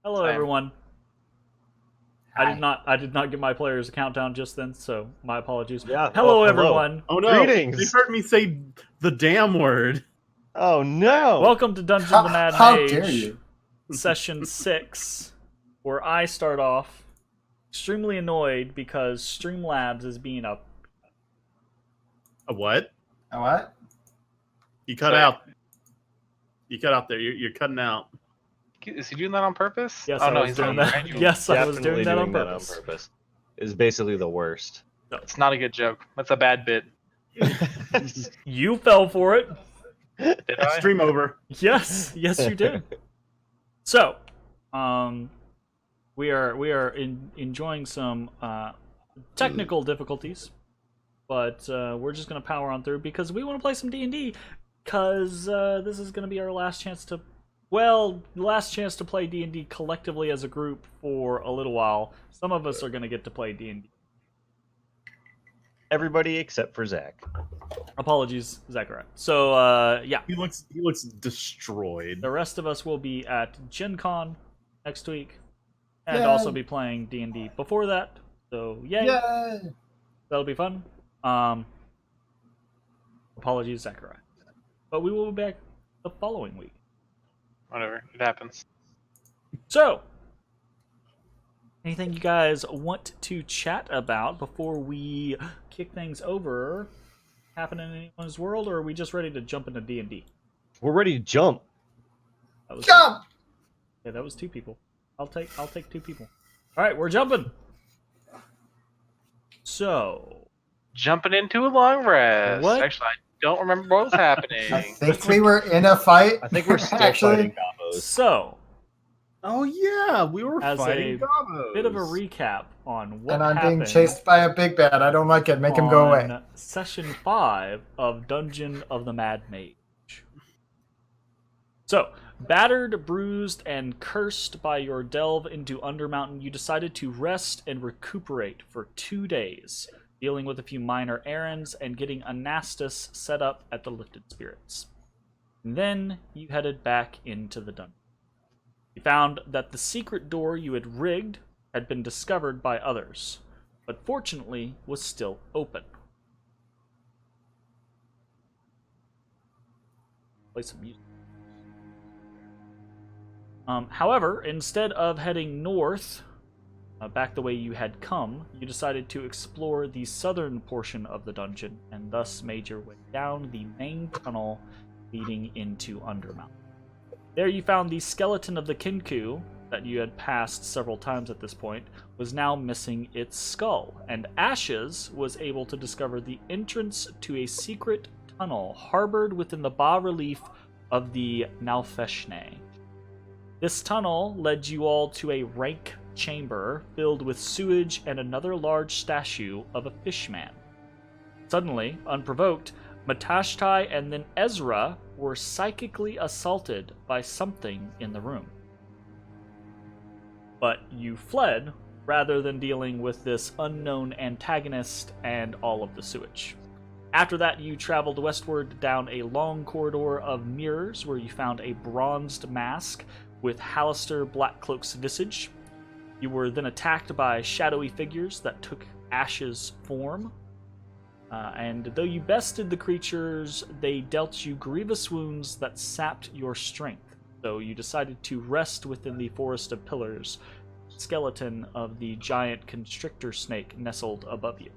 Hello, Same. everyone. Hi. I did not get my players a countdown just then, so my apologies. Yeah. Hello, everyone. Oh no! Greetings. They heard me say the damn word. Oh no! Welcome to Dungeon of the Mad How Mage, dare you? Session 6, where I start off extremely annoyed because Streamlabs is being up. A what? A what? You cut out. You cut out there. You're cutting out. Is he doing that on purpose? Yes, oh, I no, was he's doing on that. manual. Yes, I was Definitely doing that on purpose. It's basically the worst. It's not a good joke. That's a bad bit. You fell for it. Did I? Stream over. Yes, yes, you did. So, we are enjoying some technical difficulties, but we're just gonna power on through because we want to play some D&D. Because this is gonna be our last chance to, play D&D collectively as a group for a little while. Some of us are gonna get to play D&D. Everybody except for Zach. Apologies, Zachariah. So, yeah. He looks destroyed. The rest of us will be at Gen Con next week, and Yay. also be playing D&D before that. So, yay! Yay! That'll be fun. Apologies, Zachariah. But we will be back the following week. Whatever. It happens. So, anything you guys want to chat about before we kick things over? Happen in anyone's world, or are we just ready to jump into D&D? We're ready to jump. That was Jump! Yeah, that was 2 people. I'll take 2 people. All right, we're jumping. So, Jumping into a long rest. What? Actually, I don't remember what was happening. I think we were in a fight. I think we're still Actually. fighting combos. so Oh yeah, we were As fighting a gobos. bit of a recap on what And I'm happened being chased by a big bad. I don't like it. Make him go away. on Session 5 of Dungeon of the Mad Mage. So, battered, bruised, and cursed by your delve into Undermountain, you decided to rest and recuperate for 2 days, dealing with a few minor errands and getting Anastas set up at the Lifted Spirits. And then you headed back into the dungeon. You found that the secret door you had rigged had been discovered by others, but fortunately was still open. Play some music. However, instead of heading north, back the way you had come, you decided to explore the southern portion of the dungeon, and thus made your way down the main tunnel leading into Undermountain. There you found the skeleton of the Kinku, that you had passed several times at this point, was now missing its skull, and Ashes was able to discover the entrance to a secret tunnel harbored within the bas-relief of the Nalfeshne. This tunnel led you all to a rank chamber filled with sewage and another large statue of a fishman. Suddenly, unprovoked, Matashtai and then Ezrah were psychically assaulted by something in the room. But you fled rather than dealing with this unknown antagonist and all of the sewage. After that, you traveled westward down a long corridor of mirrors where you found a bronzed mask with Halaster Blackcloak's visage. You were then attacked by shadowy figures that took Ash's form. And though you bested the creatures, they dealt you grievous wounds that sapped your strength. So you decided to rest within the Forest of Pillars, skeleton of the giant constrictor snake nestled above you.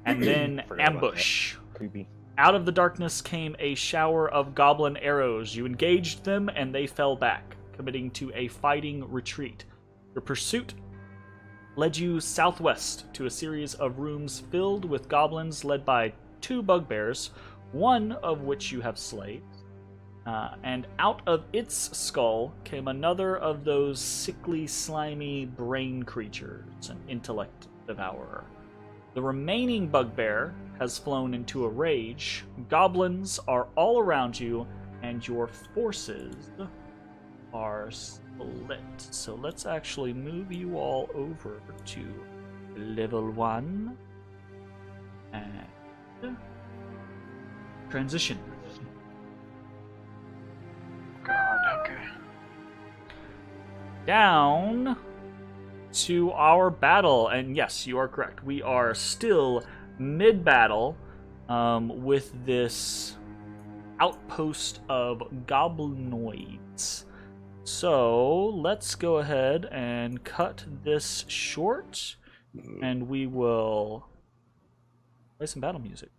And then ambush. Creepy. Out of the darkness came a shower of goblin arrows. You engaged them and they fell back, committing to a fighting retreat. Your pursuit led you southwest to a series of rooms filled with goblins led by 2 bugbears, one of which you have slayed. And out of its skull came another of those sickly, slimy brain creatures, an Intellect devourer. The remaining bugbear has flown into a rage. Goblins are all around you, and your forces are split. So let's actually move you all over to level 1 and transition. God, okay. down to our battle. And yes, you are correct. We are still mid-battle with this outpost of goblinoids. So let's go ahead and cut this short, and we will play some battle music.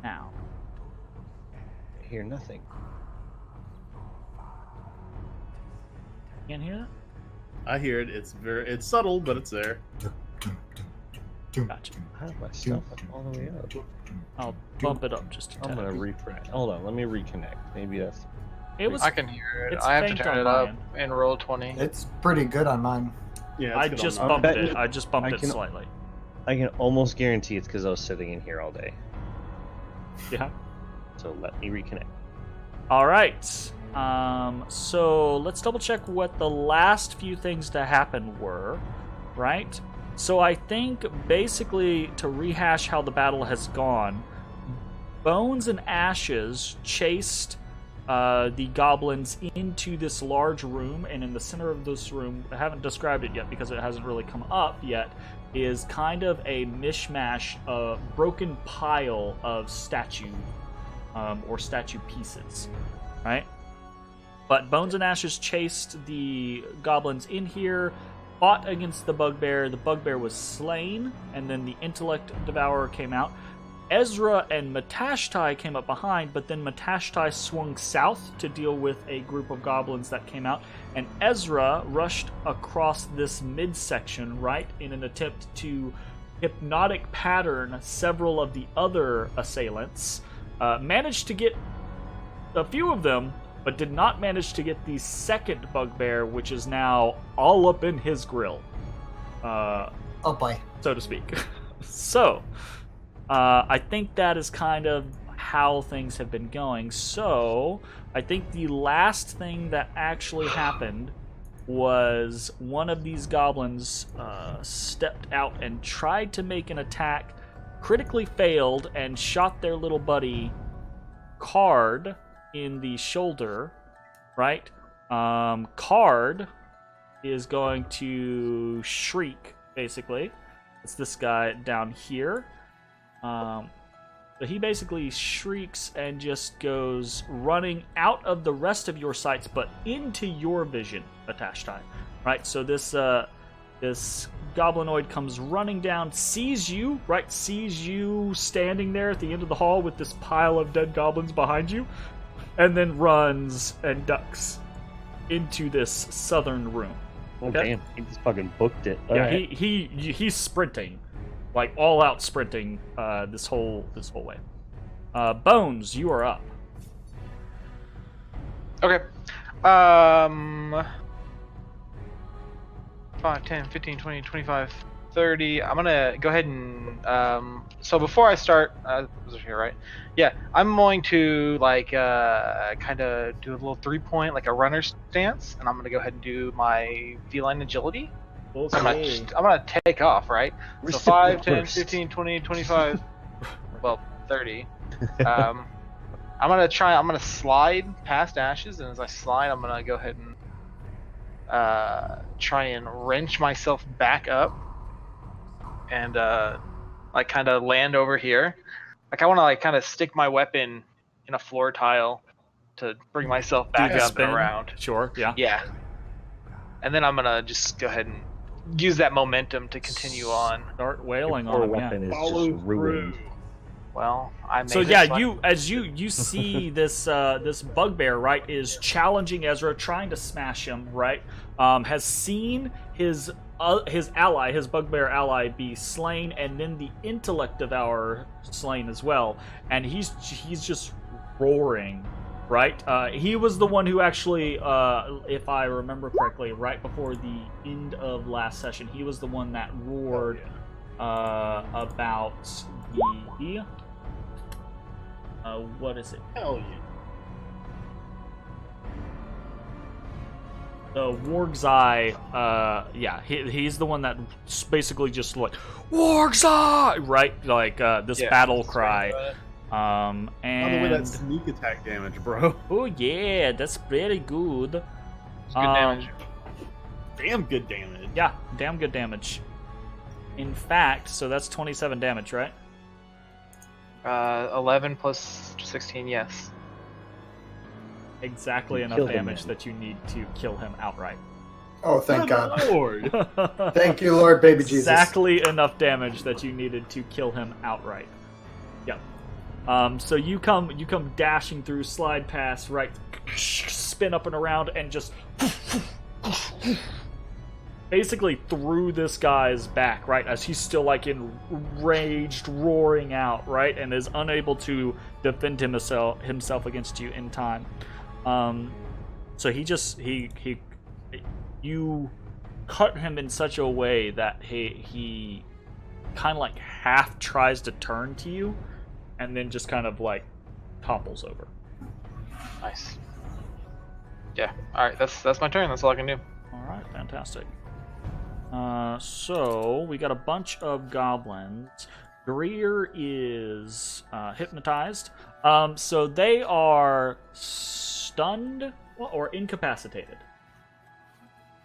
Now. I hear nothing. Can't hear that? I hear it. It's subtle, but it's there. Gotcha. How did my stuff all the way up? I'll bump it up just a I'm tad. gonna refresh. Hold on, let me reconnect. Maybe that's. It was. I can hear it. It's I have to faint turn on it up mine. and roll 20. It's pretty good on mine. Yeah, I it's good just on mine. bumped it. I just bumped I it can- slightly. I can almost guarantee it's because I was sitting in here all day. Yeah. So let me reconnect. All right. So let's double check what the last few things to happen were, right? So I think basically to rehash how the battle has gone, Bones and Ashes chased the goblins into this large room, and in the center of this room, I haven't described it yet because it hasn't really come up yet, is kind of a mishmash, broken pile of statue or statue pieces, right? But Bones and Ashes chased the goblins in here, fought against the bugbear. The bugbear was slain, and then the Intellect devourer came out. Ezrah and Matashtai came up behind, but then Matashtai swung south to deal with a group of goblins that came out, and Ezrah rushed across this midsection, right, in an attempt to hypnotic pattern several of the other assailants. Managed to get a few of them, but did not manage to get the second bugbear, which is now all up in his grill, Oh boy. so to speak. So, I think that is kind of how things have been going. So, I think the last thing that actually happened was one of these goblins stepped out and tried to make an attack, critically failed, and shot their little buddy Card in the shoulder, right? Card is going to shriek, basically. It's this guy down here. So he basically shrieks and just goes running out of the rest of your sights, but into your vision, Matashtai. Right? So this goblinoid comes running down, sees you, right? Sees you standing there at the end of the hall with this pile of dead goblins behind you, and then runs and ducks into this southern room. Oh Okay. damn! He just fucking booked it. Yeah, Alright. he's sprinting, like all out sprinting this whole way. Bones, you are up. Okay. 5, 10, 15, 20, 25, 30. I'm gonna go ahead and so before I start, was it here, right? Yeah, I'm going to like kind of do a little 3-point, like a runner stance, and I'm gonna go ahead and do my feline agility. So I'm gonna take off, right? So 5, 10, 15, 20, 25, well, 30. I'm gonna slide past Ashes, and as I slide, I'm gonna go ahead and try and wrench myself back up, and like kind of land over here. Like I want to like kind of stick my weapon in a floor tile to bring myself back Do the up spin. and around. Sure, yeah. Yeah. And then I'm gonna just go ahead and use that momentum to continue on. Start wailing Your on him. weapon Yeah. is Follow just ruined. Well, I may So just, yeah, like- you see this this bugbear, right, is challenging Ezra, trying to smash him, right? Has seen his ally, his bugbear ally, be slain, and then the Intellect devourer slain as well, and he's just roaring, right? He was the one who actually, if I remember correctly, right before the end of last session, he was the one that roared about the what is it? Hell yeah. The Warg's Eye, yeah, he's the one that basically just like, Warg's Eye! Right? Like, this Yeah, battle that's cry. right And By the way, that's sneak attack damage, bro. oh yeah, that's pretty good. It's good damage. Damn good damage. Yeah, damn good damage. In fact, so that's 27 damage, right? 11 plus 16, yes. Exactly You enough killed him, damage man. that you need to kill him outright. Oh, thank God. Lord. Thank you, Lord, baby Jesus. Exactly enough damage that you needed to kill him outright. Yep. So you come dashing through, slide past, right, spin up and around, and just basically through this guy's back, right, as he's still like enraged, roaring out, right, and is unable to defend himself against you in time. So you cut him in such a way that he kind of like half tries to turn to you, and then just kind of like topples over. Nice. Yeah. All right. That's my turn. That's all I can do. All right, fantastic. So we got a bunch of goblins. Greer is hypnotized. So they are stunned or incapacitated.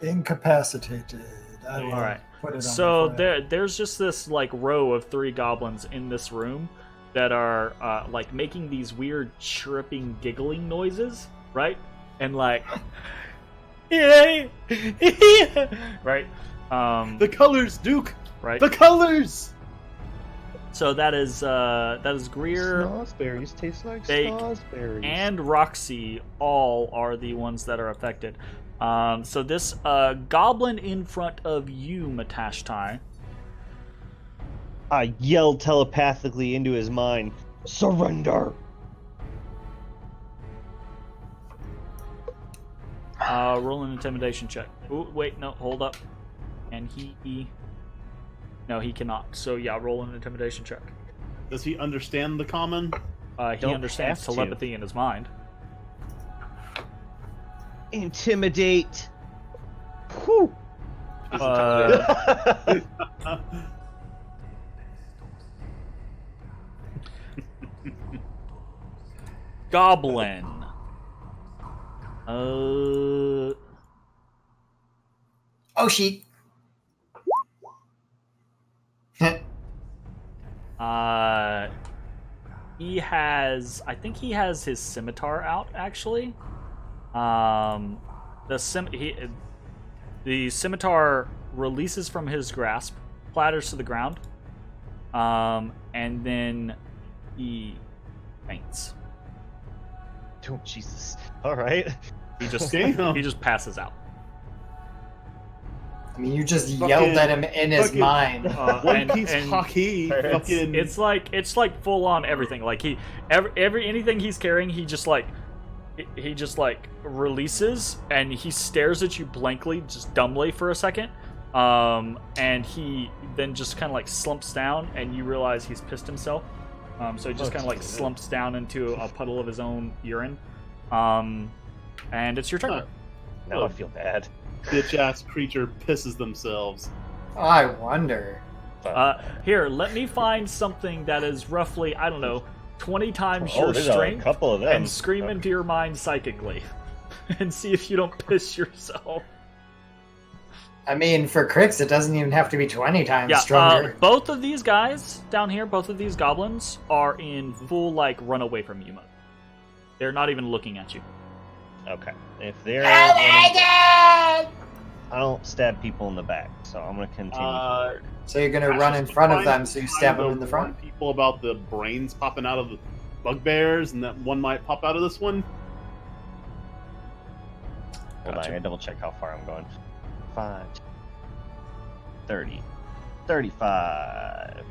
Incapacitated. I will All right. put it on So the file. there's just this like row of 3 goblins in this room that are like making these weird chirping, giggling noises, right? And like, yay, right? The colors, Duke. Right. The colors. So that is Greer Snozberries taste like Bake, snozberries. and Roxy. All are the ones that are affected. So this goblin in front of you, Matashtai. I yelled telepathically into his mind, surrender! Roll an intimidation check. Ooh, wait, no, hold up. And no, he cannot. So yeah, roll an intimidation check. Does he understand the common? He Don't understands have to. telepathy in his mind. Intimidate! Whew! Goblin. Oh, she. I think he has his scimitar out, actually. The scimitar releases from his grasp, clatters to the ground, and then he faints. Oh, Jesus. Alright. He just Damn. he just passes out. I mean, you just Fucking- yelled at him in his fucking- mind. One piece hockey. Fucking. It's like full on everything. Like anything he's carrying, he just like releases, and he stares at you blankly, just dumbly for a second, and he then just kind of like slumps down, and you realize he's pissed himself. So he just kind of like slumps down into a puddle of his own urine. And it's your turn. Huh. Now I feel bad. Bitch ass creature pisses themselves. I wonder. Here, let me find something that is roughly, I don't know, 20 times your there's a strength, couple of them. and scream into your mind psychically, and see if you don't piss yourself. I mean, for Crix, it doesn't even have to be 20 times Yeah, stronger. both of these guys down here, both of these goblins, are in full, like, run away from you mode. They're not even looking at you. Okay. If they're I don't stab people in the back, so I'm gonna continue forward. So you're gonna Ash run is in front of fine- them, so you fine stab to them in the front? warn people about the brains popping out of the bugbears, and that one might pop out of this one. Hold on, I Gotcha. gotta double check how far I'm going. 5, 30, 35.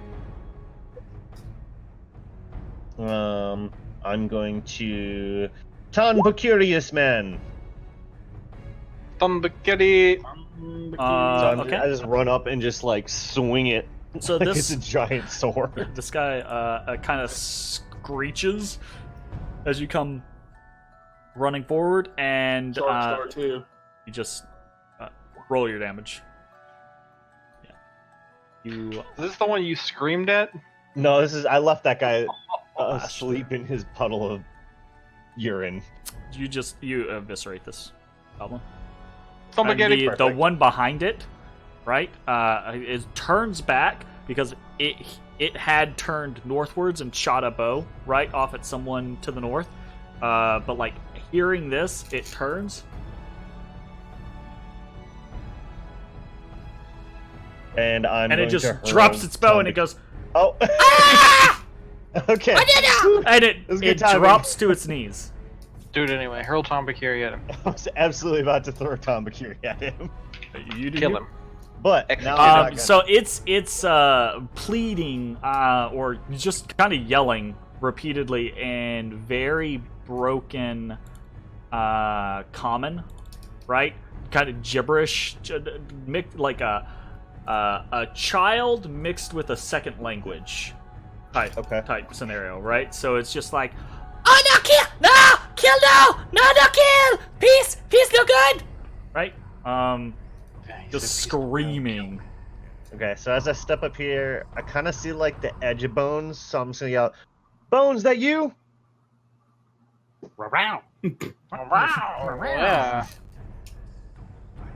I'm going to Ton Pecurious Man. Thumbakitty. So I Okay. just run up and just like swing it So like this it's a giant sword. this guy kind of screeches as you come running forward, and Short star too. you just roll your damage. Yeah. You Is this the one you screamed at? No, I left that guy asleep in his puddle of urine. You eviscerate this goblin. Complicated. And the one behind it, right? It turns back because it had turned northwards and shot a bow right off at someone to the north. But like hearing this, it turns. And it just drops its bow and it goes. Oh. Ah! Okay. And it drops to its knees. Do it anyway. Hurl Tombakiri at him. I was absolutely about to throw a Tombakiri at him. You do Kill him. But Execute now I'm not gonna. So it's pleading or just kind of yelling repeatedly and very broken common, right? Kind of gibberish, like a child mixed with a second language type scenario, right? So it's just like, oh no, kill no kill, peace no good, right? Just screaming. Okay, so as I step up here, I kind of see like the edge of Bones, so I'm just gonna yell, "Bones, that you?" Yeah.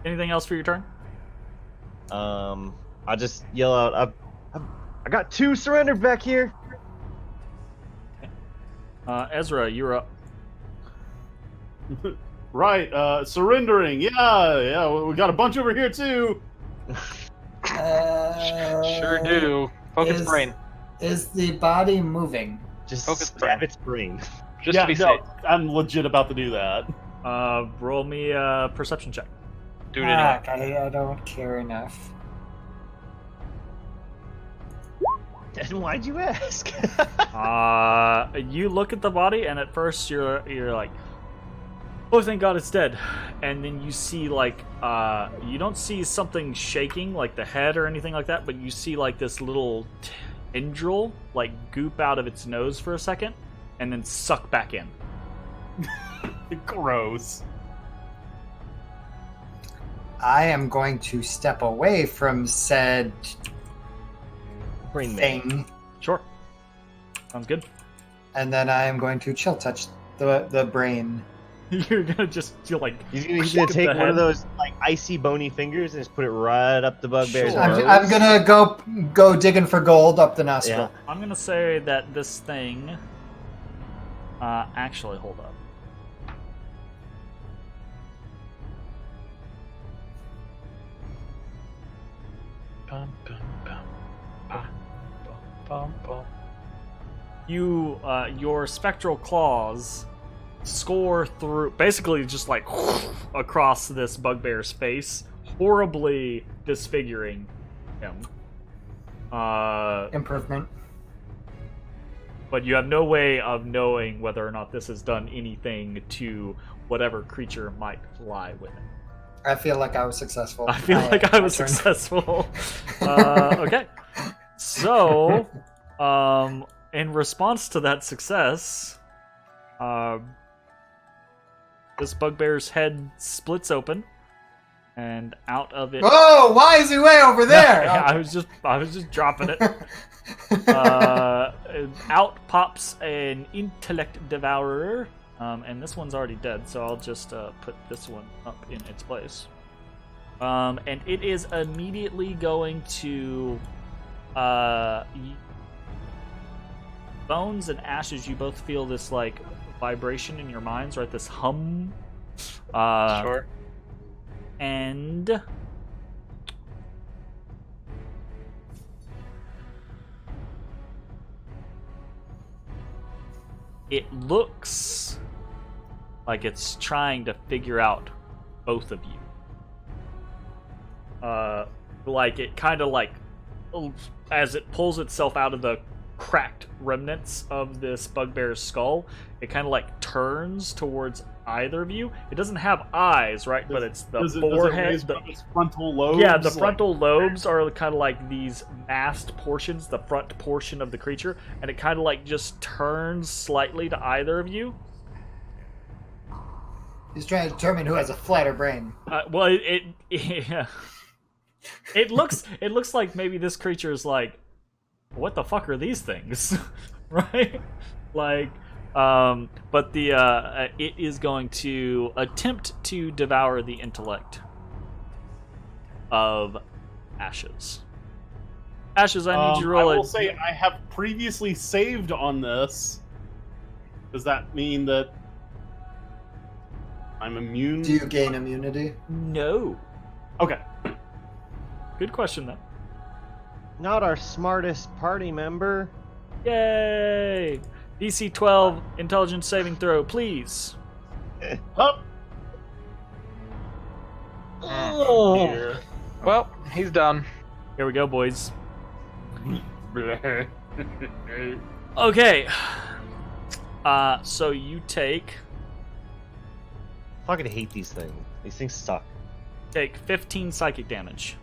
Anything else for your turn? I just yell out, I got 2 surrendered back here. Ezra, you're up. Right, surrendering. Yeah, we got a bunch over here too. Sure do. Focus brain. Is the body moving? Just Focus stab brain. its brain. Just to be safe. I'm legit about to do that. Roll me a perception check. Do it anyway. I don't care enough. Then why'd you ask? You look at the body, and at first you're like, oh, thank God it's dead. And then you see like, you don't see something shaking like the head or anything like that, but you see like this little tendril like goop out of its nose for a second, and then suck back in. Gross. I am going to step away from said Brain thing, Sure. Sounds good. and then I am going to chill touch the brain. You're gonna you're like, He's gonna kick take the one head. of those like icy bony fingers and just put it right up the bugbear's Sure. nose. I'm gonna go digging for gold up the nostril. Yeah. I'm gonna say that this thing. Actually, hold up. Bum, bum, bum. Bum, bum, bum. Your spectral claws score through, basically just like across this bugbear's face, horribly disfiguring him. Improvement. But you have no way of knowing whether or not this has done anything to whatever creature might lie with it. I feel like I was successful. I feel like I was my turn. successful. Okay. So, in response to that success, this bugbear's head splits open, and out of it. Oh, why is he way over there? I was just dropping it. Out pops an Intellect devourer, and this one's already dead, so I'll just put this one up in its place. And it is immediately going to Bones and Ashes. You both feel this like vibration in your minds, right? This hum. Sure. And it looks like it's trying to figure out both of you. Like it kind of like, as it pulls itself out of the cracked remnants of this bugbear's skull, it kind of like turns towards either of you. It doesn't have eyes, right? But it's the forehead. Does it raise its frontal lobes? Yeah, the frontal lobes are kind of like these masked portions, the front portion of the creature, and it kind of like just turns slightly to either of you. He's trying to determine who has a flatter brain. Well, it looks like maybe this creature is like, what the fuck are these things? right? Like, but the it is going to attempt to devour the intellect of Ashes. Ashes, I need you to roll I will it. say I have previously saved on this. Does that mean that I'm immune? Do you gain immunity? No. Okay. Good question, though. Not our smartest party member. Yay! DC 12 intelligence saving throw, please. Up. Oh. Here. Well, he's done. Here we go, boys. Okay. So you take Fucking hate these things. These things suck. 15 psychic damage.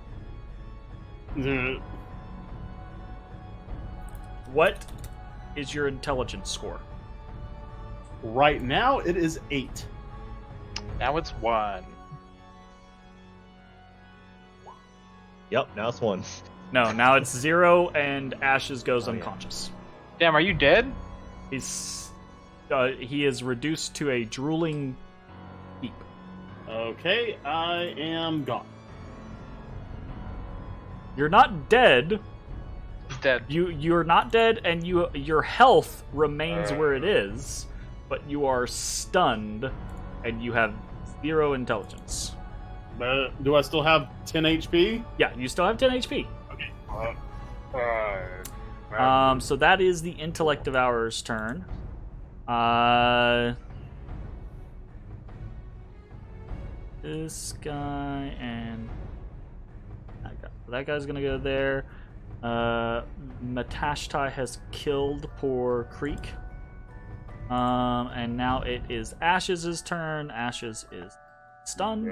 What is your intelligence score? Right now, it is 8. Now it's 1. Yep, now it's 1. No, now it's 0, and Ashes goes Oh, yeah. unconscious. Damn, are you dead? He is reduced to a drooling heap. Okay, I am gone. You're not dead. He's dead. You're not dead, and your health remains where it is, but you are stunned, and you have 0 intelligence. Do I still have 10 HP? Yeah, you still have 10 HP. Okay. So that is the Intellect Devourer's turn. This guy and that guy. That guy's gonna go there. Matashtai has killed poor Creek. And now it is Ashes' turn. Ashes is stunned.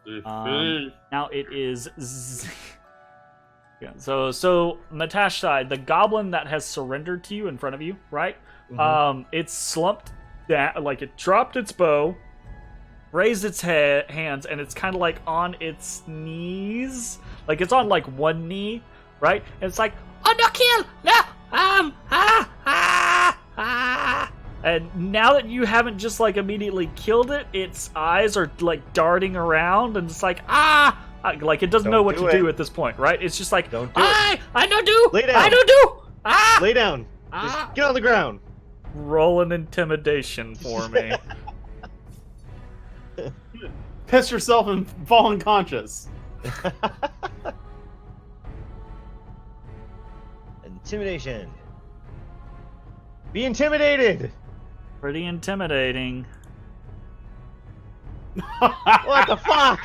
Now it is yeah. So Matashtai, the goblin that has surrendered to you in front of you, right? It's slumped down, like it dropped its bow, raised its hands, and it's kind of like on its knees, like it's on like one knee, right? And it's like, oh no, kill, no, And now that you haven't just like immediately killed it, its eyes are like darting around, and it's like like it doesn't know what to do at this point, right? It's just like, Don't do it. I don't do, Lay down. I don't do, Lay down. Just get on the ground. Roll an intimidation for me. Piss yourself and fall unconscious. Intimidation. Be intimidated. Pretty intimidating. What the fuck?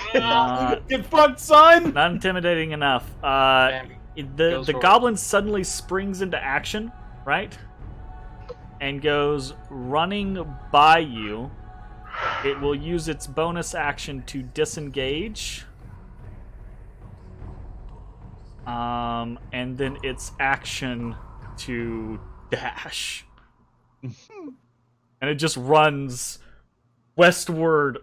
Get fucked, son! Not intimidating enough. Damn. The goblin suddenly springs into action, right? And goes running by you. It will use its bonus action to disengage. And then its action to dash. And it just runs westward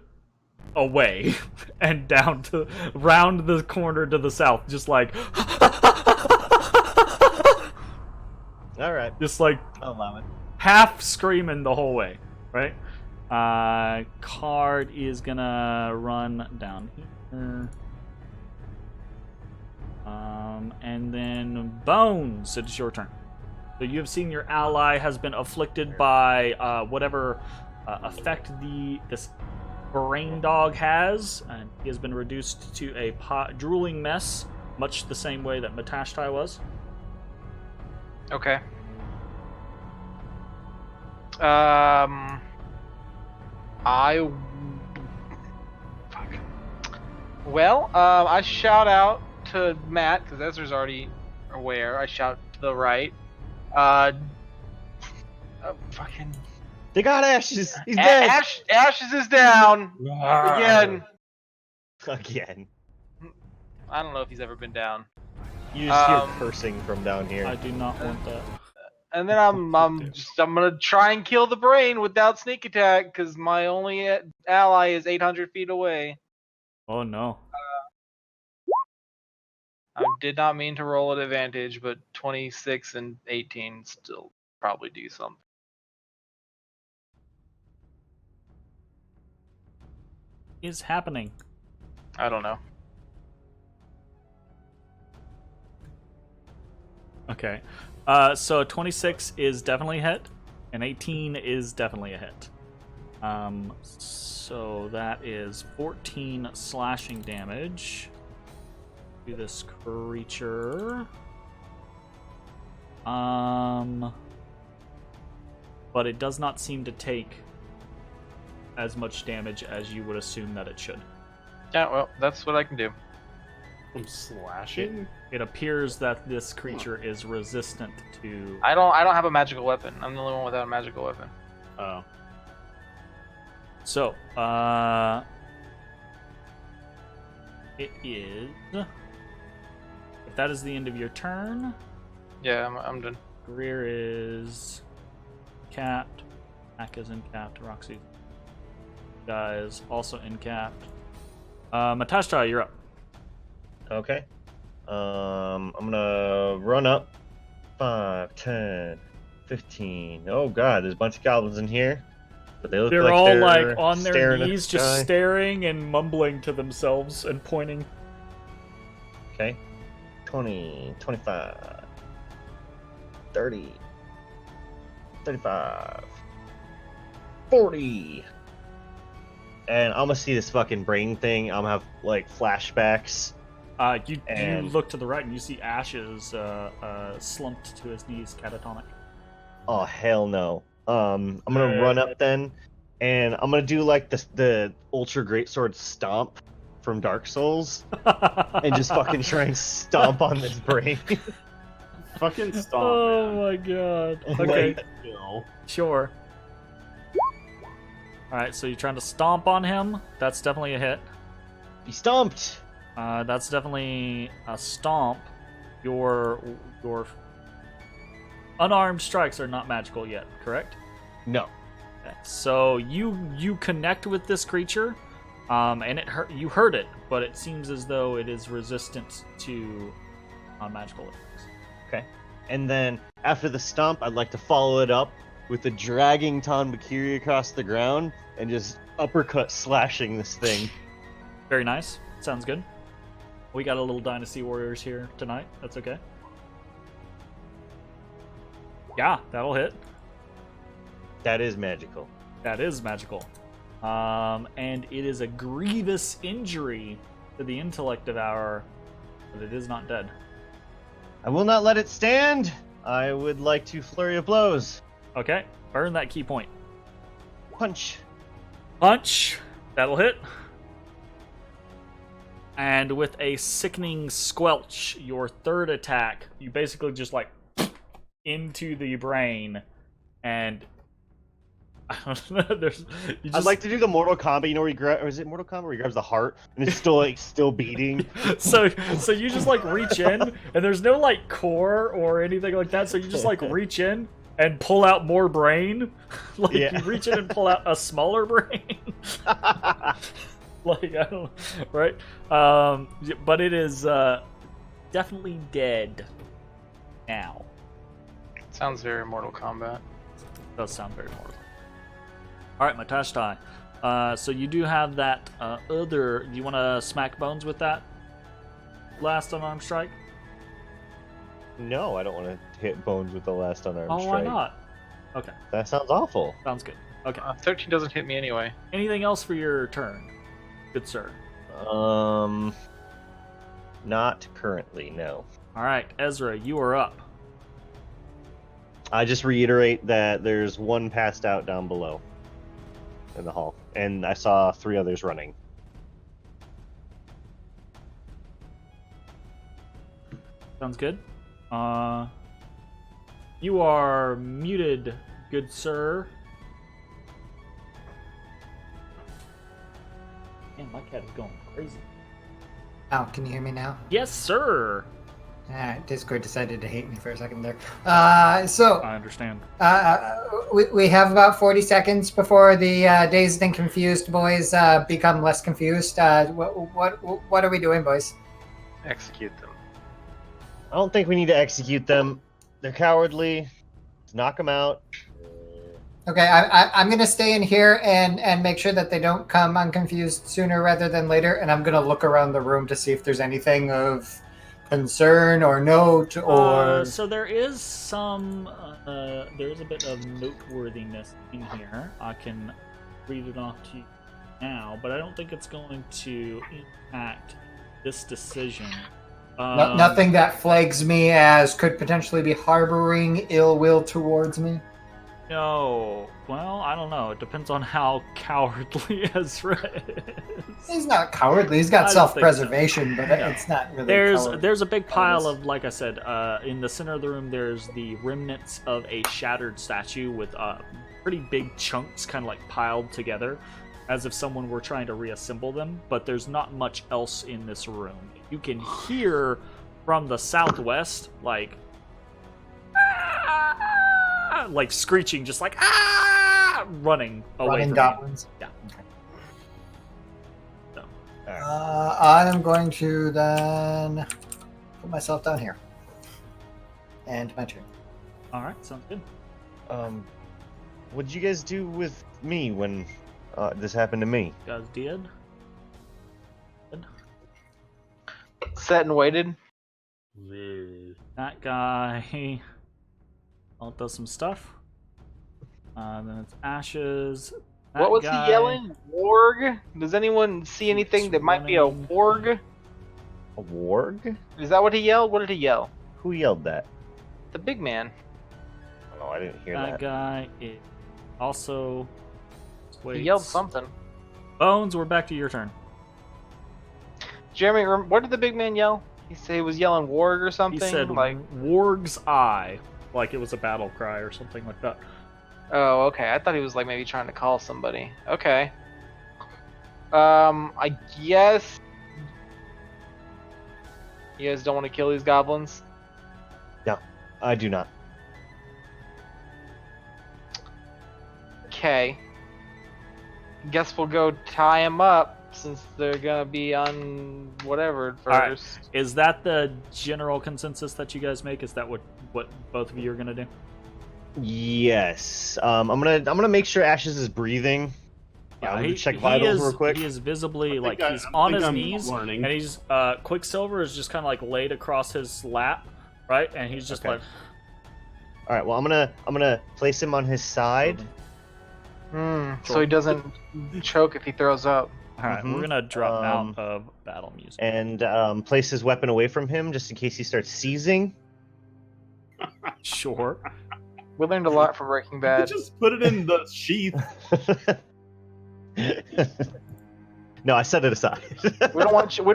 away and down to round the corner to the south, just like All right. just like I'll allow it. half screaming the whole way, right? Card is gonna run down here. And then Bones, it's your turn. So you have seen your ally has been afflicted by whatever effect this brain dog has, and he has been reduced to a drooling mess, much the same way that Matashtai was. Okay. Fuck. Well, I shout out to Matt, because Ezra's already aware. I shout to the right. Fucking... They got Ashes. He's dead. Ashes is down. Again. Again. I don't know if he's ever been down. You just hear cursing from down here. I do not want that. And then I'm gonna try and kill the brain without sneak attack, because my only ally is 800 feet away. Oh no. I did not mean to roll at advantage, but 26 and 18 still probably do something. Is happening. I don't know. Okay. So a 26 is definitely a hit. An 18 is definitely a hit. So that is 14 slashing damage to this creature. But it does not seem to take as much damage as you would assume that it should. Yeah, well, that's what I can do. From slashing? It appears that this creature is resistant to... I don't have a magical weapon. I'm the only one without a magical weapon. Oh. So, it is... If that is the end of your turn, Yeah, I'm done. Greer is capped, Mac is incapped, Roxy is also incapped. Matashtai, you're up. Okay. I'm gonna run up 5, 10, 15. Oh god, there's a bunch of goblins in here. But they look They're like all they're like on their staring at knees, the just sky. staring and mumbling to themselves and pointing. Okay. 20, 25, 30, 35, 40. And I'm gonna see this fucking brain thing. I'm gonna have like flashbacks. You And- look to the right and you see Ashes slumped to his knees, catatonic. Oh hell no. I'm gonna run up then, and I'm gonna do like the ultra greatsword stomp from Dark Souls, and just fucking try and stomp on this brain. Fucking stomp, Oh man. my god. Like- Okay, Kill. sure. Alright, so you're trying to stomp on him. That's definitely a hit. He stomped. That's definitely a stomp. Your unarmed strikes are not magical yet, correct? No. Okay. So you connect with this creature, and it hurt. You hurt it, but it seems as though it is resistant to magical attacks. Okay. And then after the stomp, I'd like to follow it up with a dragging Tanbakiri across the ground and just uppercut slashing this thing. Very nice. Sounds good. We got a little Dynasty Warriors here tonight. That's okay. Yeah, that'll hit. That is magical. That is magical. And it is a grievous injury to the Intellect Devourer, but it is not dead. I will not let it stand. I would like to flurry of blows. Okay, burn that key point. Punch. Punch. That'll hit. And with a sickening squelch, your third attack, you basically just like into the brain, and I don't know. You just... I'd like to do the Mortal Kombat. You know where he grabs, or is it Mortal Kombat where he grabs the heart and it's still like still beating? so you just like reach in, and there's no like core or anything like that. So you just like reach in and pull out more brain. Like Yeah. you reach in and pull out a smaller brain. Like I don't, right? But it is definitely dead now. Sounds very Mortal Kombat. Does sound very mortal. All right, Matashtai. So you do have that other. Do you want to smack bones with that last unarmed strike? No, I don't want to hit bones with the last unarmed Oh, strike. why not? Okay, That sounds awful. sounds good. Okay. 13 doesn't hit me anyway. Anything else for your turn, good sir? Not currently, no. All right, Ezra, you are up. I just reiterate that there's one passed out down below in the hall, and I saw 3 others running. Sounds good. You are muted, good sir. Man, my cat is going crazy. Oh, can you hear me now? Yes, sir. Alright, Discord decided to hate me for a second there. So, I understand. we have about 40 seconds before the dazed and confused boys become less confused. What are we doing, boys? Execute them. I don't think we need to execute them. They're cowardly. It's knock them out. Okay, I'm gonna stay in here and make sure that they don't come unconfused sooner rather than later, and I'm gonna look around the room to see if there's anything of concern or note or. So there is some. There's a bit of noteworthiness in here. I can read it off to you now, but I don't think it's going to impact this decision. Nothing that flags me as could potentially be harboring ill will towards me. No. Well, I don't know. It depends on how cowardly Ezra is. He's not cowardly. He's got self-preservation, but it's not really. There's a big pile of, like I said, in the center of the room. There's the remnants of a shattered statue with pretty big chunks, kind of like piled together, as if someone were trying to reassemble them. But there's not much else in this room. You can hear from the southwest, like screeching, just like running away Running from goblins. you. Yeah. So, I am going to then put myself down here. And my turn. all right, sounds good. What did you guys do with me when this happened to me? You guys did? Set and waited. That guy does some stuff. Then it's Ashes. That What was guy, he yelling? Warg? Does anyone see anything that might be a running. warg? A warg? Is that what he yelled? What did he yell? Who yelled that? The big man. Oh, I didn't hear That that. guy is also. He yelled something. Bones, we're back to your turn. Jeremy, what did the big man yell? He said he was yelling warg or something? He said like, Warg's Eye. Like it was a battle cry or something like that. oh, okay. I thought he was like maybe trying to call somebody. Okay. I guess you guys don't want to kill these goblins? No, I do not. Okay. Guess we'll go tie him up since they're gonna be on whatever first. Alright. Is that the general consensus that you guys make? Is that what both of you are gonna do? Yes. I'm gonna make sure Ashes is breathing. I'm gonna check vitals real quick. He is visibly I think he's I on think his I'm knees, learning. and he's Quicksilver is just kind of like laid across his lap, right? And he's just Okay. like, All right. Well, I'm gonna place him on his side. So he doesn't choke if he throws up. all right, Mhm. we're gonna drop out of battle music. And place his weapon away from him just in case he starts seizing. Sure. We learned a lot from Breaking You Bad. just put it in the sheath. No, I set it aside. We don't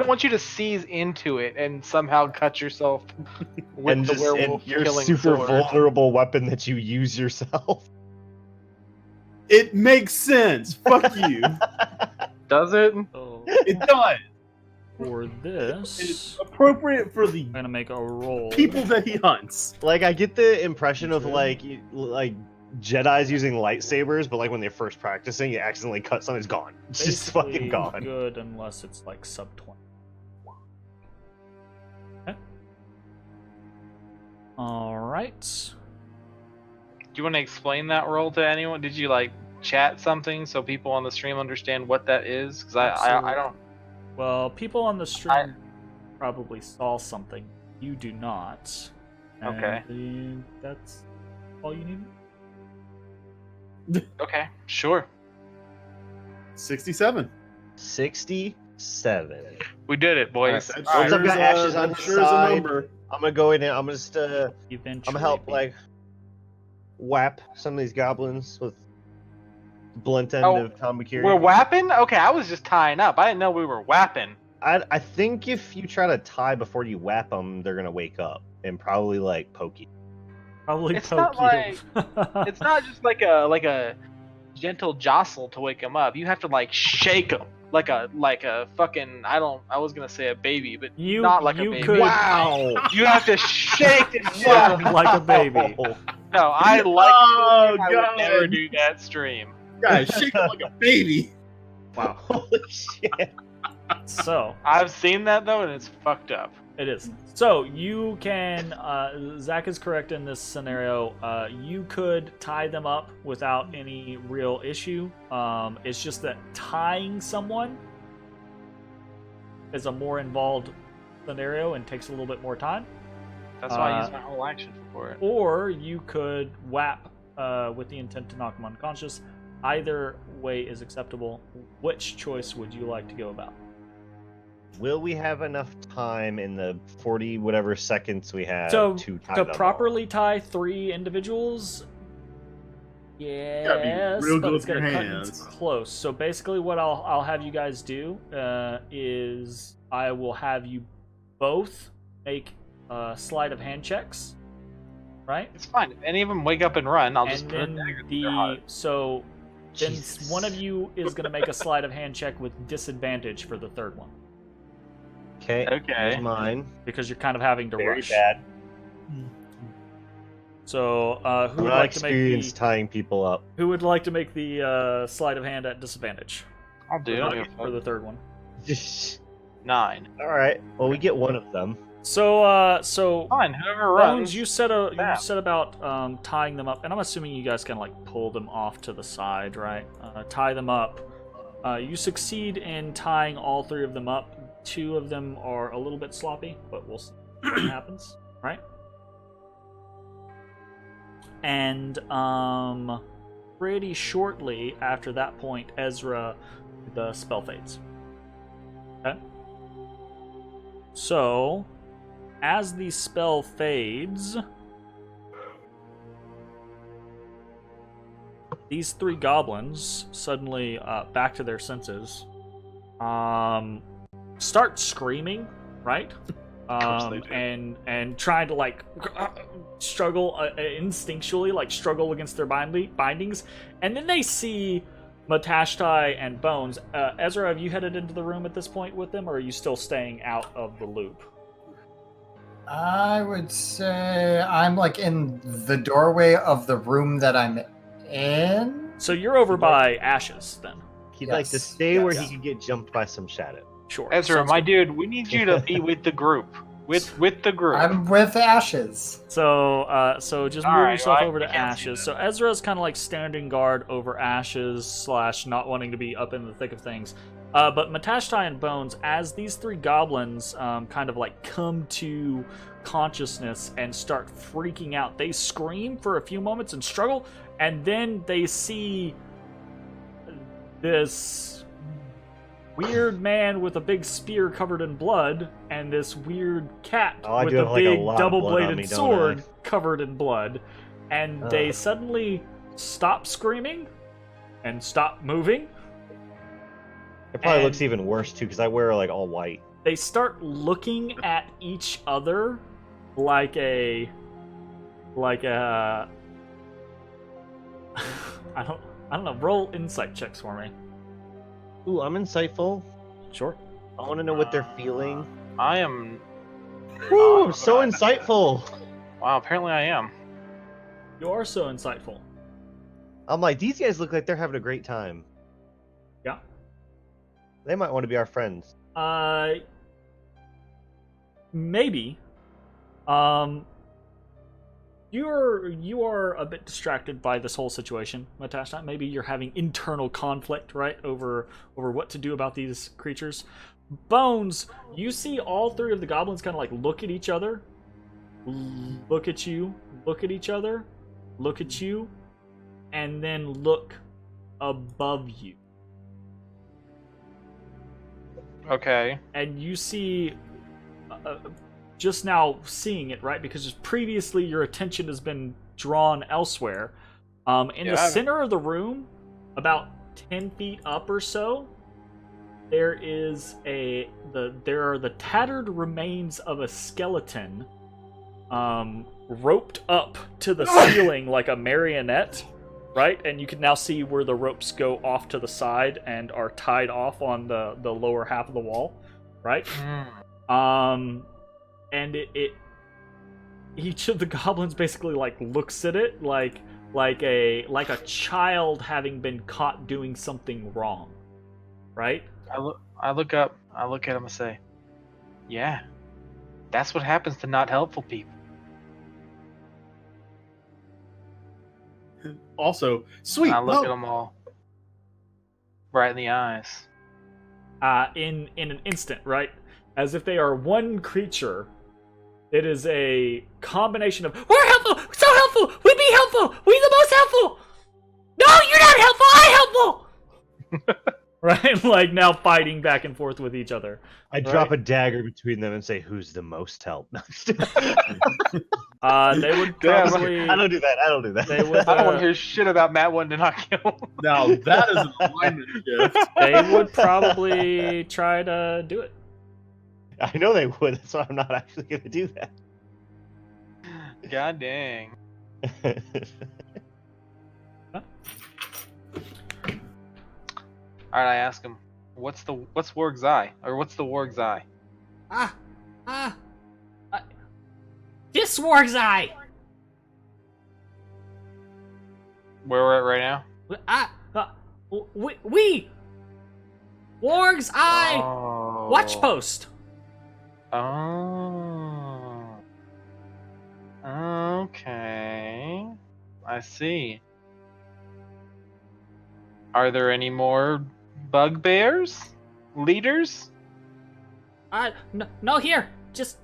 want you to seize into it and somehow cut yourself with and the just werewolf and your killing super sword. vulnerable weapon that you use yourself. It makes sense. Fuck you. Does it? So It does. for this, It's appropriate for the I'm gonna make a roll. people that he hunts. Like I get the impression of like Jedi's using lightsabers, but like when they're first practicing, it accidentally cuts on, it's gone. It's just Basically fucking gone. Good unless it's like sub 20. Okay. All right. Do you want to explain that role to anyone? Did you like chat something so people on the stream understand what that is? Because I don't. Well, people on the stream probably saw something. You do not. Okay. And that's all you need. Okay, sure. 67. 67. We did it, boys. That All right. Once I've got Ashes on that his sure is a side, number. I'm gonna go in and I'm just Eventually. I'm gonna help like whap some of these goblins with blunt end of Kambakiri. We're whapping? Okay, I was just tying up. I didn't know we were whapping. I think if you try to tie before you whap them, they're gonna wake up and probably like poke you. Probably It's poke not you. It's not just like a gentle jostle to wake them up. You have to like shake them like a fucking I was gonna say a baby, but You- not like a you baby. could- Wow! You have to shake it. Yeah, like a baby. No, I like. Oh, I God. would never do that stream. Guys, shake it like a baby. Wow. Holy shit! So, I've seen that though, and it's fucked up. It is. So you can. Zach is correct in this scenario. You could tie them up without any real issue. It's just that tying someone is a more involved scenario and takes a little bit more time. That's why I use my whole action for it. Or you could whap with the intent to knock them unconscious. Either way is acceptable. Which choice would you like to go about? Will we have enough time in the 40 whatever seconds we have So to tie to them properly tie 3 individuals, yes, real but good it's with gonna your cut into hands. close. So basically, what I'll have you guys do is I will have you both make sleight of hand checks, right? It's fine. If any of them wake up and run, I'll just And put a then dagger through their heart. then Jesus. one of you is gonna make a sleight of hand check with disadvantage for the third one Okay. Okay. Here's mine. because you're kind of having to Very rush. bad. So who I'm would not like to make experienced the tying people up. who would like to make the sleight of hand at disadvantage I'll do it. for the third one? 9. All right. Well, we get one of them. So Fine. Whoever Bones, runs. you said about tying them up, and I'm assuming you guys can like pull them off to the side, right? Tie them up. You succeed in tying all 3 of them up. 2 of them are a little bit sloppy, but we'll see what happens, right? And pretty shortly after that point, Ezrah, the spell fades. Okay. So, as the spell fades, these 3 goblins suddenly back to their senses. Start screaming, right? course they do. And trying to like struggle instinctually, like struggle against their bindings, and then they see Matashtai and Bones. Ezra, have you headed into the room at this point with them, or are you still staying out of the loop? I would say I'm like in the doorway of the room that I'm in. So you're over by Ashes, then. He'd like to Yes, stay where yes. he could get jumped by some shadow. Sure. Ezra, Sounds my good. dude, we need you to be with the group. With the group. I'm with Ashes. So just move Alright, yourself well, over I to can't see Ashes. them. So Ezra's kind of like standing guard over Ashes / not wanting to be up in the thick of things. But Matashtai and Bones, as these 3 goblins kind of like come to consciousness and start freaking out, they scream for a few moments and struggle, and then they see this weird man with a big spear covered in blood and this weird cat I with do a have, like, a big lot of blood on double-bladed me, don't sword I? covered in blood, and they Ugh. suddenly stop screaming and stop moving. It probably And- looks even worse too because I wear like all white. They start looking at each other like a I don't know, roll insight checks for me. Ooh, I'm insightful. Sure. I want to know what they're feeling. I am. Ooh, I'm so insightful. Wow, apparently I am. You are so insightful. I'm like, these guys look like they're having a great time. Yeah. They might want to be our friends. Maybe. You are a bit distracted by this whole situation, Matashtai. Maybe you're having internal conflict, right, over what to do about these creatures. Bones, you see all 3 of the goblins kind of like look at each other, look at you, look at each other, look at you, and then look above you. Okay. And you see, just now seeing it, right? Because just previously your attention has been drawn elsewhere. In the center of the room, about 10 feet up or so, there is there are the tattered remains of a skeleton, roped up to the ceiling like a marionette, right? And you can now see where the ropes go off to the side and are tied off on the lower half of the wall, right? And each of the goblins basically like looks at it like a child having been caught doing something wrong, right? I look up. I look at him and say, "Yeah, That's what happens to not helpful people. Also, sweet. I look oh, at them all right in the eyes. In an instant, right? As if they are one creature. It is a combination of we're helpful, so helpful, we be helpful, we the most helpful. No, you're not helpful, I'm helpful. Right, like now fighting back and forth with each other. I drop a dagger between them and say, "Who's the most help?" They would Damn. probably. I don't do that. I don't do that. They would. I don't want to hear shit about Matt wanting to not kill him. now that is an alignment shift. They would probably try to do it. I know they would. That's why I'm not actually going to do that. God dang. Alright, I ask him, what's Warg's eye? Or what's the Warg's eye? This Warg's eye. Where we're at right now? We Warg's eye. Oh. Watch post. Oh. Okay. I see. Are there any more bugbears? Leaders? No here. Just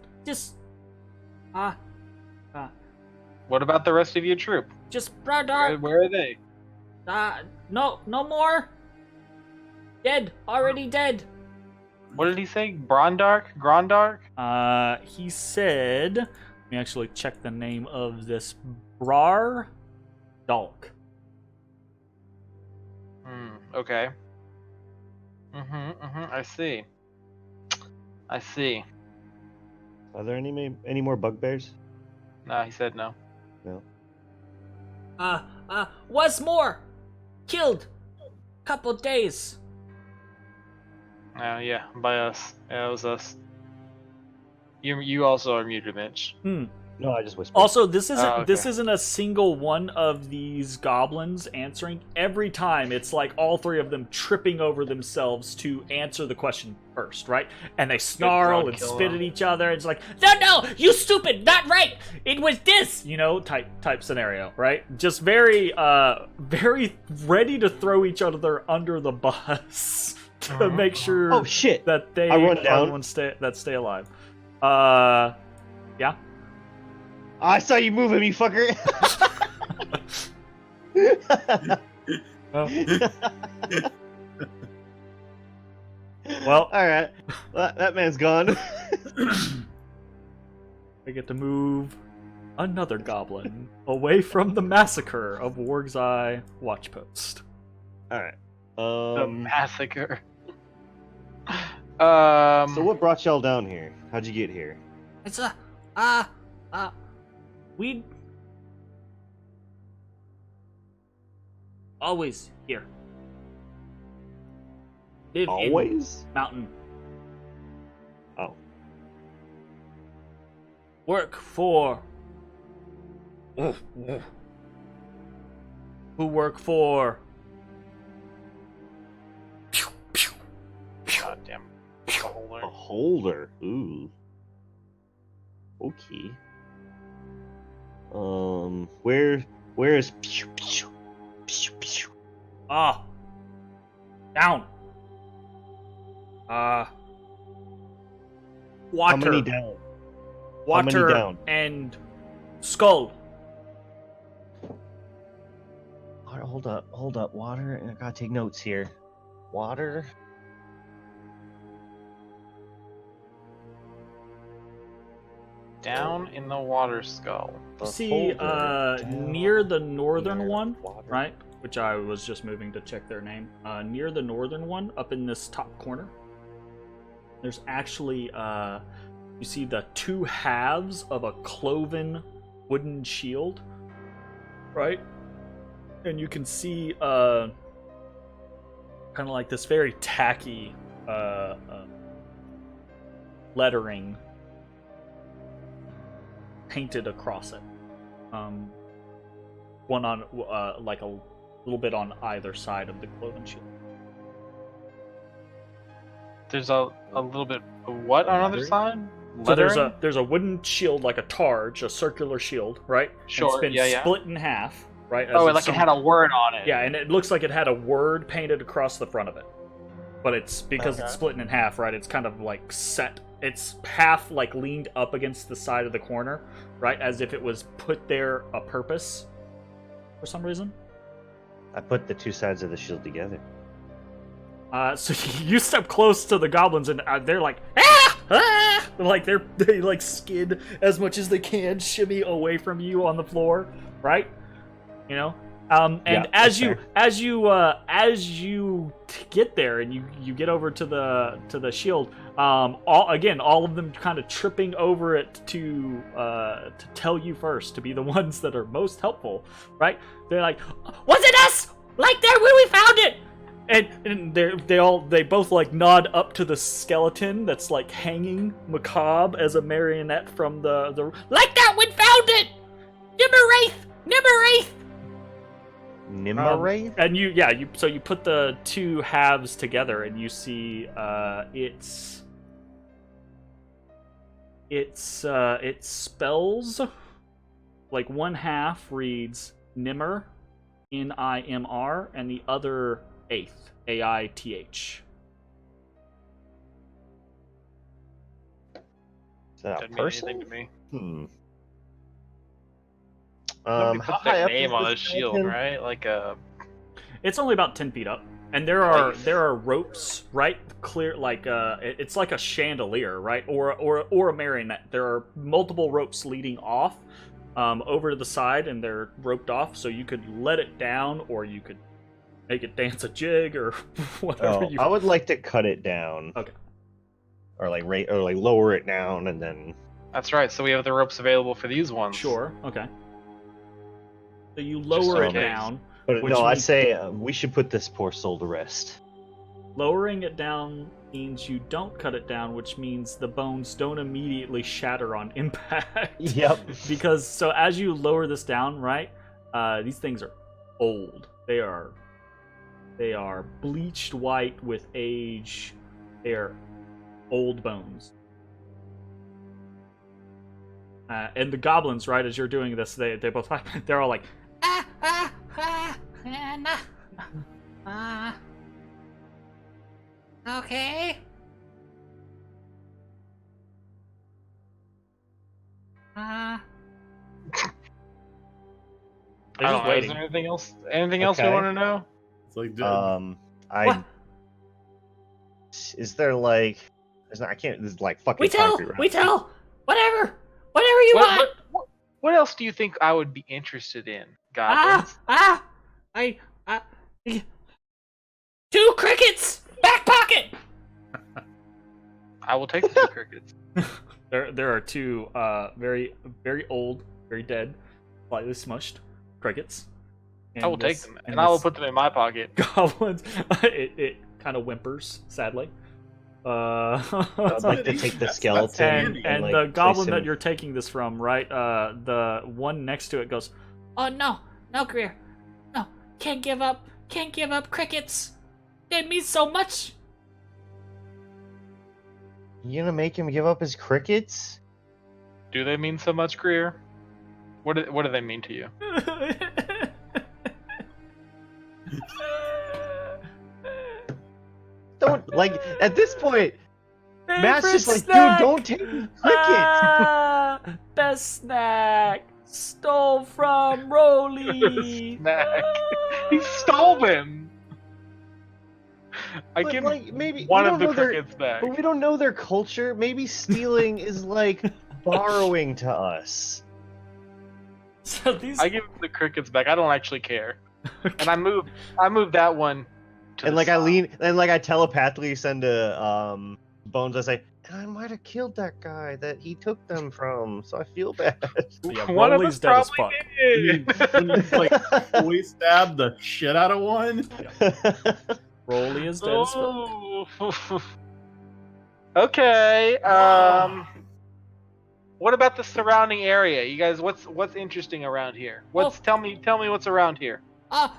What about the rest of your troop? just brother. Where are they? No more. Dead. Already dead. What did he say? Grondark? He said, let me actually check the name of this Brar Dalk. Okay. I see. Are there any more bugbears? No, he said no. No. Was more killed. Couple days. Oh yeah, by us. Yeah, it was us. You also are muted, Mitch. No, I just whispered. Also, this isn't okay. this isn't a single one of these goblins answering. Every time, it's like all three of them tripping over themselves to answer the question first, right? And they snarl and kill spit them. at each other. It's like, no, you stupid, not right. It was this, type scenario, right? Just very ready to throw each other under the bus to make sure Oh shit! that they I run are down. the ones stay alive. Yeah. I saw you moving, me fucker. Well, all right. Well, that man's gone. I get to move another goblin away from the massacre of Warg's Eye Watchpost. All right. The massacre. So what brought y'all down here? How'd you get here? It's we always here. Live Always? in mountain. Oh. Work for who work for God damn. A holder. Ooh. Okay. Where is down. Water. How many down? Water How many down? and skull. Hold up. Water. I gotta take notes here. Water. Down in the water skull. You see, near the northern one, right? Which I was just moving to check their name. Near the northern one, up in this top corner, there's actually, you see the two halves of a cloven wooden shield, right? And you can see, kind of like this very tacky, lettering painted across it. One on, like a little bit on either side of the cloven shield. There's a little bit of what on the other side? So Lettering? there's a wooden shield, like a targe, a circular shield, right? And Sure, it's been yeah. split in half, right? Oh, as like it had a word on it. Yeah, and it looks like it had a word painted across the front of it. But it's because it's split in half, right? It's kind of like set. It's half like leaned up against the side of the corner, right? As if it was put there a purpose for some reason. I put the two sides of the shield together. So you step close to the goblins, and they're like, ah! Ah! Like they like skid as much as they can, shimmy away from you on the floor, right? You know. And Yeah, as that's you get there and you get over to the shield, all of them kind of tripping over it to tell you first, to be the ones that are most helpful, right? They're like, "Was it us? Like there when we found it?" And they both like nod up to the skeleton that's like hanging macabre as a marionette from the like that when found it. Nimmerwraith. Nimmerwraith? And you put the two halves together and you see it spells like one half reads Nimmer, Nimr, and the other eighth, Aith. Is that a Doesn't mean person? anything to me. How Nobody puts high that up name is on this a shield, skeleton? right? Like a. It's only about 10 feet up, and there are ropes, right? Clear, like it's like a chandelier, right? Or a marionette. There are multiple ropes leading off over to the side, and they're roped off, so you could let it down, or you could make it dance a jig, or whatever. I would like to cut it down. Okay. Or like lower it down, and then. That's right. So we have the ropes available for these ones. Sure. Okay. So you Just lower in it case. down. But Which no, I means- say we should put this poor soul to rest. Lowering it down means you don't cut it down, which means the bones don't immediately shatter on impact. Yep. Because so as you lower this down, right? These things are old. They are bleached white with age. They are old bones. And the goblins, right? As you're doing this, they're both they're all like, Okay. they're I just don't know. Is waiting. there anything else? Anything else we Okay. want to know? It's like, What? Is there like? There's not. I can't. There's like fucking. We tell. concrete We around. tell. Whatever you want. What else do you think I would be interested in, goblins? Two crickets. Back pocket. I will take the two crickets. There are two very very old, very dead, slightly smushed crickets. I will take them, and I will put them in my pocket. goblins. It kind of whimpers sadly. I'd like to take the skeleton and like, the place goblin him- that you're taking this from, right? The one next to it goes, Oh no, Greer. No, can't give up crickets. They mean so much. You gonna make him give up his crickets? Do they mean so much, Greer? What do they mean to you? Don't like at this point. Matt's Favorite just like, snack! dude, don't take his crickets. Best snack stole from Rolly. Snack. He stole them. I But, give like, maybe one we of don't the know their- crickets back. But we don't know their culture. Maybe stealing is like borrowing to us. So these I give the crickets back. I don't actually care. And I move that one. To And the like I side. lean, and like I telepathically send to Bones. I say, and I might have killed that guy that he took them from, so I feel bad. yeah, One of Rolly's us dead as probably fuck. did. when you like always stab the shit out of one. Rolly is dead as fuck. Oh. Okay. What about the surrounding area? You guys, what's interesting around here? Tell me what's around here. All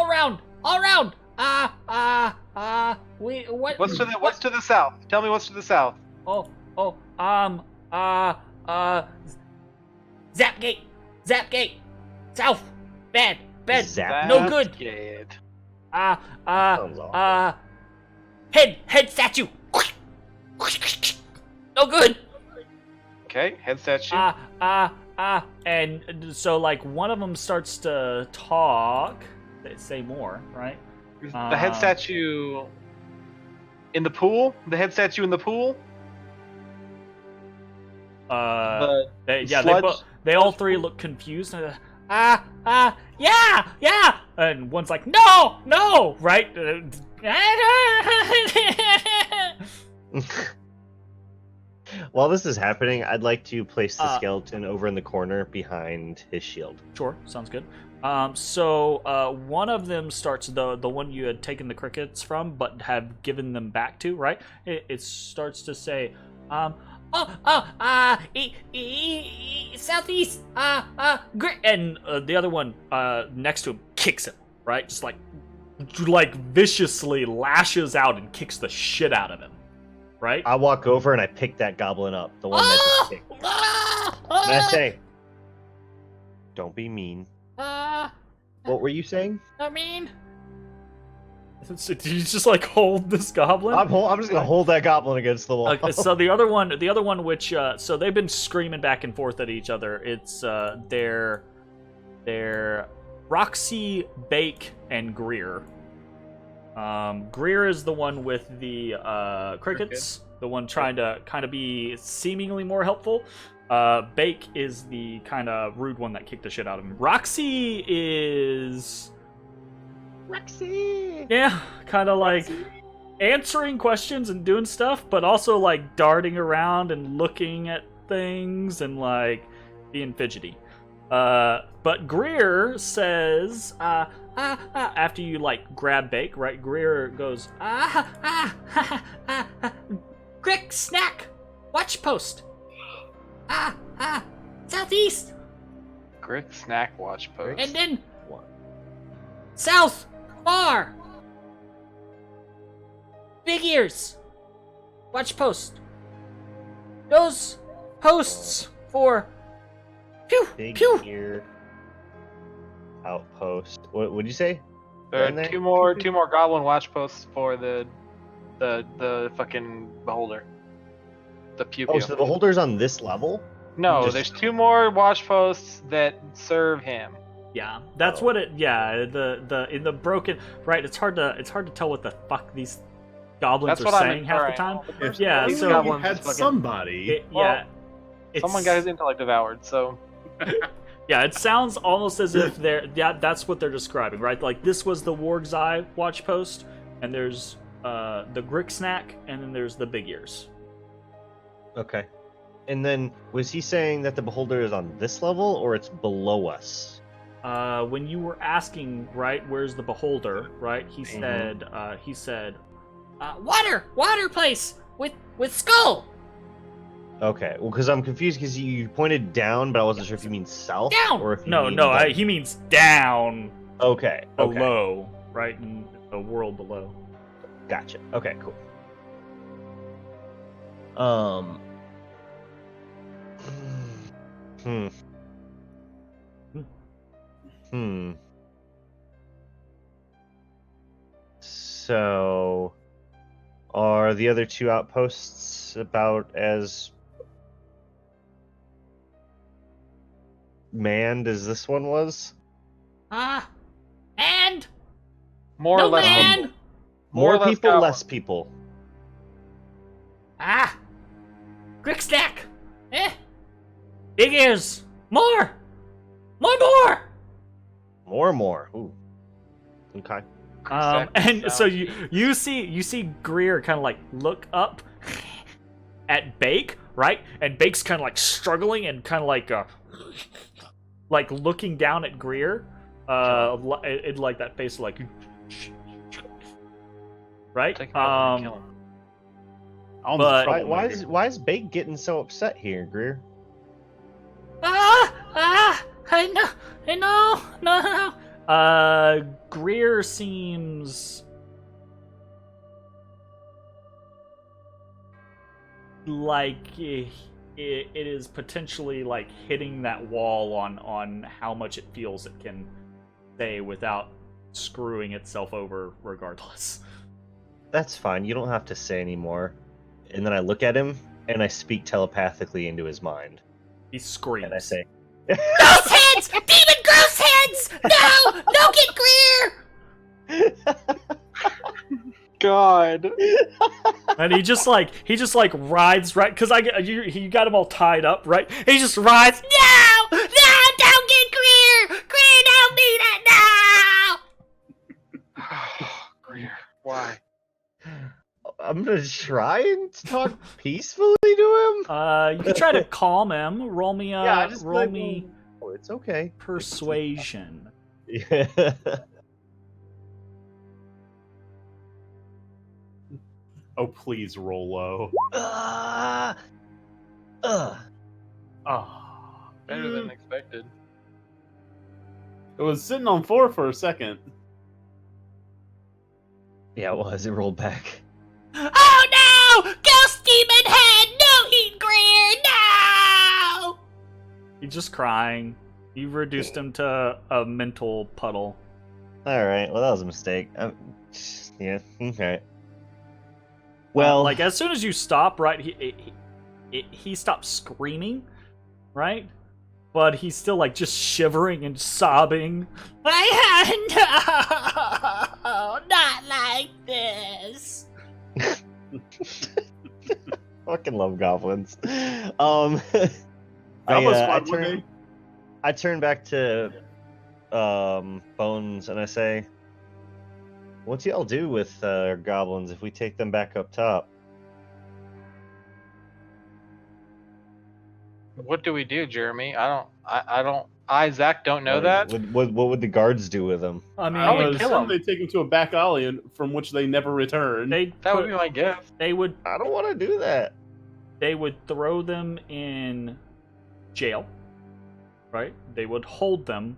round. What's to the south? Tell me what's to the south. Zapgate! Zapgate! South! Bad! Zap. No good. Good. Sounds awful. Head statue! No good! Okay, head statue. And so like one of them starts to talk. Say more, right? The head statue in the pool. The head statue in the pool. They all three look confused. Yeah. And one's like, no, right? While this is happening, I'd like to place the skeleton over in the corner behind his shield. Sure, sounds good. So one of them starts, the one you had taken the crickets from, but have given them back to, right? It starts to say, southeast, and the other one next to him kicks him, right? Just like viciously lashes out and kicks the shit out of him, right? I walk over and I pick that goblin up, the one that just kicked. And I say, "Don't be mean." What were you saying? I mean, So do you just like hold this goblin? I'm just gonna hold that goblin against the wall. Okay, so the other one, which so they've been screaming back and forth at each other. It's their Roxy, Bake, and Greer. Greer is the one with the crickets, the one trying to kind of be seemingly more helpful. Bake is the kind of rude one that kicked the shit out of him. Roxy is... Roxy! Yeah, kind of like answering questions and doing stuff, but also like darting around and looking at things and like being fidgety. But Greer says, after you like grab Bake, right? Greer goes, Crick snack! Watch post! Southeast! Grit snack watch post. And then south! Far! Big ears! Watch post. Those posts for pew Big pew. ear outpost. What would you say? There And are then- two more goblin watch posts for the fucking beholder. The pew pew. Oh, so the beholder's on this level? No, just- there's two more watch posts that serve him. yeah, that's what it. Yeah, the in the broken right. It's hard to tell what the fuck these goblins That's are what I'm saying half the inferring. time. If Yeah, only so- you Goblins had fucking- somebody. Yeah, Someone got his intellect devoured, so Yeah, it sounds almost as if that's what they're describing, right? Like this was the Warg's Eye watch post, and there's the Grick Snack, and then there's the Big Ears. Okay. And then, was he saying that the beholder is on this level, or it's below us? When you were asking, right, where's the beholder, right? He Mhm. said, Water place with skull. Okay, well, because I'm confused because you pointed down, but I wasn't sure if you mean south Down! or if you no, mean he means down Okay. Okay. below, right, in the world below. Gotcha. Okay. Cool. Hmm. Hmm. So, are the other two outposts about as manned as this one was? And more no or less. man. More or More less people, goblin. less people. Grick stack. Big ears. More. More. More. Ooh. Okay. And so Sounds you see Greer kind of like look up at Bake, right? And Bake's kind of like struggling and kind of like looking down at Greer, in like that face, like right. Take him out and kill him. On But- the Why is Bake getting so upset here, Greer? No. Greer seems like it is potentially like hitting that wall on how much it feels it can say without screwing itself over regardless. That's fine. You don't have to say anymore. And then I look at him and I speak telepathically into his mind. He screams. And I say, Gross heads! Demon gross heads! No! No, get Greer! God. and he just like rides right because he got him all tied up, right? He just rides. No! No! Don't get Greer! Greer, don't be that! No! Greer, why? I'm gonna try and talk peacefully to him. You can try to calm him. Roll me roll me Oh, it's okay. persuasion. Yeah. Oh, please roll low. Oh. Better than expected. It was sitting on 4 for a second. Yeah, it was. It rolled back. Oh no! Ghost demon head! No eat Greer! No! He's just crying. You reduced him to a mental puddle. All right. Well, that was a mistake. Yeah. Okay. Well, like as soon as you stop, right? He stops screaming, right? But he's still like just shivering and sobbing. No! Not like this. fucking love goblins. That was fun. I turn back to Bones and I say, "What do y'all do with goblins if we take them back up top?" What do we do, Jeremy? Zach, don't know that. What would the guards do with them? I mean, I I would would kill assume 'em. they take him to a back alley from which they never return. That would be my guess. They would I don't want to do that. they would throw them in jail, right? They would hold them,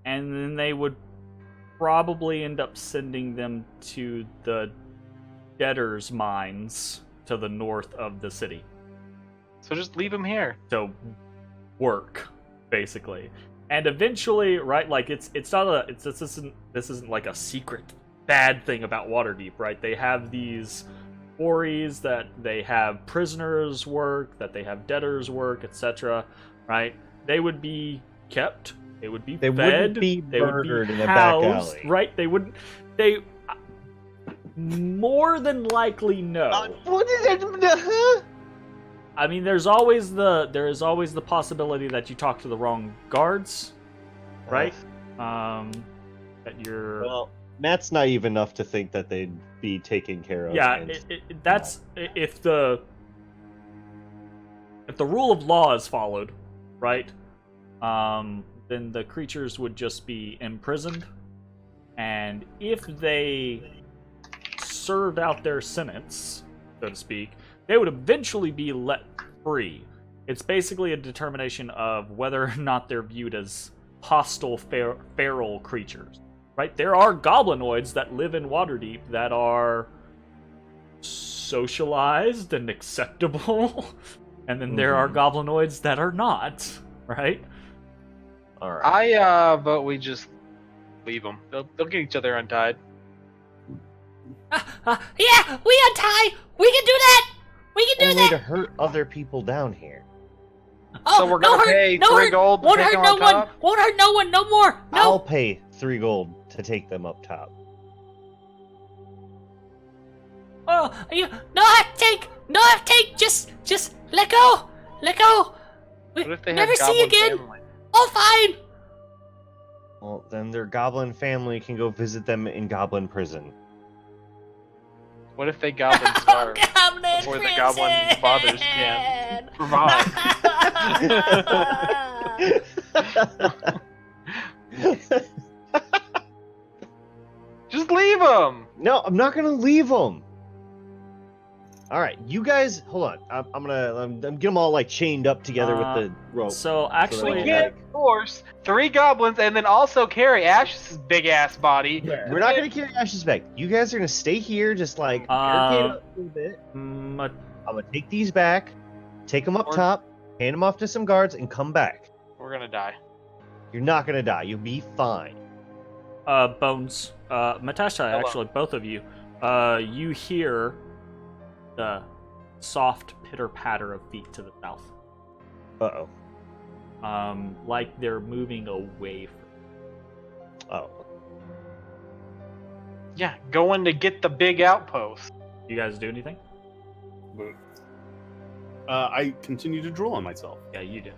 and then they would probably end up sending them to the debtors' mines to the north of the city. So just leave him here. To work, basically. And eventually, right, like this isn't like a secret bad thing about Waterdeep, right? They have these quarries that they have prisoners work, that they have debtors work, etc. Right? They would be kept, they would be fed, wouldn't be they would be murdered in a back housed, alley. right? They more than likely no. What is it? I mean, there is always the possibility that you talk to the wrong guards, right? That you're. Well, Matt's naive enough to think that they'd be taken care of. Yeah, that's if the rule of law is followed, right? Then the creatures would just be imprisoned, and if they served out their sentence, so to speak, they would eventually be let free. It's basically a determination of whether or not they're viewed as hostile, feral creatures. Right? There are goblinoids that live in Waterdeep that are socialized and acceptable, and then there are goblinoids that are not. Right? All right. I vote we just leave them. They'll get each other untied. Yeah, we untie. We can do that. We can do Only that. to hurt other people down here. Oh, So we're gonna pay no 3 hurt. gold to Won't take hurt them no on one. top? Won't hurt no one. No more. I'll No. pay 3 gold to take them up top. Oh, you no have to take. No have to take. Just let go. Let go. We What if they never have see you goblin again. family? Oh, fine. Well, then their goblin family can go visit them in goblin prison. What if they goblin starve Goblin before the goblin prison. fathers can provide? Just leave them. No, I'm not gonna leave them. All right, you guys, hold on. I'm gonna get them all like chained up together with the rope. So We actually, can't force 3 goblins and then also carry Ash's big ass body. We're not gonna carry Ash's back. You guys are gonna stay here, just like barricade up a little bit. I'm gonna take these back, take them up top, hand them off to some guards, and come back. We're gonna die. You're not gonna die. You'll be fine. Bones, Matashtai, actually, both of you, you hear the soft pitter-patter of feet to the south. Uh-oh. Like they're moving away from Oh. Yeah, going to get the big outpost. you. Guys do anything? I continue to drool on myself. Yeah, you do.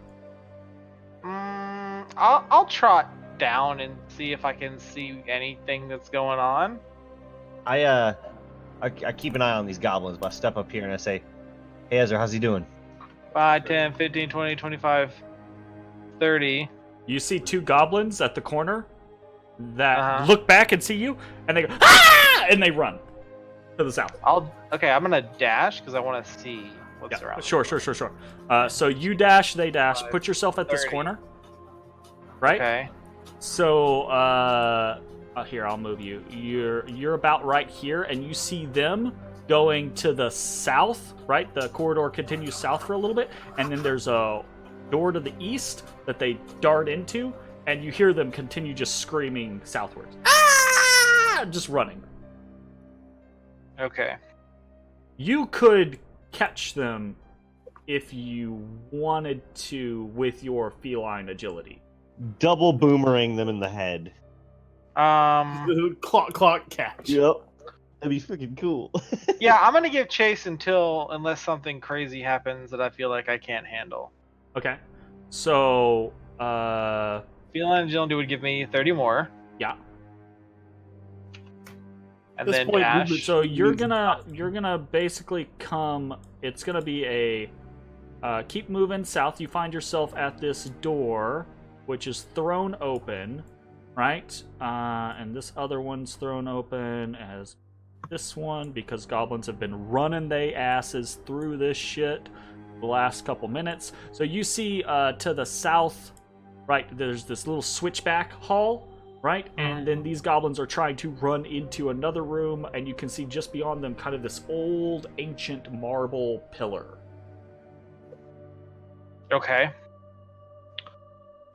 I'll trot down and see if I can see anything that's going on. I keep an eye on these goblins, but I step up here and I say, "Hey Ezra, how's he doing?" 5, 10, 15, 20, 25, 30. You see 2 goblins at the corner that Uh-huh. look back and see you, and they go, "Ah!" and they run to the south. Okay, I'm gonna dash because I want to see what's Yeah, around. sure. So you dash, they dash. 5, Put yourself at this 30. corner, right? Okay. So here, I'll move you. You're about right here, and you see them going to the south, right? The corridor continues south for a little bit, and then there's a door to the east that they dart into, and you hear them continue just screaming southwards. Ah! Just running. Okay. You could catch them if you wanted to with your feline agility. Double boomerang them in the head. Clock catch. Yep. That'd be freaking cool. Yeah, I'm gonna give chase unless something crazy happens that I feel like I can't handle. Okay. So, Feline agility would give me 30 more, yeah. and This then point, dash. movement- So you're gonna basically come. It's gonna be a keep moving south. You find yourself at this door, which is thrown open, right? And this other one's thrown open as this one because goblins have been running they asses through this shit the last couple minutes. So you see to the south, right? There's this little switchback hall. Right? And then these goblins are trying to run into another room, and you can see just beyond them kind of this old, ancient marble pillar. Okay.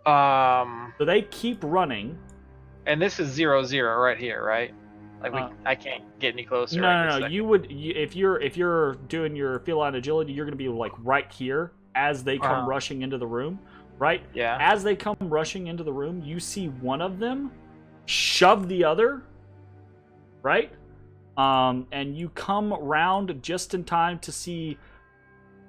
So they keep running. And this is 0-0 right here, right? Like I can't get any closer. right this No. second. If you're doing your feline agility, you're going to be like right here as they come rushing into the room. Right? Yeah. As they come rushing into the room, you see one of them shove the other, right? And you come round just in time to see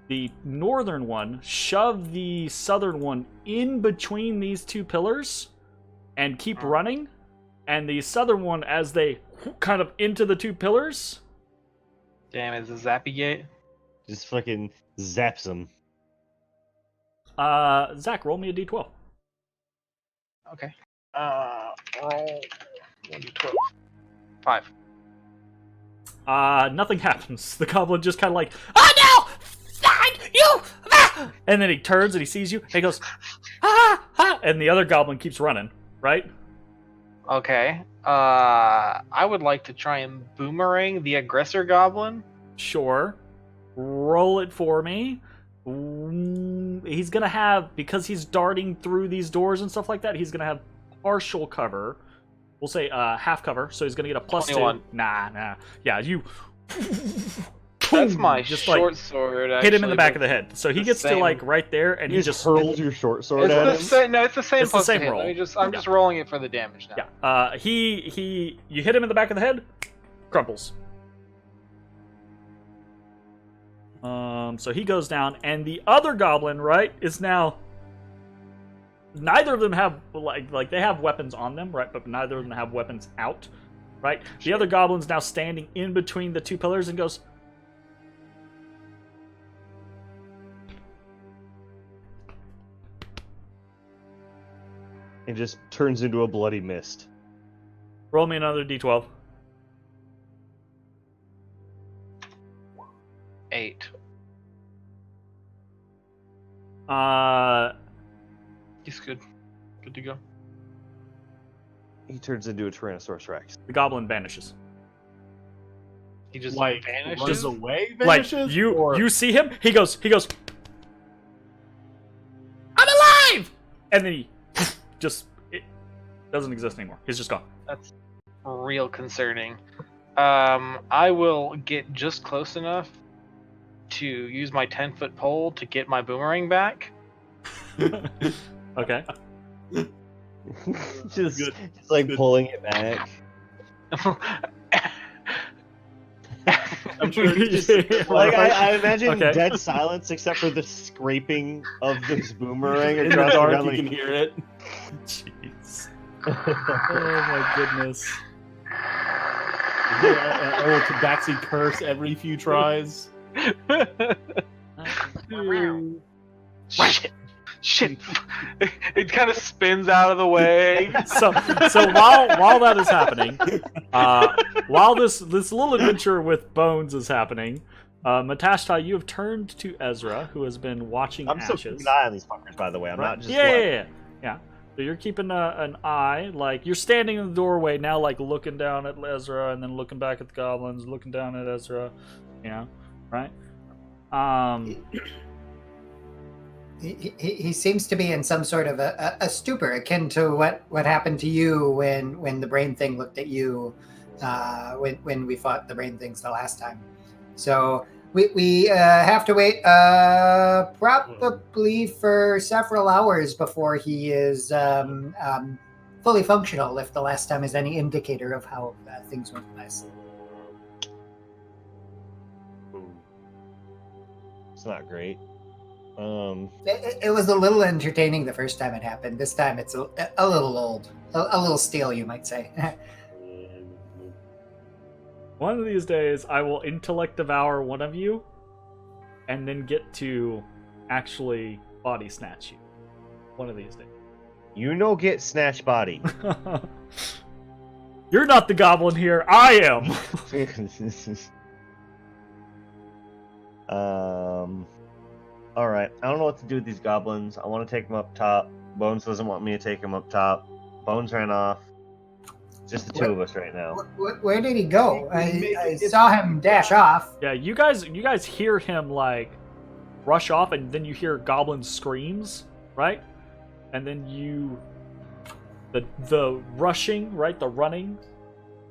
the northern one shove the southern one in between these 2 pillars and keep running. And the southern one, as they kind of into the 2 pillars. Damn, it's a zappy gate. Just fucking zaps them. Zach, roll me a d12. Okay. Roll 1d12. 5. Nothing happens. The goblin just kind of like, "Oh no! Fine, you!" Ah! And then he turns and he sees you. And he goes, "Ah, ah!" And the other goblin keeps running, right? Okay. I would like to try and boomerang the aggressor goblin. Sure. Roll it for me. He's gonna have, because he's darting through these doors and stuff like that, he's gonna have partial cover. We'll say half cover, so he's gonna get a plus 21. 2. Nah. Yeah, you That's my just short like sword. hit him in the actually, back but of the head. So he the gets to same. like right there, and You he just just hurled your short sword It's at the him. same. No, it's the same. It's the plus same hit. roll. I'm just rolling it for the damage now. Yeah. You hit him in the back of the head, crumples. So he goes down, and the other goblin, right, is now. Neither of them have like they have weapons on them, right? But neither of them have weapons out, right? The other goblin's now standing in between the 2 pillars and goes. It just turns into a bloody mist. Roll me another d12. 8. He's good. Good to go. He turns into a Tyrannosaurus Rex. The goblin vanishes. He just Like vanishes. runs away, Like vanishes. you, or... you see him. He goes. I'm alive, and then he just it doesn't exist anymore. He's just gone. That's real concerning. I will get just close enough to use my 10-foot pole to get my boomerang back. Okay. just Good. like Good. pulling it back. I'm sure it's just Like I imagine Okay. dead silence except for the scraping of this boomerang in the across the dark. ground. You Like, can hear it. Jeez. Oh my goodness. You hear a little tabaxi curse every few tries. Shit. It kind of spins out of the way. So while that is happening, while this little adventure with Bones is happening, Matashtai, you have turned to Ezra, who has been watching I'm still Ashes. keeping an eye on these fuckers, by the way. I'm Right. not just Yeah. So you're keeping an eye, like you're standing in the doorway now, like looking down at Ezra, and then looking back at the goblins, looking down at Ezra, right? He seems to be in some sort of a stupor, akin to what happened to you when the brain thing looked at you when we fought the brain things the last time. So we have to wait probably for several hours before he is fully functional, if the last time is any indicator of how things went last. It's not great. It was a little entertaining the first time it happened. This time it's a little old, a little stale, you might say. One of these days, I will intellect devour one of you, and then get to actually body snatch you. One of these days. You know, get snatch body. You're not the goblin here. I am. All right. I don't know what to do with these goblins. I want to take them up top. Bones doesn't want me to take them up top. Bones ran off. Just the two of us right now. Where did he go? I saw him dash off. Yeah, you guys hear him like rush off, and then you hear goblin screams, right? And then the rushing, right? The running,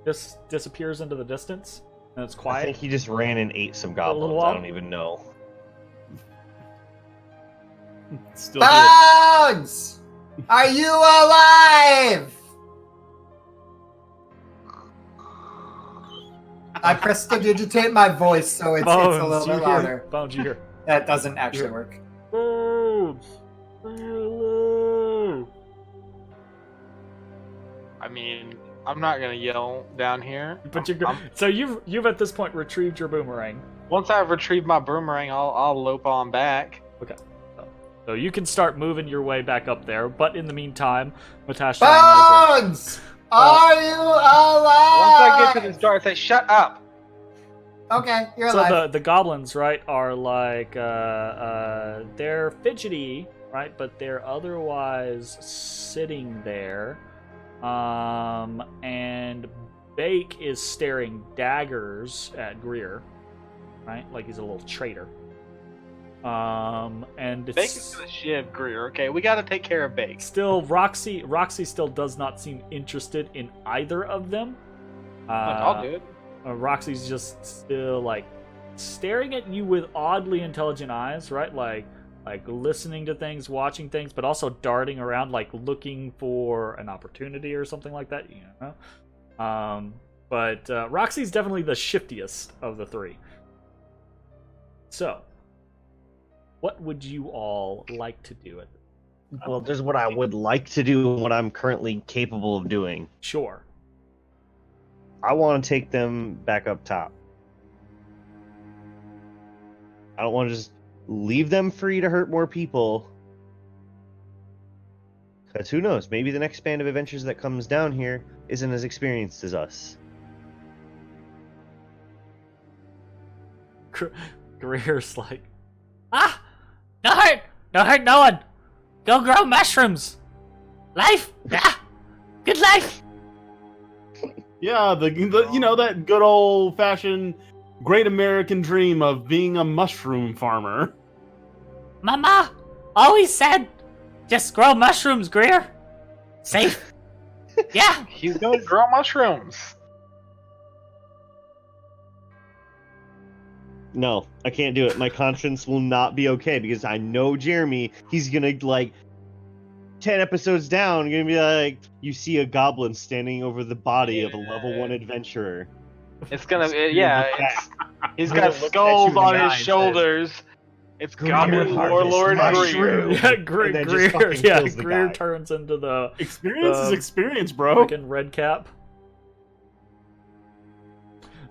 just disappears into the distance, and it's I quiet. think he just ran and ate some little goblins. while. I don't even know. Still here. Bones! Are you alive? I prestidigitate my voice so it's a little bit louder. Bones, you hear. That doesn't actually work. Bones! Hello! I mean, I'm not gonna yell down here. But so you've at this point retrieved your boomerang. Once I've retrieved my boomerang, I'll lope on back. Okay. So you can start moving your way back up there, but in the meantime, Matashtai and Ezra. Bones! Are you alive? Once I get to this door, I say, "Shut up." Okay, you're So alive. the goblins, right, are like they're fidgety, right, but they're otherwise sitting there. And Bake is staring daggers at Greer, right, like he's a little traitor. And Bake it's is gonna shiv Greer. Okay, we gotta take care of Bake. still Roxy still does not seem interested in either of them. I'll do it. Roxy's just still like staring at you with oddly intelligent eyes, right? Like listening to things, watching things, but also darting around, like looking for an opportunity or something like that. You know. But Roxy's definitely the shiftiest of the three. So, what would you all like to do? Well, there's what I would like to do and what I'm currently capable of doing. Sure. I want to take them back up top. I don't want to just leave them free to hurt more people. Because who knows? Maybe the next band of adventures that comes down here isn't as experienced as us. Greer's like, Don't hurt no one. Go grow mushrooms. Life, good life. Yeah, the that good old fashioned great American dream of being a mushroom farmer. Mama always said, just grow mushrooms, Greer. Safe. Yeah. He's gonna grow mushrooms. No, I can't do it. My conscience will not be okay because I know Jeremy. He's gonna 10 episodes down, gonna be like, you see a goblin standing over the body of a level 1 adventurer. It's gonna, he's When got it looks at skulls you in on the his eye and shoulders. It's Greer Goblin harvest Warlord mushroom. Greer. yeah, And then just fucking kills the Greer guy. turns into the Experience is experience, bro. freaking red cap.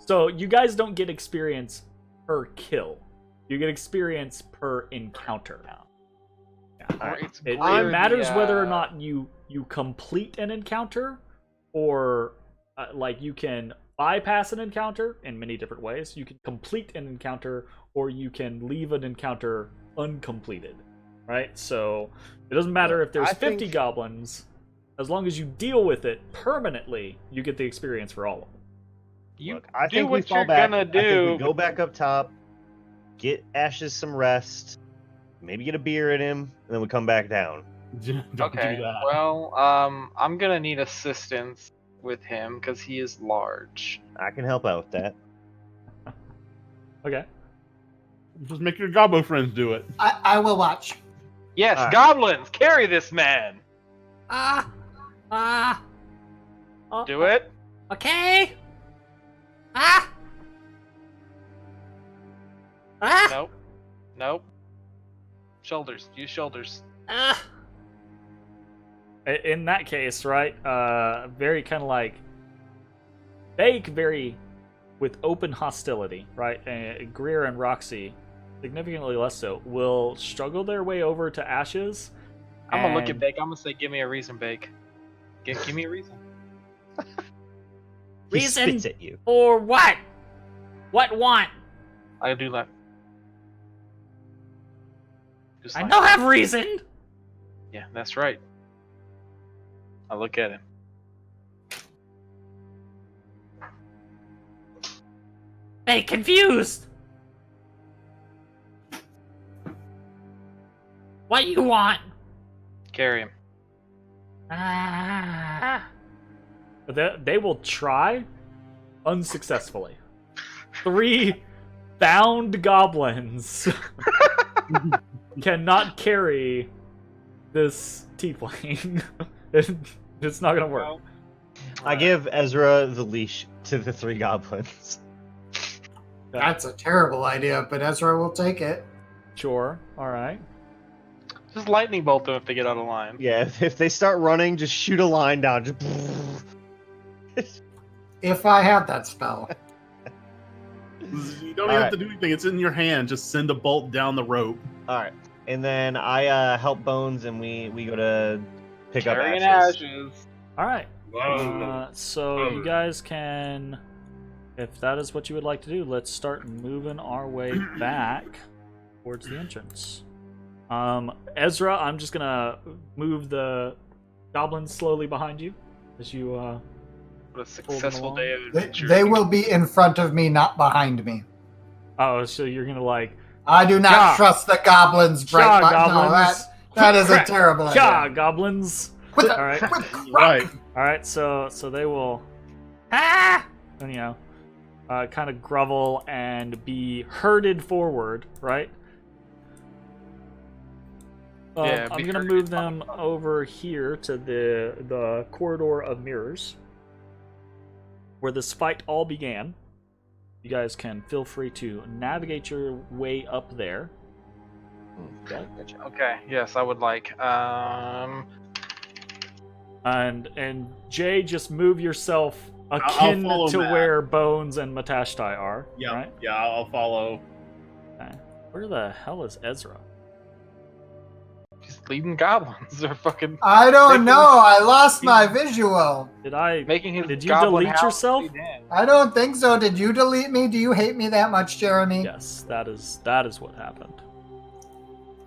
So you guys don't get experience per kill. You get experience per encounter. It's It Greer, matters whether or the, not you complete an encounter, or you can bypass an encounter in many different ways. You can complete an encounter, or you can leave an encounter uncompleted. Right? So it doesn't matter if there's 50 goblins, as long as you deal with it permanently, you get the experience for all of them. You Look, I do think we what fall you're back. gonna I think do. we go back up top, get Ashes some rest, maybe get a beer in him, and then we come back down. Don't Okay, do that. well, I'm gonna need assistance with him because he is large. I can help out with that. Okay. Just make your gobbo friends do it. I will watch. Yes, Alright. goblins, carry this man. Do it. Okay. Nope. Nope. Shoulders. Use shoulders. In that case, right, very kind of like Bake, very with open hostility, right? Greer and Roxy, significantly less so, will struggle their way over to Ashes. I'm gonna look at and- Bake. I'm gonna say, give me a reason, Bake. Give me a reason. He Reason? spits at you. Or what? What want? I do that. Just I like don't that. have reason. Yeah, that's right. I look at him. They confused. What you want? Carry him. They will try unsuccessfully. 3 bound goblins cannot carry this tiefling. It's not gonna work. Well, I give Ezra the leash to the 3 goblins. That's a terrible idea, but Ezra will take it. Sure. All right. just lightning bolt them if they get out of line. Yeah, if they start running, just shoot a line down. Just If I have that spell. You don't even have to do anything. It's in your hand. Just send a bolt down the rope. All right, and then I help Bones, and we go to pick up Carrying Ashes. ashes. All right. Whoa. So you guys can, if that is what you would like to do, let's start moving our way back towards the entrance. Ezra, I'm just gonna move the goblins slowly behind you as you. What a successful day of They, adventure. they will be in front of me, not behind me. Oh, so you're gonna like. I do not Yeah. trust the goblins, Yeah, Bright. No, goblins. that is a Crap. terrible Yeah, idea. goblins. With All right. Right. All right. So they will. And, kind of grovel and be herded forward, right? Yeah, I'm be gonna herded move them over here to the corridor of mirrors, where this fight all began. You guys can feel free to navigate your way up there. Okay. Okay, yes, I would like. And Jay, just move yourself I'll akin follow to Matt. where Bones and Matashtai are. Yeah. Right? Yeah. I'll follow. Okay. Where the hell is Ezra? Just leading goblins or fucking I don't Making- know. I lost my visual. making his Did you goblin delete house yourself? be dead. I don't think so. Did you delete me? Do you hate me that much, Jeremy? Yes, that is what happened.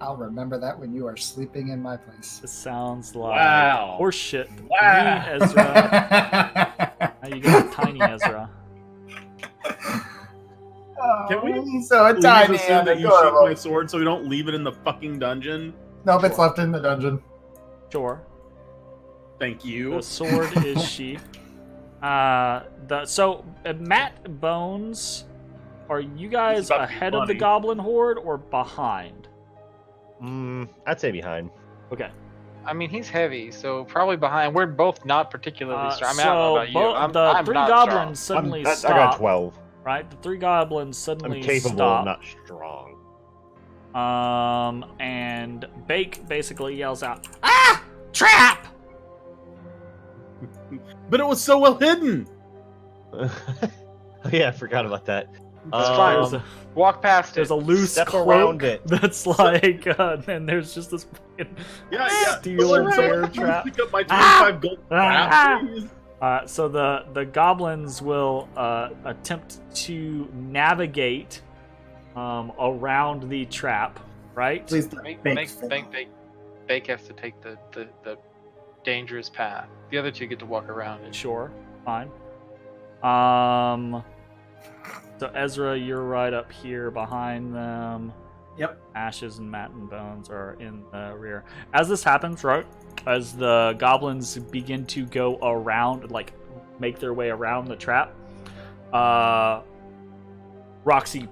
I'll remember that when you are sleeping in my place. This sounds like Wow. horseshit to Wow. me, Ezra. How you got tiny Ezra? Can we he's so Please tiny assume and that you shoot adorable. my sword so we don't leave it in the fucking dungeon? Nope, it's left in the dungeon. Sure. Thank you. The sword is sheathed. Matt Bones, are you guys about to be ahead of the funny. goblin horde or behind? I'd say behind. Okay. I mean, he's heavy, so probably behind. We're both not particularly strong. I mean, I don't know about you. the I'm three not goblins strong. suddenly I got stop. 12. Right, the three goblins I'm suddenly capable, stop. not strong. And Bake basically yells out, "Ah! Trap!" But it was so well hidden. Oh, yeah, I forgot about that. It's fine. There's a, Walk past it. there's a loose Step cloak around it. that's like, and there's just this fucking Yeah. steel But bear like, trap. Pick up my Ah! 25 gold Ah! crap, please. So the goblins will attempt to navigate around the trap, right? Please don't Bake has to take the dangerous path. The other two get to walk around it. Sure, fine. So Ezra, you're right up here behind them. Yep. Ashes and Matt and Bones are in the rear. As this happens, right, as the goblins begin to go around, like make their way around the trap, Roxy,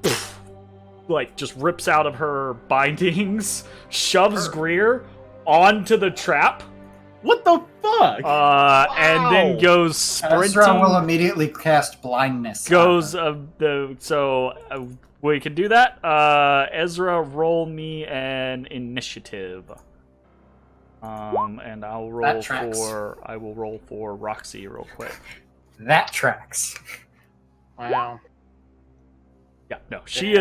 like just rips out of her bindings, shoves Greer onto the trap, What the fuck? and then goes sprinting. Ezra will immediately cast blindness. Goes we can do that. Ezra, roll me an initiative. And I'll roll That tracks. I will roll for Roxy real quick. That tracks. Wow. Yeah, no, she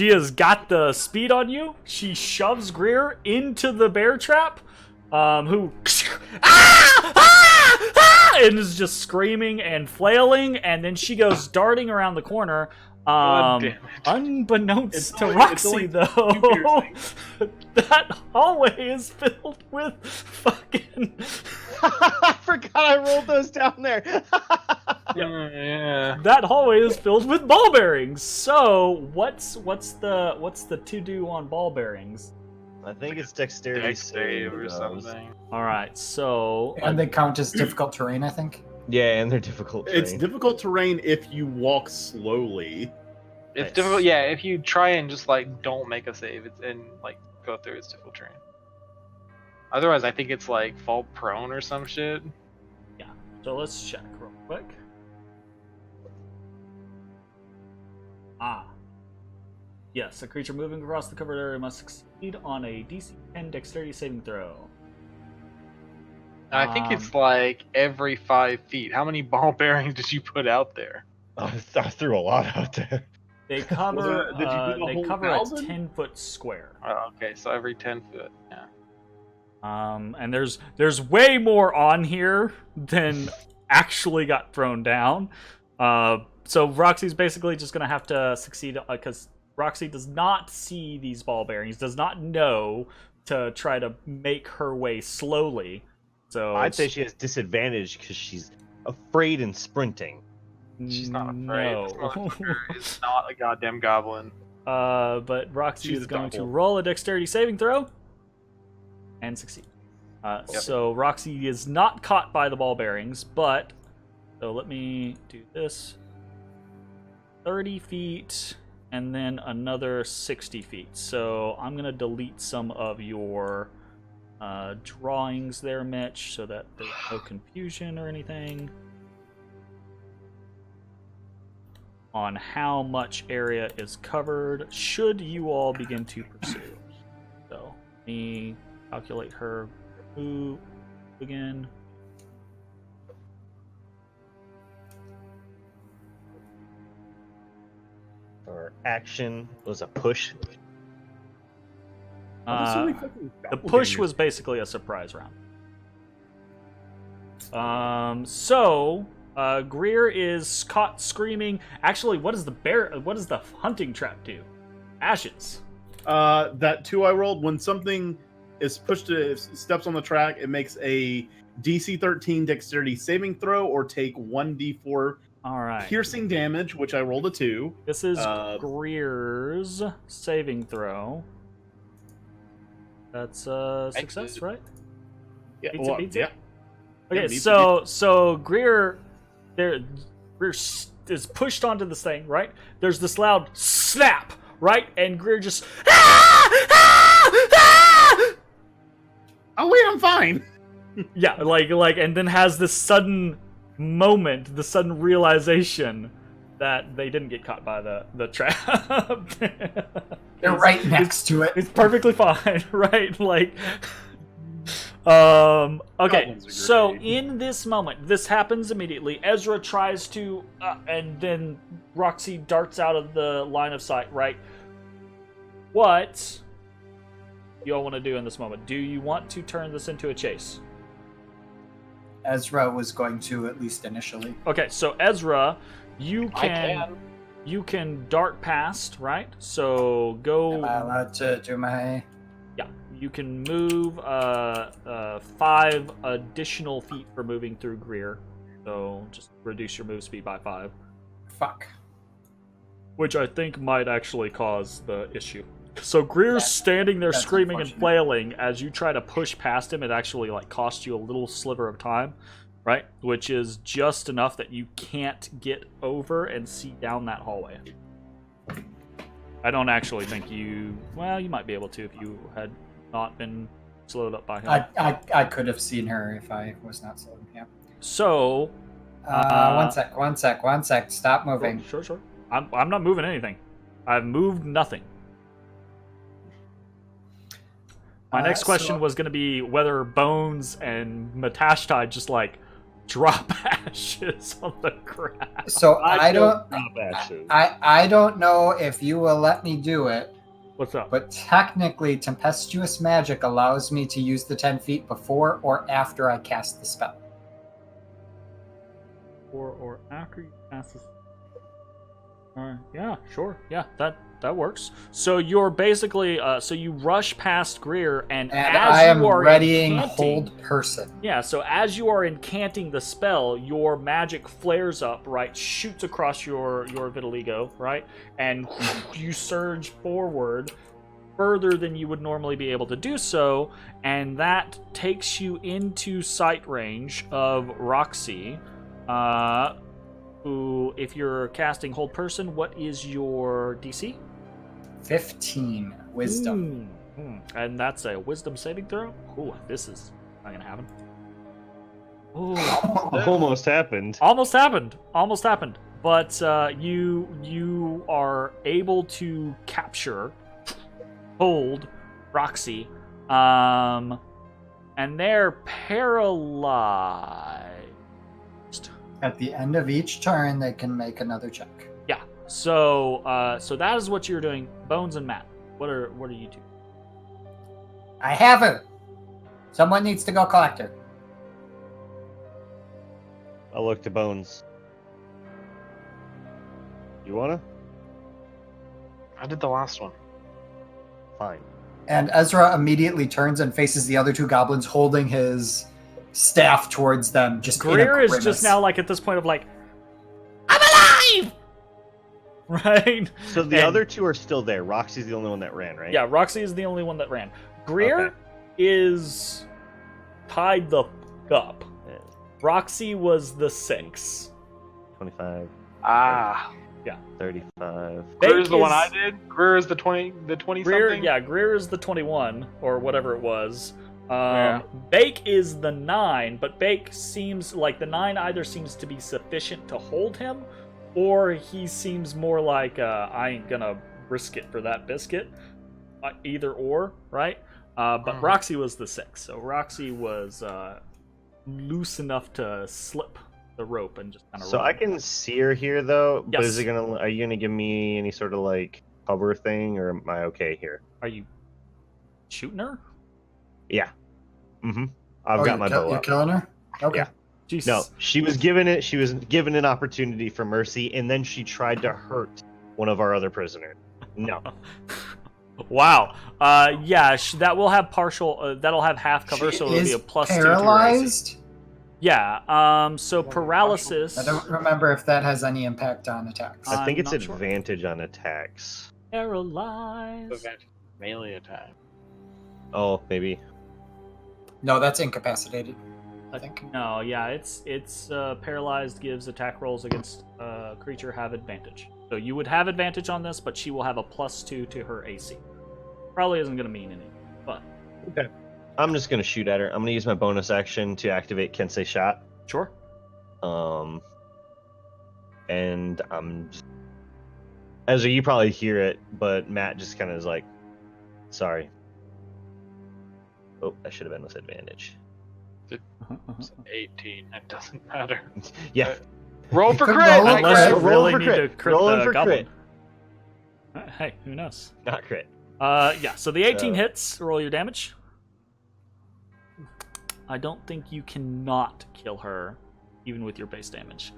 has got the speed on you. She shoves Greer into the bear trap, who and is just screaming and flailing, and then she goes darting around the corner. God damn it. Unbeknownst to It's Roxy, only though, that hallway is filled with fucking. I forgot I rolled those down there. Yeah. That hallway is filled with ball bearings. So what's the to do on ball bearings? I think it's dexterity Dex save or those. something. All right, so And they count as difficult terrain, I think. Yeah, and they're difficult. It's terrain. difficult terrain if you walk slowly. It's Nice. difficult. Yeah, if you try and just like don't make a save, it's and like go through, it's difficult terrain. Otherwise, I think it's like fall prone or some shit. So let's check real quick. Yes, a creature moving across the covered area must succeed on a DC 10 dexterity saving throw. I think it's like every 5 feet. How many ball bearings did you put out there? I threw a lot out there. They cover Did you do the they whole cover a 1,000? 10-foot square. Oh, okay, so every 10 foot. Yeah. And there's way more on here than actually got thrown down. So Roxy's basically just gonna have to succeed because Roxy does not see these ball bearings, does not know to try to make her way slowly. So I'd say she has disadvantage because she's afraid and sprinting. She's not afraid. No. This motherfucker is not a goddamn goblin. But Roxy She's is a going to doppel. roll a dexterity saving throw and succeed. Yep. So Roxy is not caught by the ball bearings, but so let me do this: 30 feet and then another 60 feet. So I'm gonna delete some of your drawings there, Mitch, so that there's no confusion or anything on how much area is covered should you all begin to pursue. So let me calculate her move again. Or action was a push. Why there's so many fucking The doppelgangers? push was basically a surprise round. So Greer is caught screaming. Actually, what does the hunting trap do? Ashes. That 2 I rolled, when something is pushed to steps on the track, it makes a DC 13 dexterity saving throw or take 1d4 All right. piercing damage, which I rolled a 2. This is Greer's saving throw. That's success, right? Yeah, Beats it, beats it? yeah. Okay, Yeah, beats so Greer is pushed onto this thing, right? There's this loud snap, right? And Greer just Oh wait, I'm fine. yeah, like, and then has this sudden moment, the sudden realization that they didn't get caught by the trap. They're right next to it. It's perfectly fine, right? Like, okay. Goblins are So great. in this moment, this happens immediately. Ezra tries to, and then Roxy darts out of the line of sight. Right? What do you all want to do in this moment? Do you want to turn this into a chase? Ezra was going to, at least initially. Okay, so Ezra, you I can. You can dart past, right? So go. Am I allowed to do my... Yeah, you can move 5 additional feet for moving through Greer. So just reduce your move speed by 5. Fuck. Which I think might actually cause the issue. So Greer's standing there that's screaming and unfortunate. flailing. As you try to push past him, it actually like costs you a little sliver of time, right? Which is just enough that you can't get over and see down that hallway. I don't actually think you... Well, you might be able to if you had not been slowed up by him. I could have seen her if I was not slowed. Yeah. So... One sec. Stop moving. Sure. I'm not moving anything. I've moved nothing. My next question was going to be whether Bones and Matashtai just like drop ashes on the grass. So I don't... Drop ashes. I don't know if you will let me do it, What's up? but technically tempestuous magic allows me to use the 10 feet before or after I cast the spell. Or after you pass this. Yeah, sure. Yeah, that works. So you're basically so you rush past Greer, and as I am you are readying incanting- hold person. Yeah, so as you are incanting the spell, your magic flares up, right? Shoots across your vitiligo, right? And you surge forward further than you would normally be able to do so, and that takes you into sight range of Roxy, who, if you're casting Hold Person, what is your DC? 15 wisdom. And that's a Wisdom saving throw? Ooh, this is not gonna happen. Ooh. Almost happened. Almost happened. But you are able to hold Roxy, and they're paralyzed. At the end of each turn, they can make another check. Yeah. So that is what you're doing, Bones and Matt. What are you two? I have her. Someone needs to go collect her. I'll look to Bones. You wanna? I did the last one. Fine. And Ezra immediately turns and faces the other 2 goblins, holding his staff towards them. Just Greer in a is just grimace. now like at this point of like, I'm alive, right? So the And- other 2 are still there. Roxy's the only one that ran, right? Yeah, Roxy is the only one that ran. Greer Okay. is tied the f up. Roxy was the 6. 25, Ah, 35. Greer's the one is- I did. Greer is the 20 Greer, something. yeah, Greer is the 21 or whatever it was. Yeah. Bake is the 9, but Bake seems like the 9 either seems to be sufficient to hold him, or he seems more like I ain't gonna risk it for that biscuit. Either or, right? But Roxy was the 6, so Roxy was loose enough to slip the rope and just kind of. So I can see her here though, but Yes. are you gonna give me any sort of like cover thing, or am I okay here? Are you? Shooting her? Yeah. I've got my bow You're up. killing her? Okay. Yeah. Jesus. No, she was given an opportunity for mercy, and then she tried to hurt one of our other prisoners. No. Wow. Yeah, that will have partial. That'll have half cover, She so it'll be is a +2 to your AC. paralyzed? Yeah. So paralysis. I don't remember if that has any impact on attacks. I think I'm it's not sure. advantage on attacks. Paralyzed. Melee attack. Oh, maybe. No, that's incapacitated, I think. No, yeah, it's paralyzed gives attack rolls against creature have advantage. So you would have advantage on this, but she will have a +2 to her AC. Probably isn't going to mean anything, but Okay. I'm just gonna shoot at her. I'm gonna use my bonus action to activate Kensei Shot. sure. And Ezra, you probably hear it, but Matt just kind of is like, "Sorry." Oh, that should have been with advantage. 18. It doesn't matter. Yeah. Roll for Could crit. roll I Unless guess. you Roll really for need crit. to crit Roll in the for goblin. crit. Hey, who knows? Not crit. Yeah, so the 18 So- hits. Roll your damage. I don't think you cannot kill her, even with your base damage.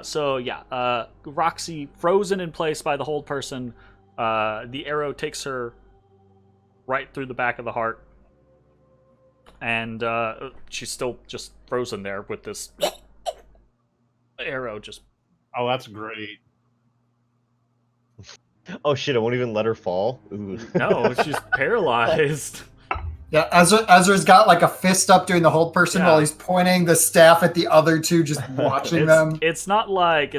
So yeah, Roxy frozen in place by the hold person. The arrow takes her right through the back of the heart, and she's still just frozen there with this arrow. Just Oh, that's great. Oh shit! I won't even let her fall. Ooh. no, she's paralyzed. Yeah, Ezra's got like a fist up doing the hold person Yeah. while he's pointing the staff at the other two, just watching them. It's not like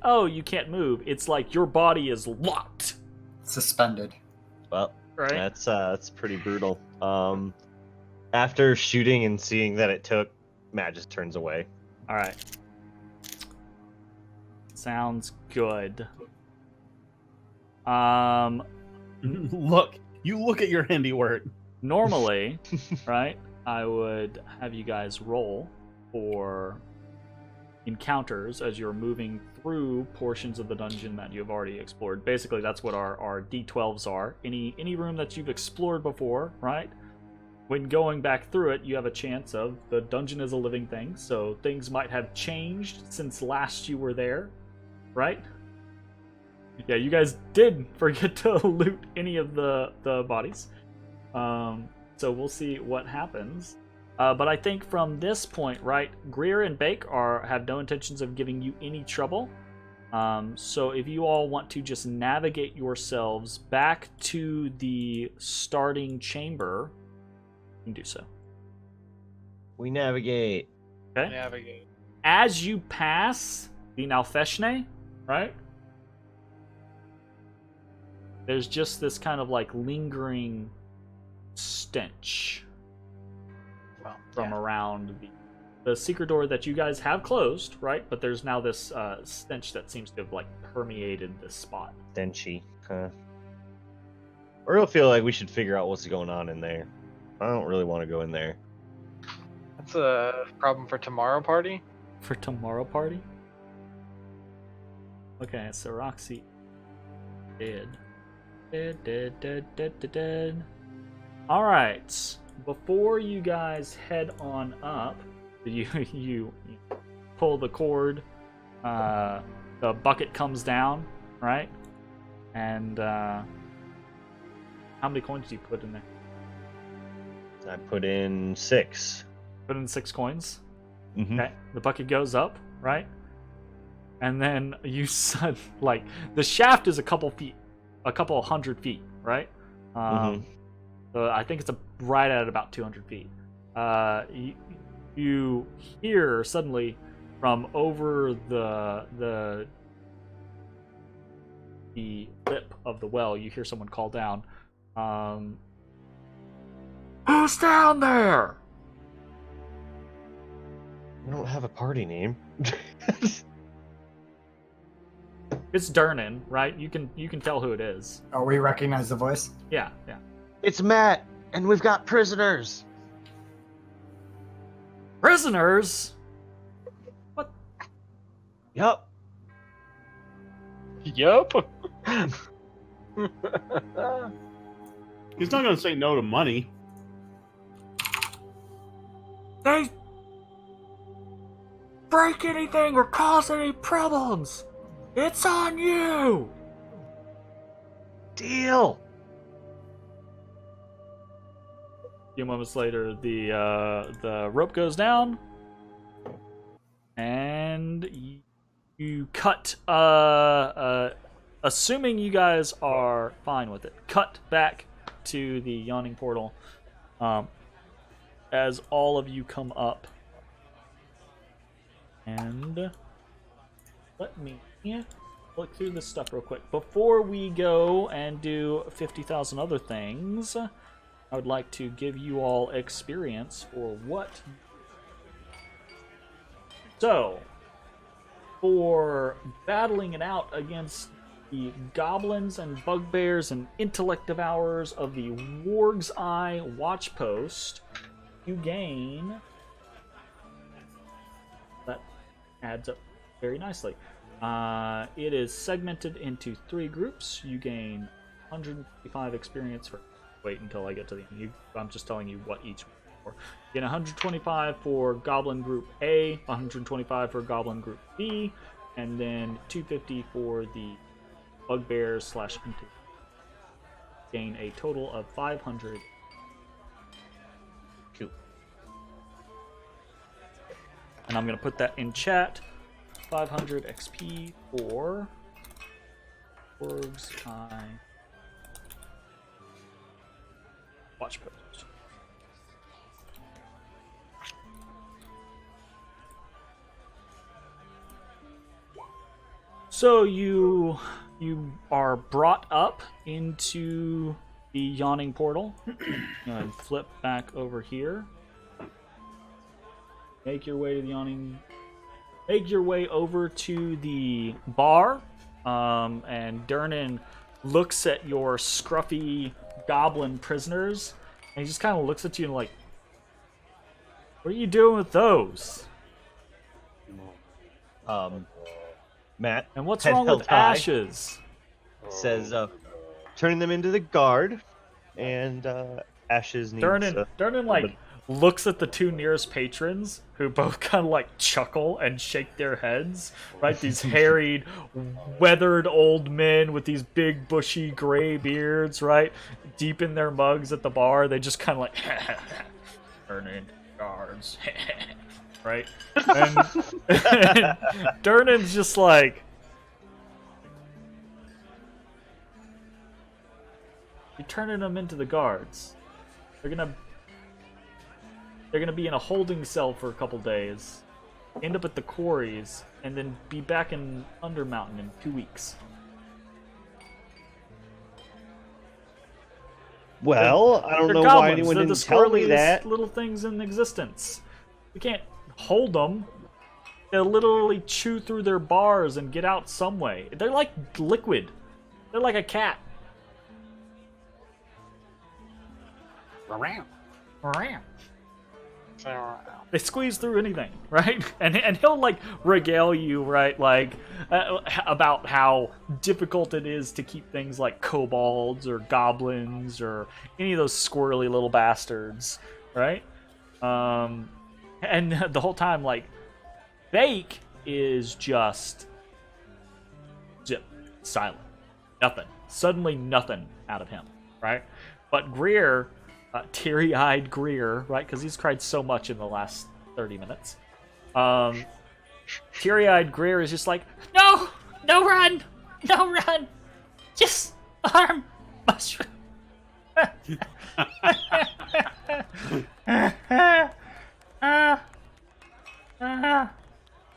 oh, you can't move. It's like your body is locked. Suspended. Well, Right. that's pretty brutal. After shooting and seeing that it took, Matt just turns away. All right. Sounds good. Look, you look at your handiwork. Normally, right, I would have you guys roll for encounters as you're moving through portions of the dungeon that you've already explored. Basically, that's what our D12s are. Any room that you've explored before, right? When going back through it, you have a chance of the dungeon is a living thing, so things might have changed since last you were there, right? Yeah, you guys did forget to loot any of the bodies. So we'll see what happens. But I think from this point, right, Greer and Bake have no intentions of giving you any trouble. So if you all want to just navigate yourselves back to the starting chamber, you can do so. We navigate. Okay? Navigate. As you pass the Nalfeshne, right, there's just this kind of like lingering stench Well, from around the secret door that you guys have closed, right? But there's now this stench that seems to have like permeated this spot. Stenchy. Huh. I really feel like we should figure out what's going on in there. I don't really want to go in there. That's a problem for tomorrow party. For tomorrow party? Okay, so Roxy dead. Dead. Alright. Before you guys head on up, you pull the cord, the bucket comes down, right? And how many coins do you put in there? I put in 6. Put in 6 coins. Mm-hmm. Okay. The bucket goes up, right? And then you like the shaft is a couple hundred feet, right? So I think it's right at about 200 feet. You hear suddenly from over the lip of the well, you hear someone call down, "Who's down there?" We don't have a party name. It's Durnan, right? You can tell who it is. Oh, we recognize the voice? Yeah. It's Matt, and we've got prisoners. Prisoners? Yup. Yup. He's not going to say no to money. They break anything or cause any problems, it's on you. Deal. A few moments later, the rope goes down, and you cut. Assuming you guys are fine with it, cut back to the yawning portal. As all of you come up, and let me look through this stuff real quick before we go and do 50,000 other things. I would like to give you all experience for what. So, for battling it out against the goblins and bugbears and intellect devourers of the Warg's Eye Watch Post, you gain. That adds up very nicely. It is segmented into 3 groups. You gain 155 experience for. Wait until I get to the end. I'm just telling you what each one is for. You get 125 for Goblin Group A, 125 for Goblin Group B, and then 250 for the Bugbears / Intellect. Gain a total of 500. Cool. And I'm going to put that in chat. 500 XP for Warg's Eye Watch Post. So you are brought up into the yawning portal. And flip back over here. Make your way to the yawning. Make your way over to the bar. And Durnan looks at your scruffy goblin prisoners, and he just kind of looks at you and like, what are you doing with those? Matt. And what's head wrong held with high, Ashes? says, turning them into the guard, and Ashes needs. Durnan like looks at the 2 nearest patrons, who both kind of like chuckle and shake their heads, right? These harried, weathered old men with these big, bushy, gray beards, right? Deep in their mugs at the bar, they just kind of like, Durnan guards, right? And Durnan's just like, you're turning them into the guards. They're gonna be in a holding cell for a couple days, end up at the quarries, and then be back in Undermountain in 2 weeks. Well, I don't They're know goblins. why anyone They're didn't the tell me squirreliest that. little things in existence. We can't hold them. They'll literally chew through their bars and get out some way. They're like liquid. They're like a cat. They squeeze through anything, right? And he'll like regale you, right, like about how difficult it is to keep things like kobolds or goblins or any of those squirrely little bastards, right? And the whole time, like, Bake is just silent, nothing. Suddenly, nothing out of him, right? But Greer. Teary-eyed Greer, right? Because he's cried so much in the last 30 minutes. Teary-eyed Greer is just like, No! No run! No run! Just arm mushroom.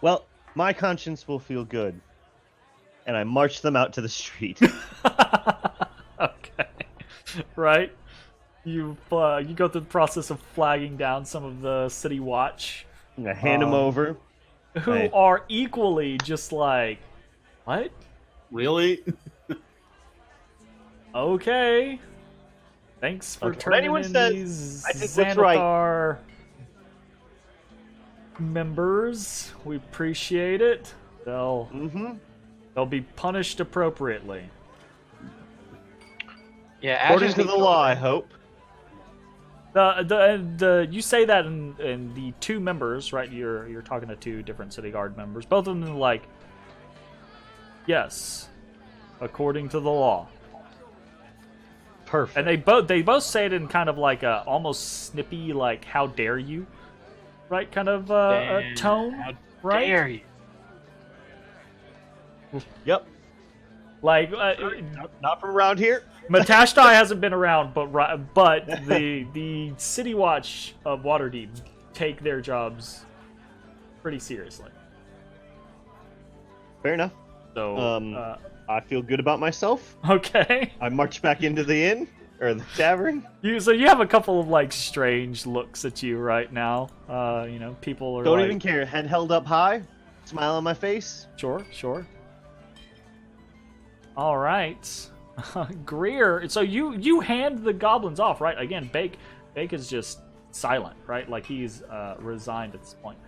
Well, my conscience will feel good. And I march them out to the street. okay, right? You go through the process of flagging down some of the city watch. I hand them over. Who are equally just like, what? Really? Okay. Thanks for turning in these I think what's right. Xanathar members. We appreciate it. They'll be punished appropriately. Yeah, According Ashes to needs the law, I hope. You say that in the two members, right? You're talking to two different city guard members. Both of them are like, yes, according to the law. Perfect. And they both say it in kind of like a almost snippy, like how dare you, right? Kind of a tone, How right? dare you? Yep. Like Not from around here. Matashtai hasn't been around, but the City Watch of Waterdeep take their jobs pretty seriously. Fair enough. So I feel good about myself. okay. I march back into the inn or the tavern. So you have a couple of like strange looks at you right now. People are Don't like, even care. Head held up high, smile on my face. Sure. All right. Greer, so you hand the goblins off, right? Again, Bake is just silent, right? Like he's resigned at this point.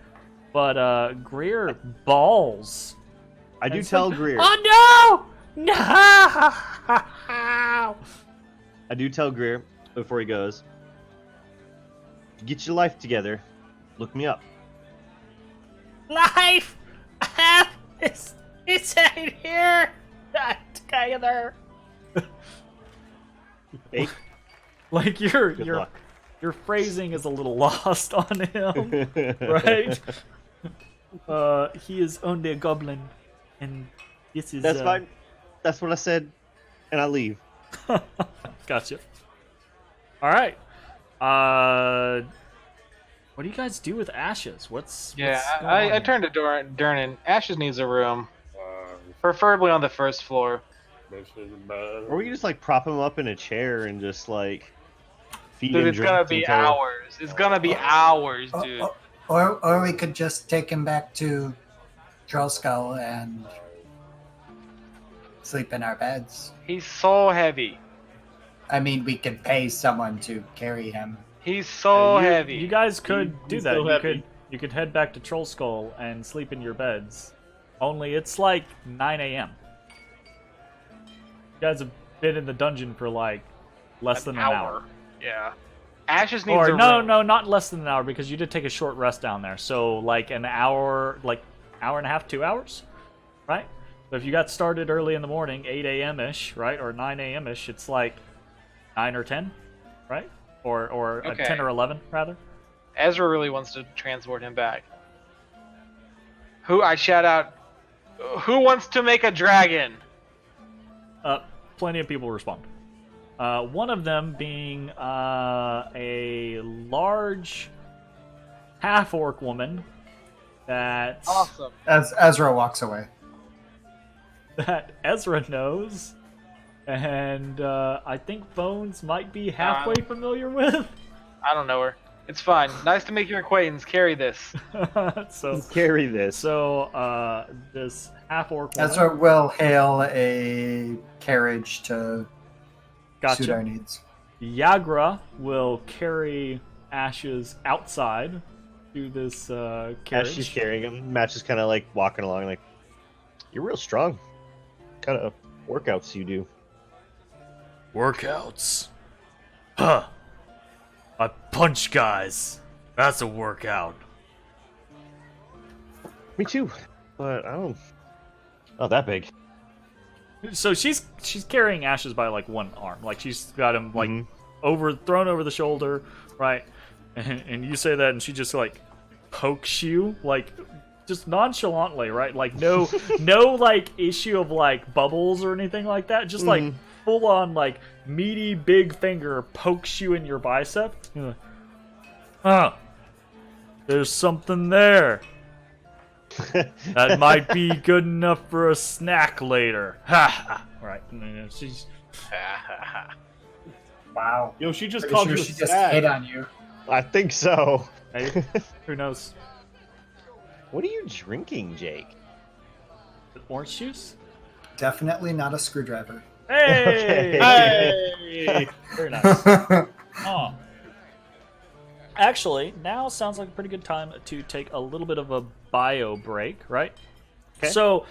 But Greer balls. I do tell Greer. Oh no! I do tell Greer before he goes. Get your life together. Look me up. Life! It's in here! Not together! Bake. Like Good luck. your phrasing is a little lost on him, right? He is only a goblin, and this is. That's fine. That's what I said, and I leave. Gotcha. All right. What do you guys do with Ashes? What's going on I here? turned to Durnan. Ashes needs a room, preferably on the first floor. Or we can just like prop him up in a chair and just like feed Dude, him it's gonna drinks be until- hours. It's gonna be hours, dude. Or we could just take him back to Trollskull and sleep in our beds. He's so heavy. I mean, we could pay someone to carry him. He's so You- heavy. You guys could do he's that. so heavy. You could head back to Troll Skull and sleep in your beds. Only it's like 9 a.m. You guys have been in the dungeon for like less than an hour. Yeah. Ashes needs Or a no, room. no, not less than an hour because you did take a short rest down there. So like an hour, like hour and a half, 2 hours, right? So if you got started early in the morning, 8 a.m. ish, right, or 9 a.m. ish, it's like 9 or 10, right? Or Okay. 10 or 11 rather. Ezra really wants to transport him back. Who I shout out? Who wants to make a dragon? Plenty of people respond. One of them being a large half-orc woman that Awesome. As Ezra walks away. that Ezra knows, and I think Bones might be halfway familiar with. I don't know her. It's fine. Nice to make your acquaintance. Carry this. so Carry this. this half-orc woman. Ezra will hail a carriage to suit our Gotcha. needs. Yagra will carry Ashes outside to this As carriage. she's carrying him, Match is kind of like walking along, like, "You're real strong. Kind of workouts you do." Workouts. Huh. I punch guys. That's a workout. Me too, but I don't. Not that big. So she's carrying Ashes by like one arm. Like she's got him like Mhm. thrown over the shoulder, right? And you say that and she just like pokes you like just nonchalantly, right? Like no like issue of like bubbles or anything like that. Just like full on like meaty big finger pokes you in your bicep. You're like, huh. There's something there. That might be good enough for a snack later. Ha! Right. And she's Wow. Yo, she just Pretty called sure you a she just stag. hit on you. I think so. hey, who knows? What are you drinking, Jake? Orange juice? Definitely not a screwdriver. Hey! Hey! Very nice. Oh. Actually, now sounds like a pretty good time to take a little bit of a bio break, right? Okay. So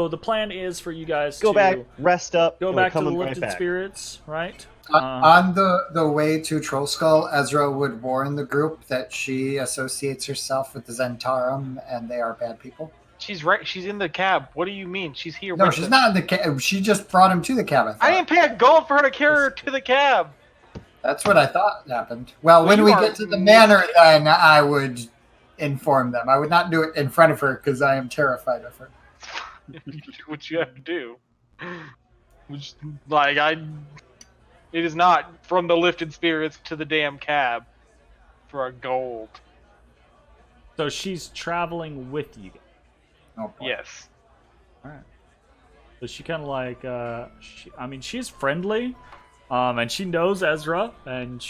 the plan is for you guys Go to back, rest up, go and we're back to the coming right lifted back. spirits, right? On the way to Troll Skull, Ezra would warn the group that she associates herself with the Zentarum and they are bad people. She's right. She's in the cab. What do you mean? She's here. No, with she's them. not in the cab. She just brought him to the cab. I didn't pay a gold for her to carry her to the cab. That's what I thought happened. Well, Well, when you we are get to the manor, then I would inform them. I would not do it in front of her because I am terrified of her. You do what you have to do. Which, like, it is not from the lifted spirits to the damn cab for a gold. So she's traveling with you. Oh, boy. Yes. All right. So she kind of like, she's friendly, and she knows Ezra, and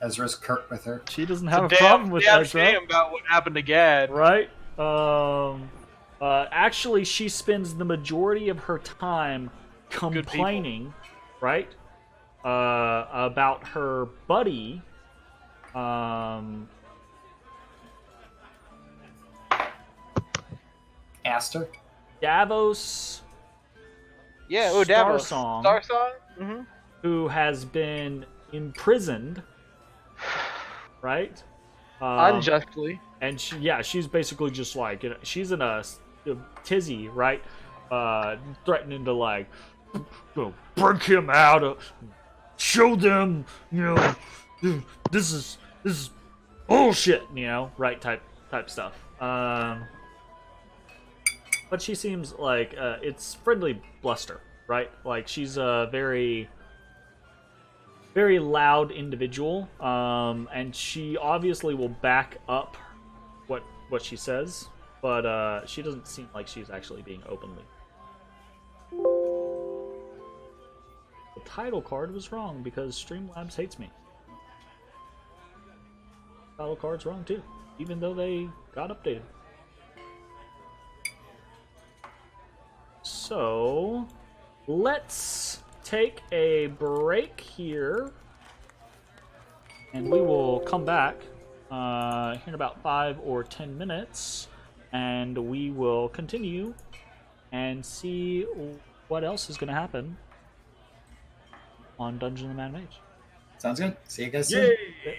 Ezra's curt with her. she doesn't have a problem with damn Ezra, shame about what happened to Gad. right? Actually, she spends the majority of her time complaining, right, about her buddy, Aster? Davos. Yeah, oh, Davos. Starsong. Starsong? Mm-hmm. Who has been imprisoned, right? Unjustly. And she's basically just like, she's in a tizzy, right? Threatening to like, break him out, show them, this is bullshit, right? Type stuff. But she seems like it's friendly bluster, right? Like she's a very, very loud individual, and she obviously will back up what she says, but she doesn't seem like she's actually being openly. The title card was wrong because Streamlabs hates me. Title card's wrong too, even though they got updated. So, let's take a break here, and we will come back here in about 5 or 10 minutes, and we will continue and see what else is going to happen on Dungeon of the Mad Mage. Sounds good. See you guys soon. Yay!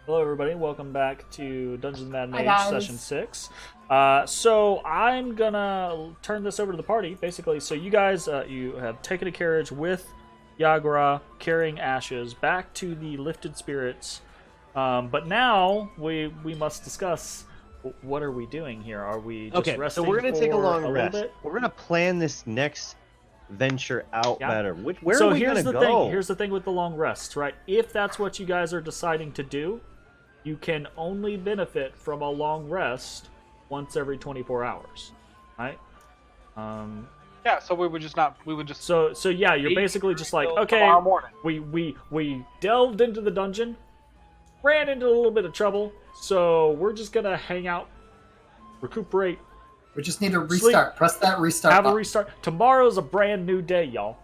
Hello, everybody. Welcome back to Dungeons & Mad Hi, Mage guys. Session 6. So I'm gonna turn this over to the party, basically. So you guys, you have taken a carriage with Yagra, carrying ashes, back to the Lifted Spirits. But now we must discuss what are we doing here. Are we just Okay, resting so we're gonna take a for long little rest. bit? We're gonna plan this next venture out Yeah. better. Where So are we here's gonna the go? thing. Here's the thing with the long rests, right? If that's what you guys are deciding to do, you can only benefit from a long rest once every 24 hours, right? Yeah, so we would just not. We would just. So yeah, you're basically just like, Till okay, tomorrow morning. we delved into the dungeon, ran into a little bit of trouble, so we're just gonna hang out, recuperate, We just need to restart. Press that restart have a button. restart. Tomorrow's a brand new day, y'all.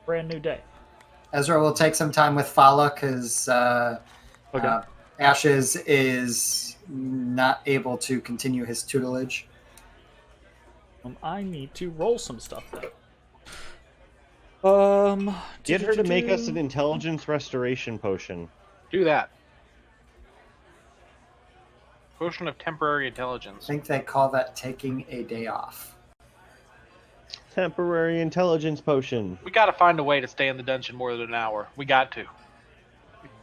Brand new day. Ezra will take some time with Fala because Okay. Ashes is not able to continue his tutelage. I need to roll some stuff though. Get her to make us an intelligence restoration potion. Do that. Potion of temporary I intelligence. think they call that taking a day off. Temporary intelligence potion. We gotta find a way to stay in the dungeon more than an hour. We got to.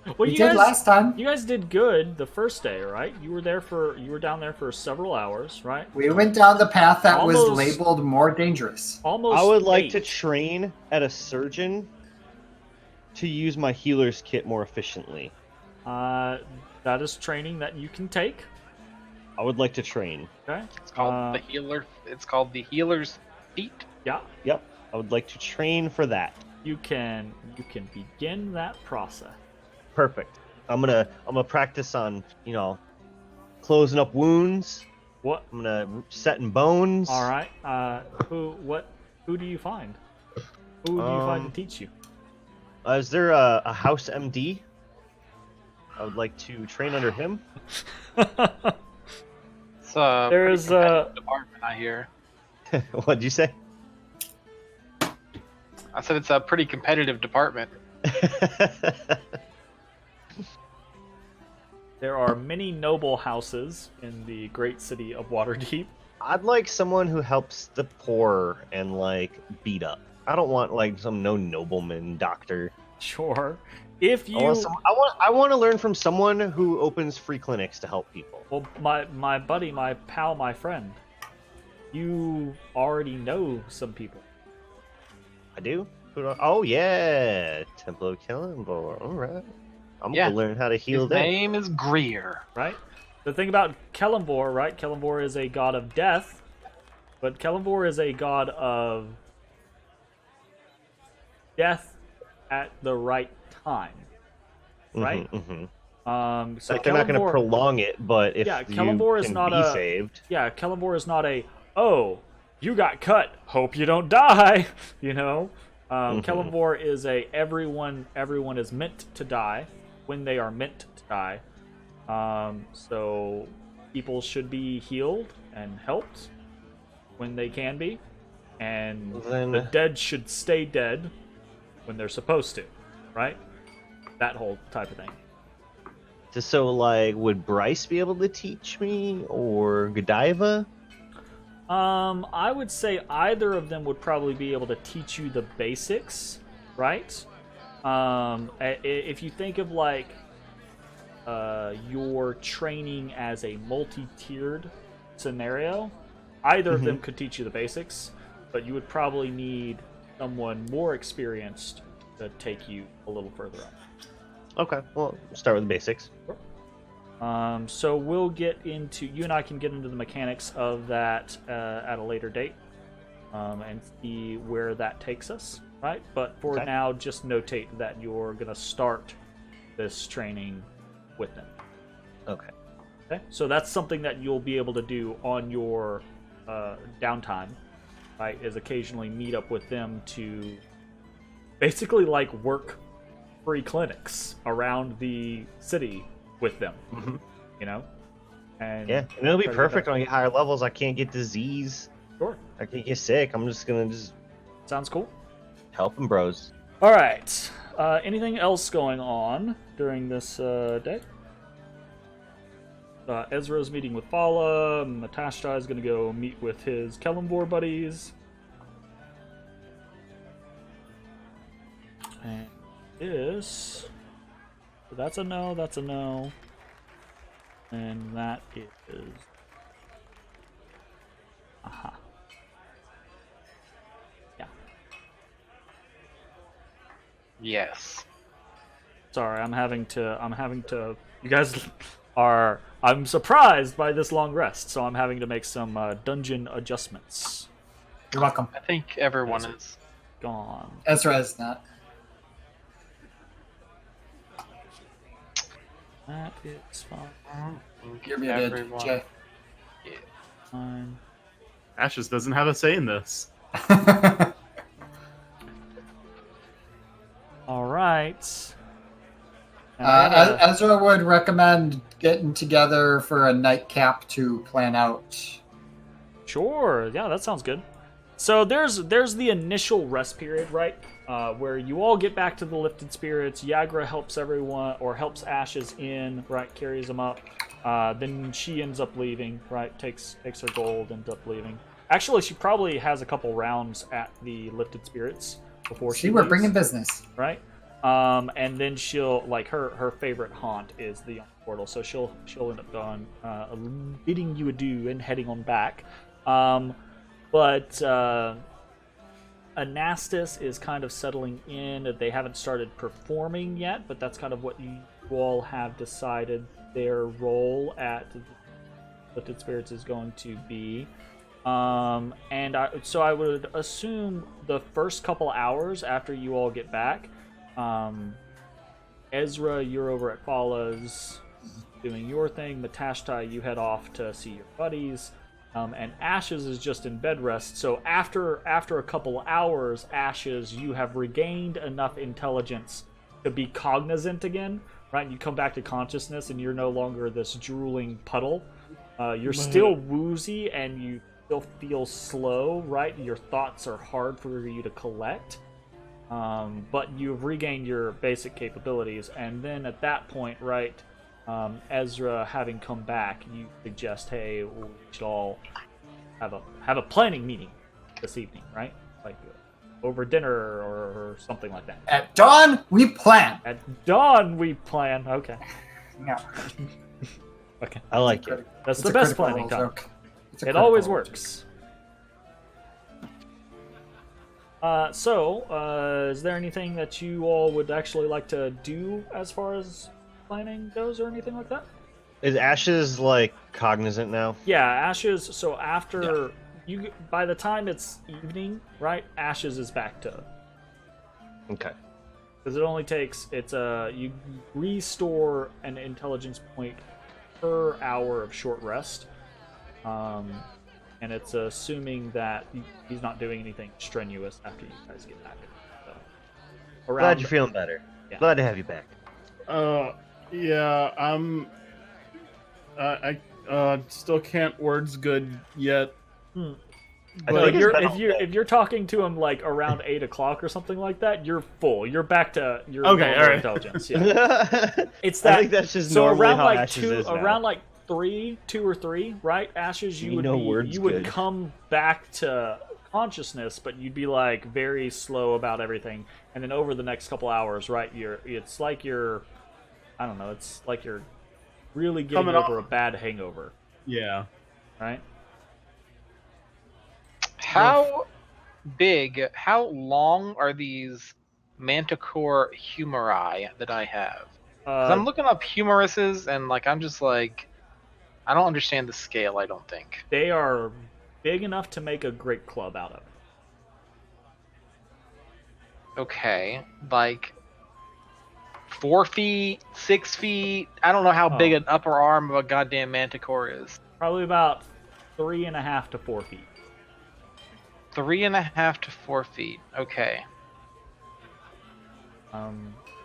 Well, We you did guys, last time. you guys did good the first day, right? You were down there for several hours, right? We went down the path that was Almost- labeled more dangerous. Almost. I would like 8. to train at a surgeon to use my healer's kit more efficiently. That is training that you can take. I would like to train. Okay. It's called the healer. It's called the healer's feat. Yeah. Yep. I would like to train for that. You can begin that process. Perfect. I'm gonna practice on, closing up wounds. What? I'm gonna setting bones. All right. Who do you find? Who do you find to teach you? Is there a house MD? I would like to train under him. It's a There pretty is, competitive department, I hear. What'd you say? I said it's a pretty competitive department. There are many noble houses in the great city of Waterdeep. I'd like someone who helps the poor and beat up. I don't want some nobleman doctor. Sure. If you I want to learn from someone who opens free clinics to help people. Well, my buddy, my pal, my friend, you already know some people. I do. Oh yeah, Temple of Kellenbor. All right. I'm gonna learn how to heal His them. name is Greer. Right? The thing about Kellenbor, right? Kellenbor is a god of death, but Kellenbor is a god of death at the right time, right? So They're not going to Kellenbor- prolong it, but if Kellenbor you is can not be saved. Yeah, Kellenbor is not a, oh, you got cut, hope you don't die, Kellenbor is a everyone is meant to die when they are meant to die. So people should be healed and helped when they can be, and Then- the dead should stay dead when they're supposed to, right? That whole type of thing. So, would Bryce be able to teach me, or Godiva? I would say either of them would probably be able to teach you the basics, right? If you think of your training as a multi-tiered scenario, either of them could teach you the basics, but you would probably need someone more experienced to take you a little further up. Okay, well, start with the basics. So we'll get into, you and I can get into the mechanics of that at a later date, and see where that takes us, right? But for Okay. now, just notate that you're gonna start this training with them. Okay. Okay, so that's something that you'll be able to do on your downtime, right? Is occasionally meet up with them to basically work free clinics around the city with them, and Yeah, and it'll be try to get perfect that. when I get higher levels. I can't get disease. Sure, I can't get sick. I'm just gonna sounds cool. help them, bros. All right. anything else going on during this day? Ezra's meeting with Fala. Matashtai is going to go meet with his Kellenvor buddies. And this... So that's a no, that's a no. And that is... Aha. Yeah. Yes. Sorry, I'm having to... You guys are... I'm surprised by this long rest, so I'm having to make some dungeon adjustments. You're welcome. I think everyone is. Gone. Ezra is not. That is fine. You're muted, Everyone. Jay. Fine. Ashes doesn't have a say in this. All right. Now, Ezra would recommend getting together for a nightcap to plan out. Sure. Yeah, that sounds good. So there's the initial rest period, right? Where you all get back to the lifted spirits. Yagra helps everyone, or helps Ashes in, right? Carries them up. Then she ends up leaving, right? Takes her gold, ends up leaving. Actually, she probably has a couple rounds at the lifted spirits before she See, we're leaves, bringing business. right? And then she'll, like, her favorite haunt is the portal, so she'll end up going, bidding you adieu and heading on back. But Anastas is kind of settling in. They haven't started performing yet, but that's kind of what you all have decided their role at the Lifted Spirits is going to be. So I would assume the first couple hours after you all get back, Ezra, you're over at Fala's doing your thing. Matashtai, you head off to see your buddies. And Ashes is just in bed rest. So after a couple hours, Ashes, you have regained enough intelligence to be cognizant again, right? You come back to consciousness, and you're no longer this drooling puddle. You're still woozy, and you still feel slow, right? Your thoughts are hard for you to collect. But you've regained your basic capabilities, and then at that point, right, Ezra, having come back, you suggest, hey, we should all have a planning meeting this evening, right? Like over dinner or something like that. At dawn, we plan. At dawn, we plan. Okay. No. Okay. I like it. That's It's the a best critical planning role time. joke. It's a It critical always role joke. works. Is there anything that you all would actually like to do as far as planning goes or anything like that? Is Ashes like cognizant now? Yeah, Ashes. So after you, by the time it's evening, right? Ashes is back to, Okay. because it only takes you restore an intelligence point per hour of short rest, and it's assuming that he's not doing anything strenuous after you guys get back. So, Glad you're feeling better. Yeah. Glad to have you back. Yeah, I still can't words good yet. But think it's been all if you're talking to him like around 8 o'clock or something like that, you're full. You're back to your Okay, normal all right. intelligence. Yeah, it's that. I think that's just so normally around how like Ashes is now. around like 2 or 3, right? Ashes, you would words you would good. come back to consciousness, but you'd be like very slow about everything. And then over the next couple hours, right? It's like you're really getting Coming over off- a bad hangover, Yeah. right? How big, how long are these manticore humori that I have? 'Cause I'm looking up humoruses, and like I'm just like, I don't understand the scale. I don't think. They are big enough to make a great club out of. Okay, like 4 feet, 6 feet. I don't know how big Oh. an upper arm of a goddamn manticore is. Probably about 3.5 to 4 feet. 3.5 to 4 feet. Okay.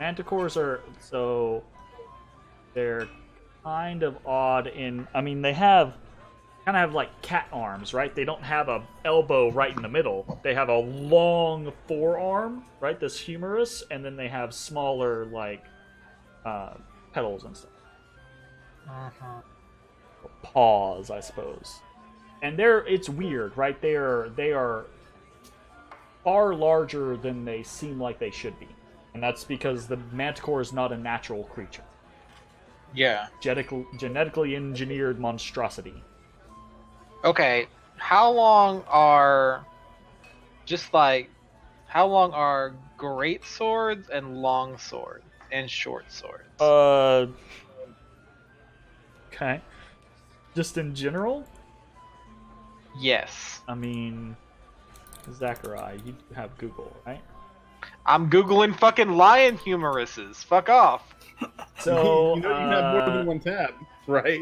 Manticores they're kind of odd in. I mean, they have kind of have like cat arms, right? They don't have a elbow right in the middle. They have a long forearm, right? This humerus, and then they have smaller like petals and stuff. Paws, I suppose. And it's weird, right? They are far larger than they seem like they should be. And that's because the manticore is not a natural creature. Yeah. Genetically engineered monstrosity. Okay, how long are great swords and long swords and short swords? Okay. Just in general? Yes. I mean, Zachariah, you have Google, right? I'm googling fucking lion humeruses. Fuck off. So, you have more than one tab, right?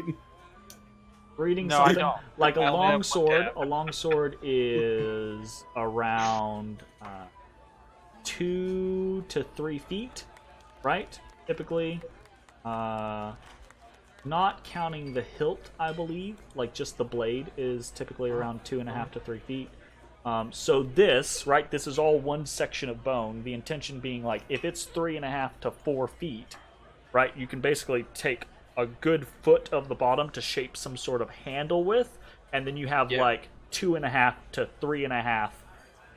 Reading No, I something don't. like a I only have long one sword. tab. A long sword is around 2 to 3 feet, right? Typically, not counting the hilt, I believe. Like just the blade is typically around 2.5 to 3 feet. So this, right? This is all one section of bone. The intention being like if it's 3.5 to 4 feet, right? You can basically take a good foot of the bottom to shape some sort of handle with, and then you have like 2.5 to 3.5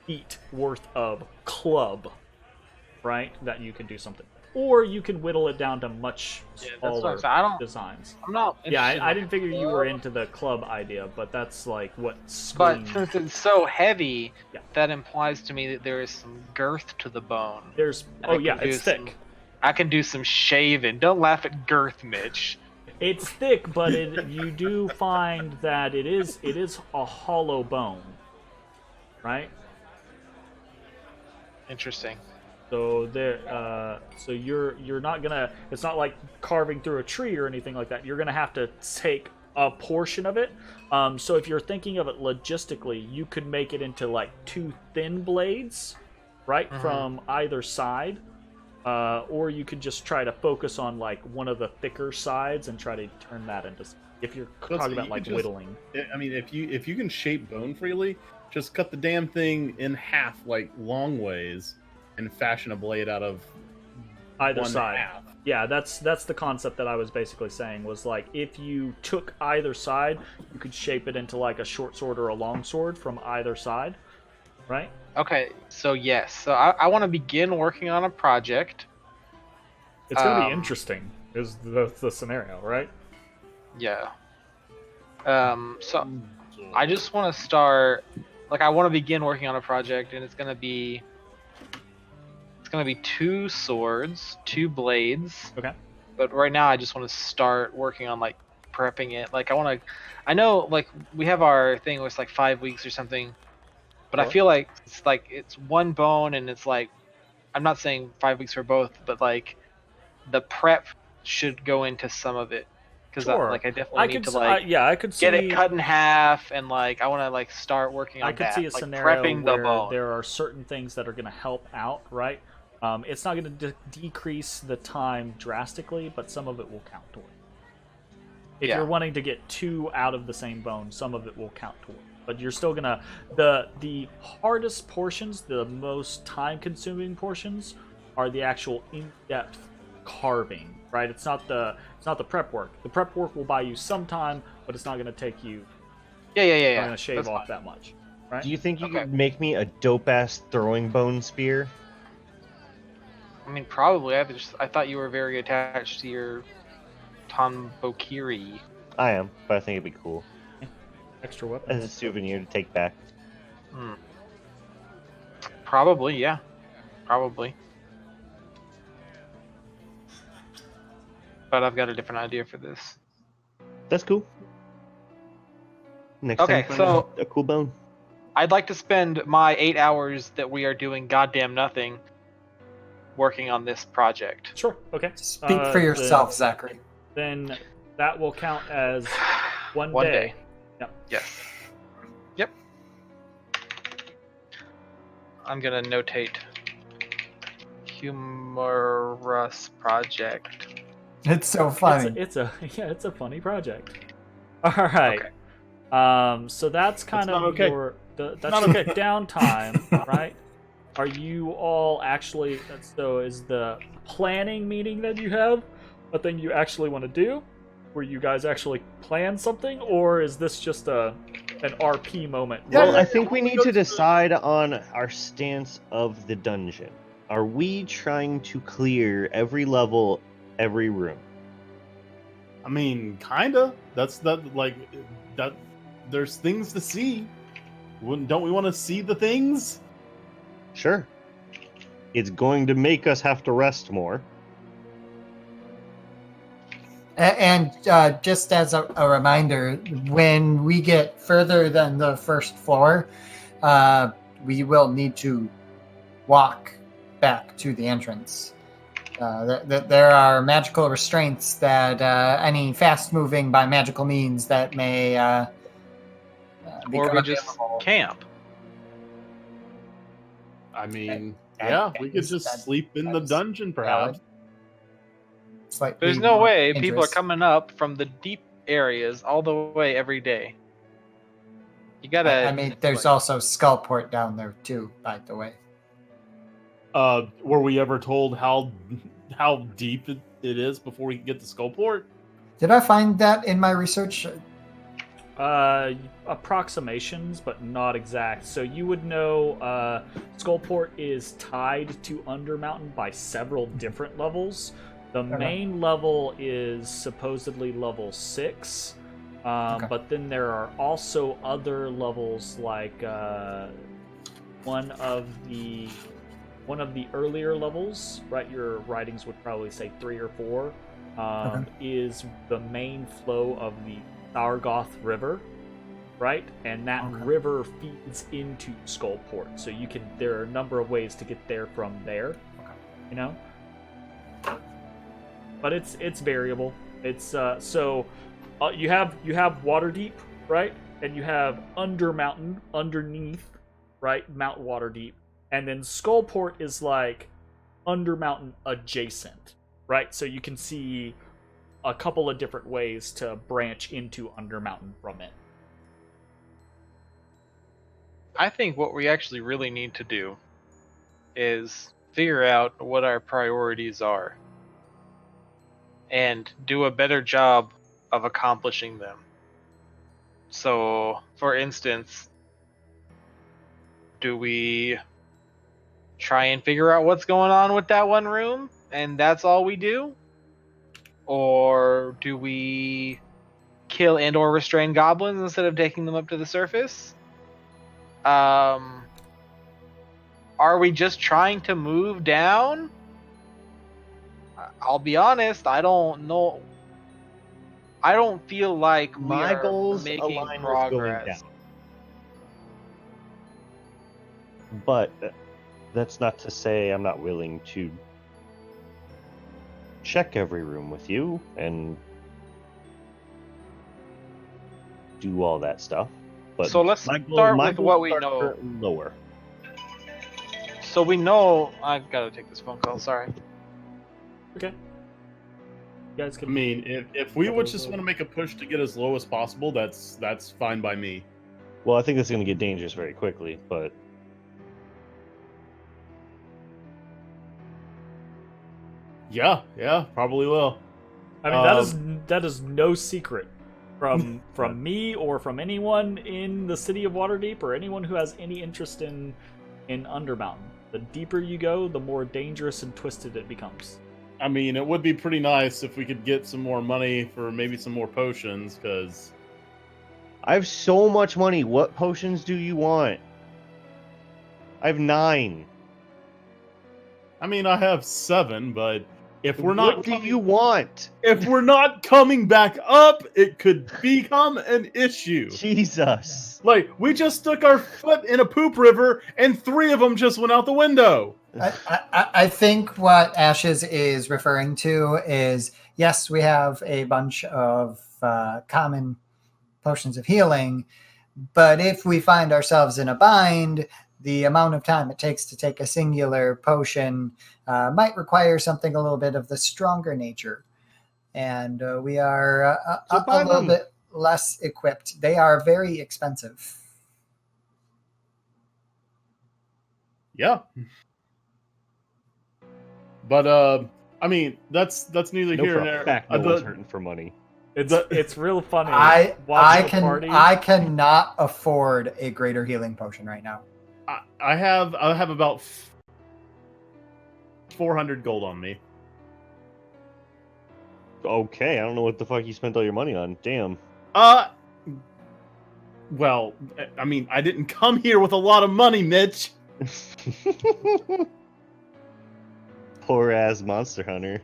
feet worth of club, right? That you can do something with. Or you can whittle it down to much smaller designs. I'm not. Yeah, interested I in didn't figure you club. were into the club idea, but that's like what But screams. since it's so heavy, Yeah. that implies to me that there is some girth to the bone. There's it's thick. I can do some shaving. Don't laugh at girth, Mitch. It's thick, but you do find that it is a hollow bone, right? Interesting. So so you're not gonna. It's not like carving through a tree or anything like that. You're gonna have to take a portion of it. So if you're thinking of it logistically, you could make it into like 2 thin blades, right, from either side. Or you could just try to focus on like one of the thicker sides and try to turn that into. If you're talking about like whittling. I mean, if you can shape bone freely, just cut the damn thing in half like long ways and fashion a blade out of Either one side. half. Yeah, that's the concept that I was basically saying was like if you took either side, you could shape it into like a short sword or a long sword from either side, right? Okay, so yes. So I want to begin working on a project. It's gonna be interesting, is the scenario, right? Yeah. So I just want to start. Like, I want to begin working on a project, and it's gonna be 2 swords, 2 blades. Okay. But right now, I just want to start working on like prepping it. Like, I know like we have our thing where it's like 5 weeks or something. But I feel like it's one bone, and it's like, I'm not saying 5 weeks for both, but like the prep should go into some of it because Sure. I definitely need to like I could see, get it cut in half, and like I want to like start working on I could that. see a like, scenario prepping the where bone. there are certain things that are going to help out, right? It's not going to decrease the time drastically, but some of it will count toward. If you're wanting to get 2 out of the same bone, some of it will count toward. But you're still gonna the hardest portions, the most time-consuming portions, are the actual in-depth carving, right? It's not the prep work. The prep work will buy you some time, but it's not gonna take you. Yeah. Not gonna shave That's off fine. that much, right? Do you think you could make me a dope-ass throwing bone spear? I mean, probably. I thought you were very attached to your Tanbokiri. I am, but I think it'd be cool Extra weapon. as a souvenir to take back. Probably, yeah. Probably. But I've got a different idea for this. That's cool. Next Okay, time, so- find a cool bone. I'd like to spend my 8 hours that we are doing goddamn nothing working on this project. Sure. Okay. Speak for yourself, Zachary. Then that will count as one One day. day. Yep. Yes. Yep. I'm gonna notate humorous project. It's so funny. It's a funny project. All right. Okay. So that's kind That's of not okay. that's Not your okay. downtime, right? Are you all actually? So is the planning meeting that you have a thing you actually want to do, where you guys actually plan something, or is this just an RP moment? Yeah, Well, yeah, I think we we'll need go to to the- decide on our stance of the dungeon. Are we trying to clear every level, every room? I mean, kinda. That's that. Like that. There's things to see. Don't we want to see the things? Sure. It's going to make us have to rest more. And just as a reminder, when we get further than the first floor, we will need to walk back to the entrance. There are magical restraints that any fast moving by magical means that may Or become we just available. camp. I mean, That- yeah, that we could is- just that- sleep in that the is dungeon, valid. perhaps. Slightly There's no more way people are dangerous. coming up from the deep areas all the way every day. You gotta. I mean, there's also Skullport down there too, by the way. Were we ever told how deep it is before we can get to Skullport? Did I find that in my research? Approximations, but not exact. So you would know Skullport is tied to Undermountain by several different levels. The main level is supposedly level 6, but then there are also other levels like one of the earlier levels, right? Your writings would probably say 3 or 4. Is the main flow of the Thargoth River, right? And that river feeds into Skullport, so there are a number of ways to get there from there. You know, but it's variable. It's you have Waterdeep, right? And you have Undermountain underneath, right? Mount Waterdeep, and then Skullport is like Undermountain adjacent, right? So you can see a couple of different ways to branch into Undermountain from it. I think what we actually really need to do is figure out what our priorities are and do a better job of accomplishing them. So, for instance, do we try and figure out what's going on with that one room and that's all we do? Or do we kill and or restrain goblins instead of taking them up to the surface? Are we just trying to move down? I'll be honest, I don't know. I don't feel like My goals making align with going progress. down. But that's not to say I'm not willing to check every room with you and do all that stuff. But So let's my start my with what goals we are know. currently lower. So we know. I've got to take this phone call. Sorry. Okay. You guys I can. mean, if we would just want to make a push to get as low as possible, that's fine by me. Well, I think this is going to get dangerous very quickly, but Yeah, probably will. I mean, that is no secret from me or from anyone in the city of Waterdeep or anyone who has any interest in Undermountain. The deeper you go, the more dangerous and twisted it becomes. I mean, it would be pretty nice if we could get some more money for maybe some more potions, because I have so much money. What potions do you want? I have 9. I mean, I have 7, but if we're not What do you want? if we're not coming back up, it could become an issue. Jesus. Like, we just stuck our foot in a poop river, and 3 of them just went out the window. I think what Ashes is referring to is, yes, we have a bunch of common potions of healing, but if we find ourselves in a bind, the amount of time it takes to take a singular potion might require something a little bit of the stronger nature. And we are So buy a little them. bit less equipped. They are very expensive. Yeah. But I mean, that's neither No, here for nor a there. fact, no one's hurting for money. It's real funny. I watching the party. cannot afford a greater healing potion right now. I have about 400 gold on me. Okay, I don't know what the fuck you spent all your money on. Damn. Well, I mean, I didn't come here with a lot of money, Mitch. Poor ass monster hunter.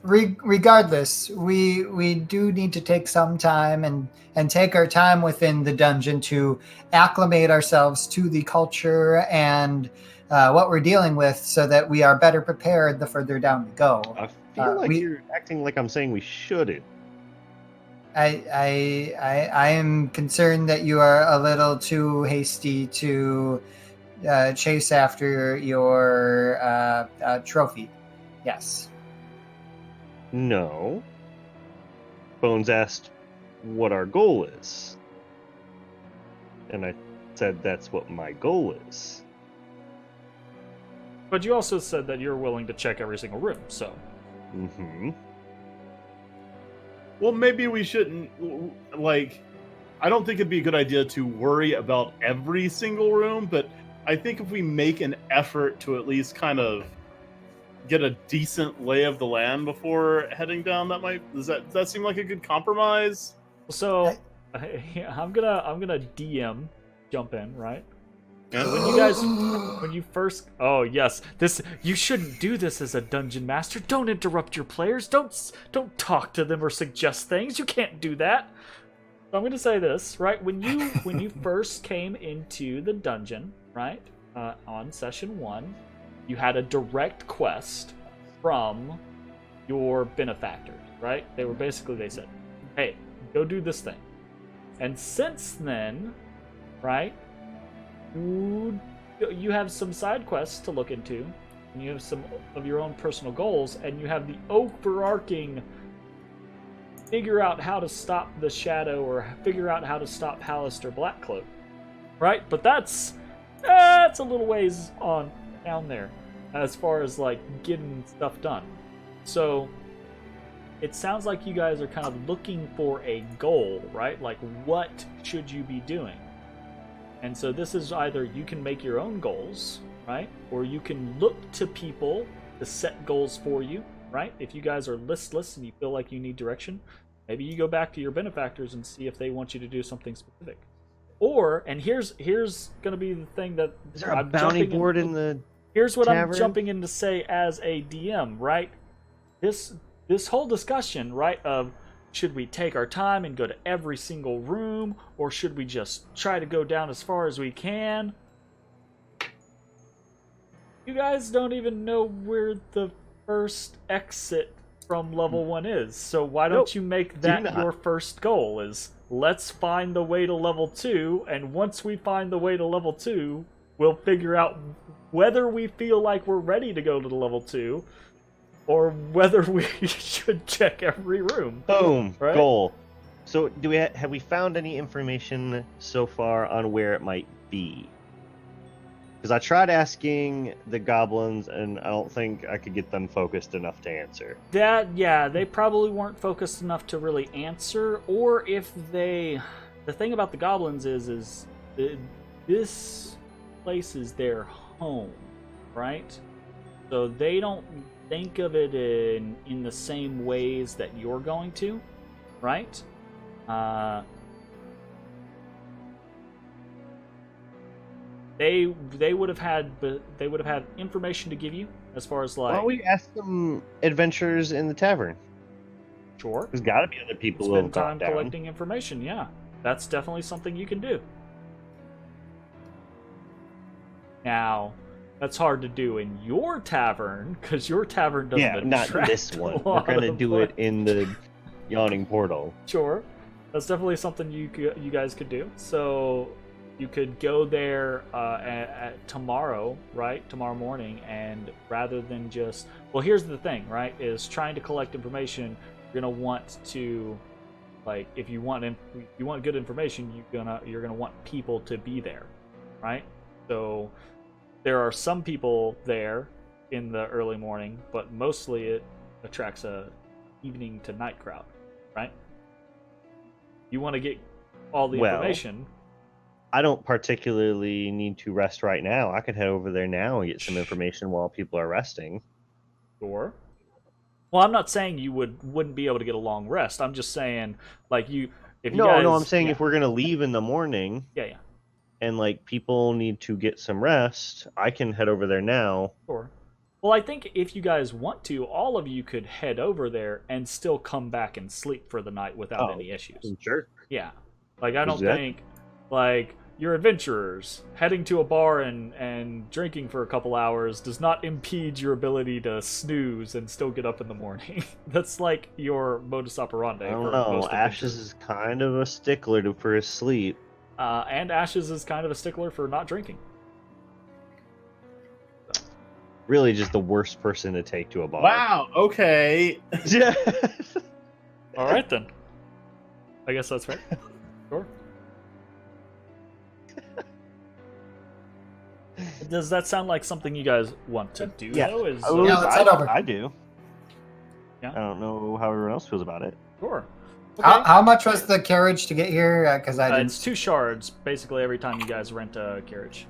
Regardless, we do need to take some time and take our time within the dungeon to acclimate ourselves to the culture and what we're dealing with, so that we are better prepared the further down we go. I feel like you're acting like I'm saying we shouldn't. I am concerned that you are a little too hasty to chase after your trophy. Yes. No. Bones asked what our goal is. And I said that's what my goal is. But you also said that you're willing to check every single room, so. Mm-hmm. Well, maybe we shouldn't, like, I don't think it'd be a good idea to worry about every single room, but I think if we make an effort to at least kind of get a decent lay of the land before heading down, does that seem like a good compromise? So I'm gonna DM jump in, right? When you first, oh yes, you shouldn't do this as a dungeon master. Don't interrupt your players. Don't talk to them or suggest things. You can't do that. So I'm gonna say this, right? When you first came into the dungeon, right, on session 1, you had a direct quest from your benefactors, right? They said, hey, go do this thing. And since then, right, you have some side quests to look into, and you have some of your own personal goals, and you have the overarching figure out how to stop the shadow or figure out how to stop Halaster Blackcloak, right? But that's a little ways on down there as far as like getting stuff done. So it sounds like you guys are kind of looking for a goal, right? Like, what should you be doing? And so this is either you can make your own goals, right? Or you can look to people to set goals for you, right? If you guys are listless and you feel like you need direction, maybe you go back to your benefactors and see if they want you to do something specific. Or, and here's going to be the thing that is there a bounty board in the here's what tavern? I'm jumping in to say as a DM, right? This whole discussion, right, of should we take our time and go to every single room, or should we just try to go down as far as we can? You guys don't even know where the first exit from level 1 is, so why don't you make that your first goal? Is let's find the way to level 2, and once we find the way to level 2, we'll figure out whether we feel like we're ready to go to the level 2, or whether we should check every room. Boom. Right? Goal. So, have we found any information so far on where it might be? Because I tried asking the goblins, and I don't think I could get them focused enough to answer. They probably weren't focused enough to really answer, or if they... The thing about the goblins is this place is their home, right? So they don't think of it in the same ways that you're going to, right? They would have had information to give you as far as like. Why don't we ask them adventures in the tavern? Sure. There's got to be other people who Spend have gone time down. collecting information. Yeah, that's definitely something you can do. Now, that's hard to do in your tavern because your tavern doesn't attract not this one. a We're lot gonna of do it in the yawning portal. Sure, that's definitely something you guys could do. So you could go there at tomorrow, right? Tomorrow morning, and rather than just here's the thing, right? Is trying to collect information. you're gonna want to, like, if you want good information, you're gonna want people to be there, right? So there are some people there in the early morning, but mostly it attracts a evening to night crowd, right? You want to get all the information. I don't particularly need to rest right now. I could head over there now and get some information while people are resting. Sure. Well, I'm not saying you wouldn't be able to get a long rest. I'm just saying, like, No, I'm saying if we're gonna leave in the morning, yeah, and like people need to get some rest, I can head over there now. sure. Well, I think if you guys want to, all of you could head over there and still come back and sleep for the night without any issues. Sure. Yeah. Like, I don't think, like, you're adventurers. Heading to a bar and drinking for a couple hours does not impede your ability to snooze and still get up in the morning. That's like your modus operandi. I don't know. Ashes is kind of a stickler for his sleep. And Ashes is kind of a stickler for not drinking. Really just the worst person to take to a bar. Wow, okay. Yeah. All right, then. I guess that's right. Sure. Does that sound like something you guys want to do, though? let's head over. I do. Yeah. I don't know how everyone else feels about it. Sure. Okay. How much was the carriage to get here? Because I didn't. It's 2 shards, basically, every time you guys rent a carriage.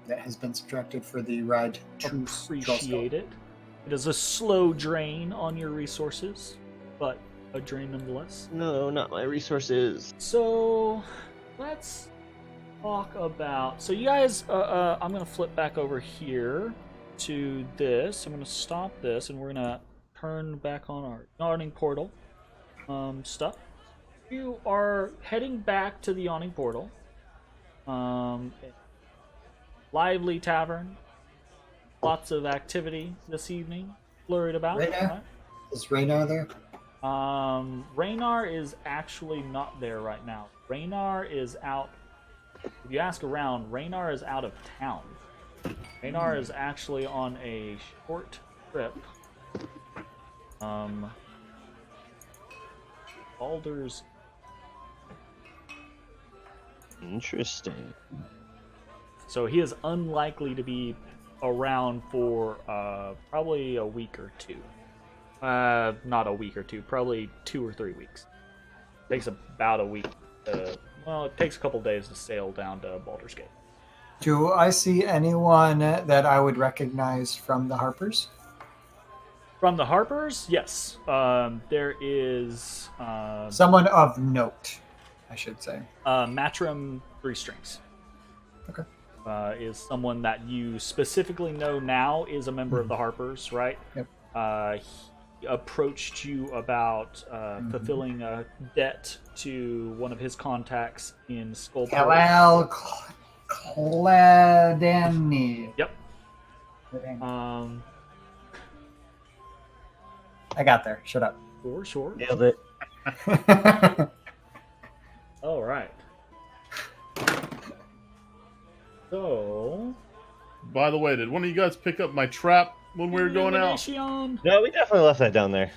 That has been subtracted for the ride to Appreciate it. It is a slow drain on your resources, but a drain nonetheless. No, not my resources. So, let's talk about... So you guys, I'm going to flip back over here to this. I'm going to stop this, and we're going to turn back on our yawning portal stuff. You are heading back to the yawning portal. Lively tavern. Lots of activity this evening. Flurried about. Raynar? Right? Is Raynar there? Raynar is actually not there right now. Raynar is out. If you ask around, Raynar is out of town. Raynar is actually on a short trip. Baldur's. Interesting. So he is unlikely to be around for probably a week or two. Not a week or two, probably 2 or 3 weeks. Takes about a week. Well, it takes a couple days to sail down to Baldur's Gate. Do I see anyone that I would recognize from the Harpers? From the Harpers, yes. There is... Someone of note, I should say. Matrim 3 Strings. Okay. Is someone that you specifically know now is a member of the Harpers, right? Yep. He approached you about fulfilling a debt to one of his contacts in Skullport. Cladani. Yep. I got there. Shut up. Sure. Nailed it. All right. So, By the way, did one of you guys pick up my trap when we were going out? Illumination. No, we definitely left that down there.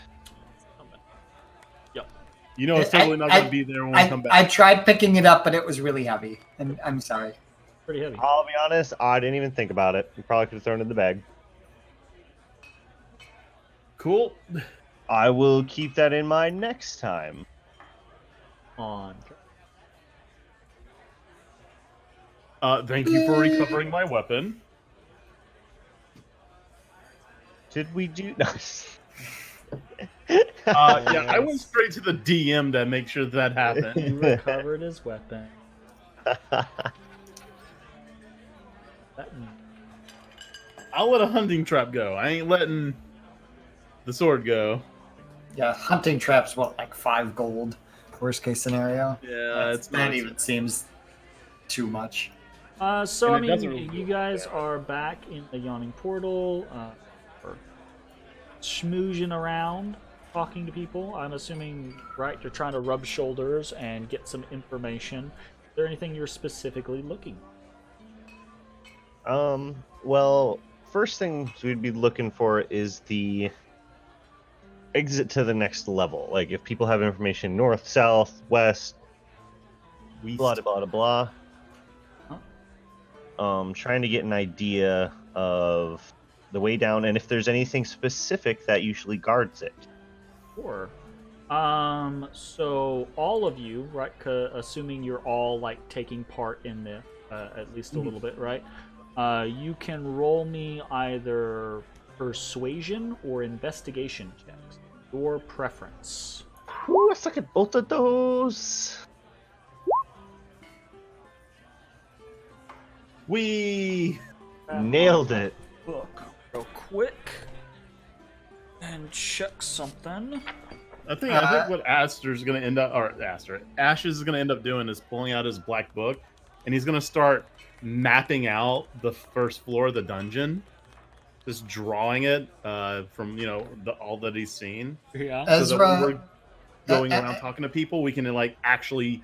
Yep. You know it's totally not going to be there when we come back. I tried picking it up, but it was really heavy. And I'm sorry. Pretty heavy. I'll be honest, I didn't even think about it. You probably could have thrown it in the bag. Cool. I will keep that in mind next time. On. Thank you for recovering my weapon. Did we do... No. Yeah, I went straight to the DM to make sure that happened. He recovered his weapon. I'll let a hunting trap go. I ain't letting the sword go. Yeah, hunting traps, what, like 5 gold? Worst case scenario? Yeah, it's that not even seems too much. So, I And it doesn't mean, really you go guys down. are back in the Yawning Portal, or schmoozing around, talking to people. I'm assuming, right, you're trying to rub shoulders and get some information. Is there anything you're specifically looking Well, first things we'd be looking for is the exit to the next level. Like if people have information north, south, west, blah blah blah blah. Trying to get an idea of the way down and if there's anything specific that usually guards it. Sure. So all of you, right? Assuming you're all like taking part in the at least a little bit, right? You can roll me either persuasion or investigation checks. Your preference. Ooh, I suck at both of those. We Nailed it. Look real quick and check something. I think what Aster's gonna end up, or Ash is gonna end up doing is pulling out his black book, and he's gonna start mapping out the first floor of the dungeon, just drawing it from all that he's seen. Yeah. So that when Ezra, we're going around talking to people, we can like actually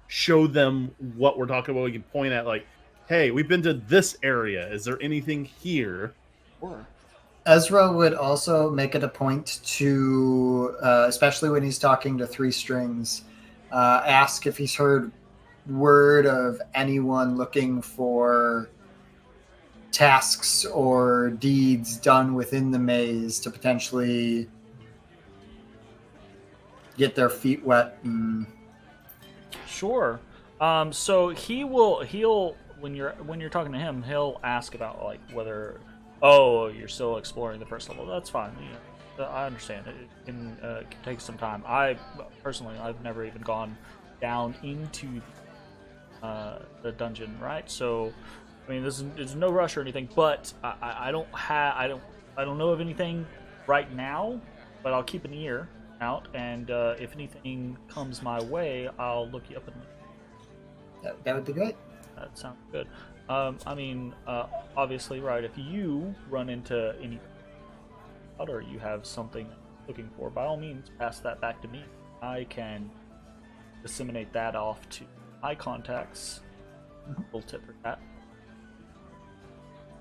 show them what we're talking about. We can point at like, hey, we've been to this area. Is there anything here? Sure. Ezra would also make it a point to, especially when he's talking to Three Strings, ask if he's heard word of anyone looking for tasks or deeds done within the maze to potentially get their feet wet. Sure. So he'll when you're talking to him, he'll ask about like whether you're still exploring the first level. That's fine. I understand it. It can take some time. I've never even gone down into the dungeon, right? So I mean, there's no rush or anything, but I don't know of anything right now, but I'll keep an ear out, and if anything comes my way, I'll look you up and That would be great. that sounds good. I mean, obviously, right, if you run into any or you have something you're looking for, by all means, pass that back to me. I can disseminate that off to my contacts. Little tip for that.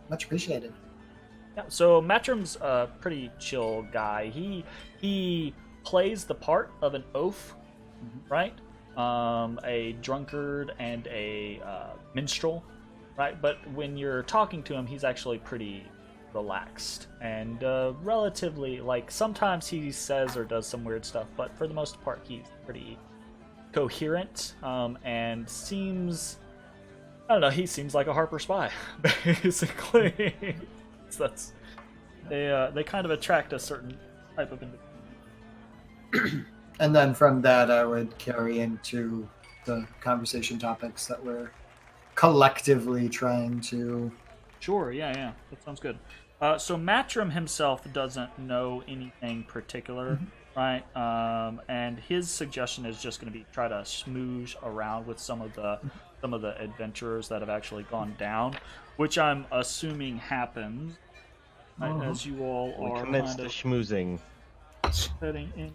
Much appreciated. Yeah, so Matrim's a pretty chill guy. He plays the part of an oaf, right? A drunkard and a minstrel, right? But when you're talking to him, he's actually pretty relaxed and relatively, like, sometimes he says or does some weird stuff, but for the most part, he's pretty coherent and seems, I don't know, he seems like a Harper spy, basically. So they kind of attract a certain type of individual. And then from that, I would carry into the conversation topics that we're collectively trying to... Sure, yeah, that sounds good. So Matrim himself doesn't know anything particular, right? And his suggestion is just going to be try to smoosh around with some of the adventurers that have actually gone down, which I'm assuming happens as you all are Commence kind the of schmoozing. heading in.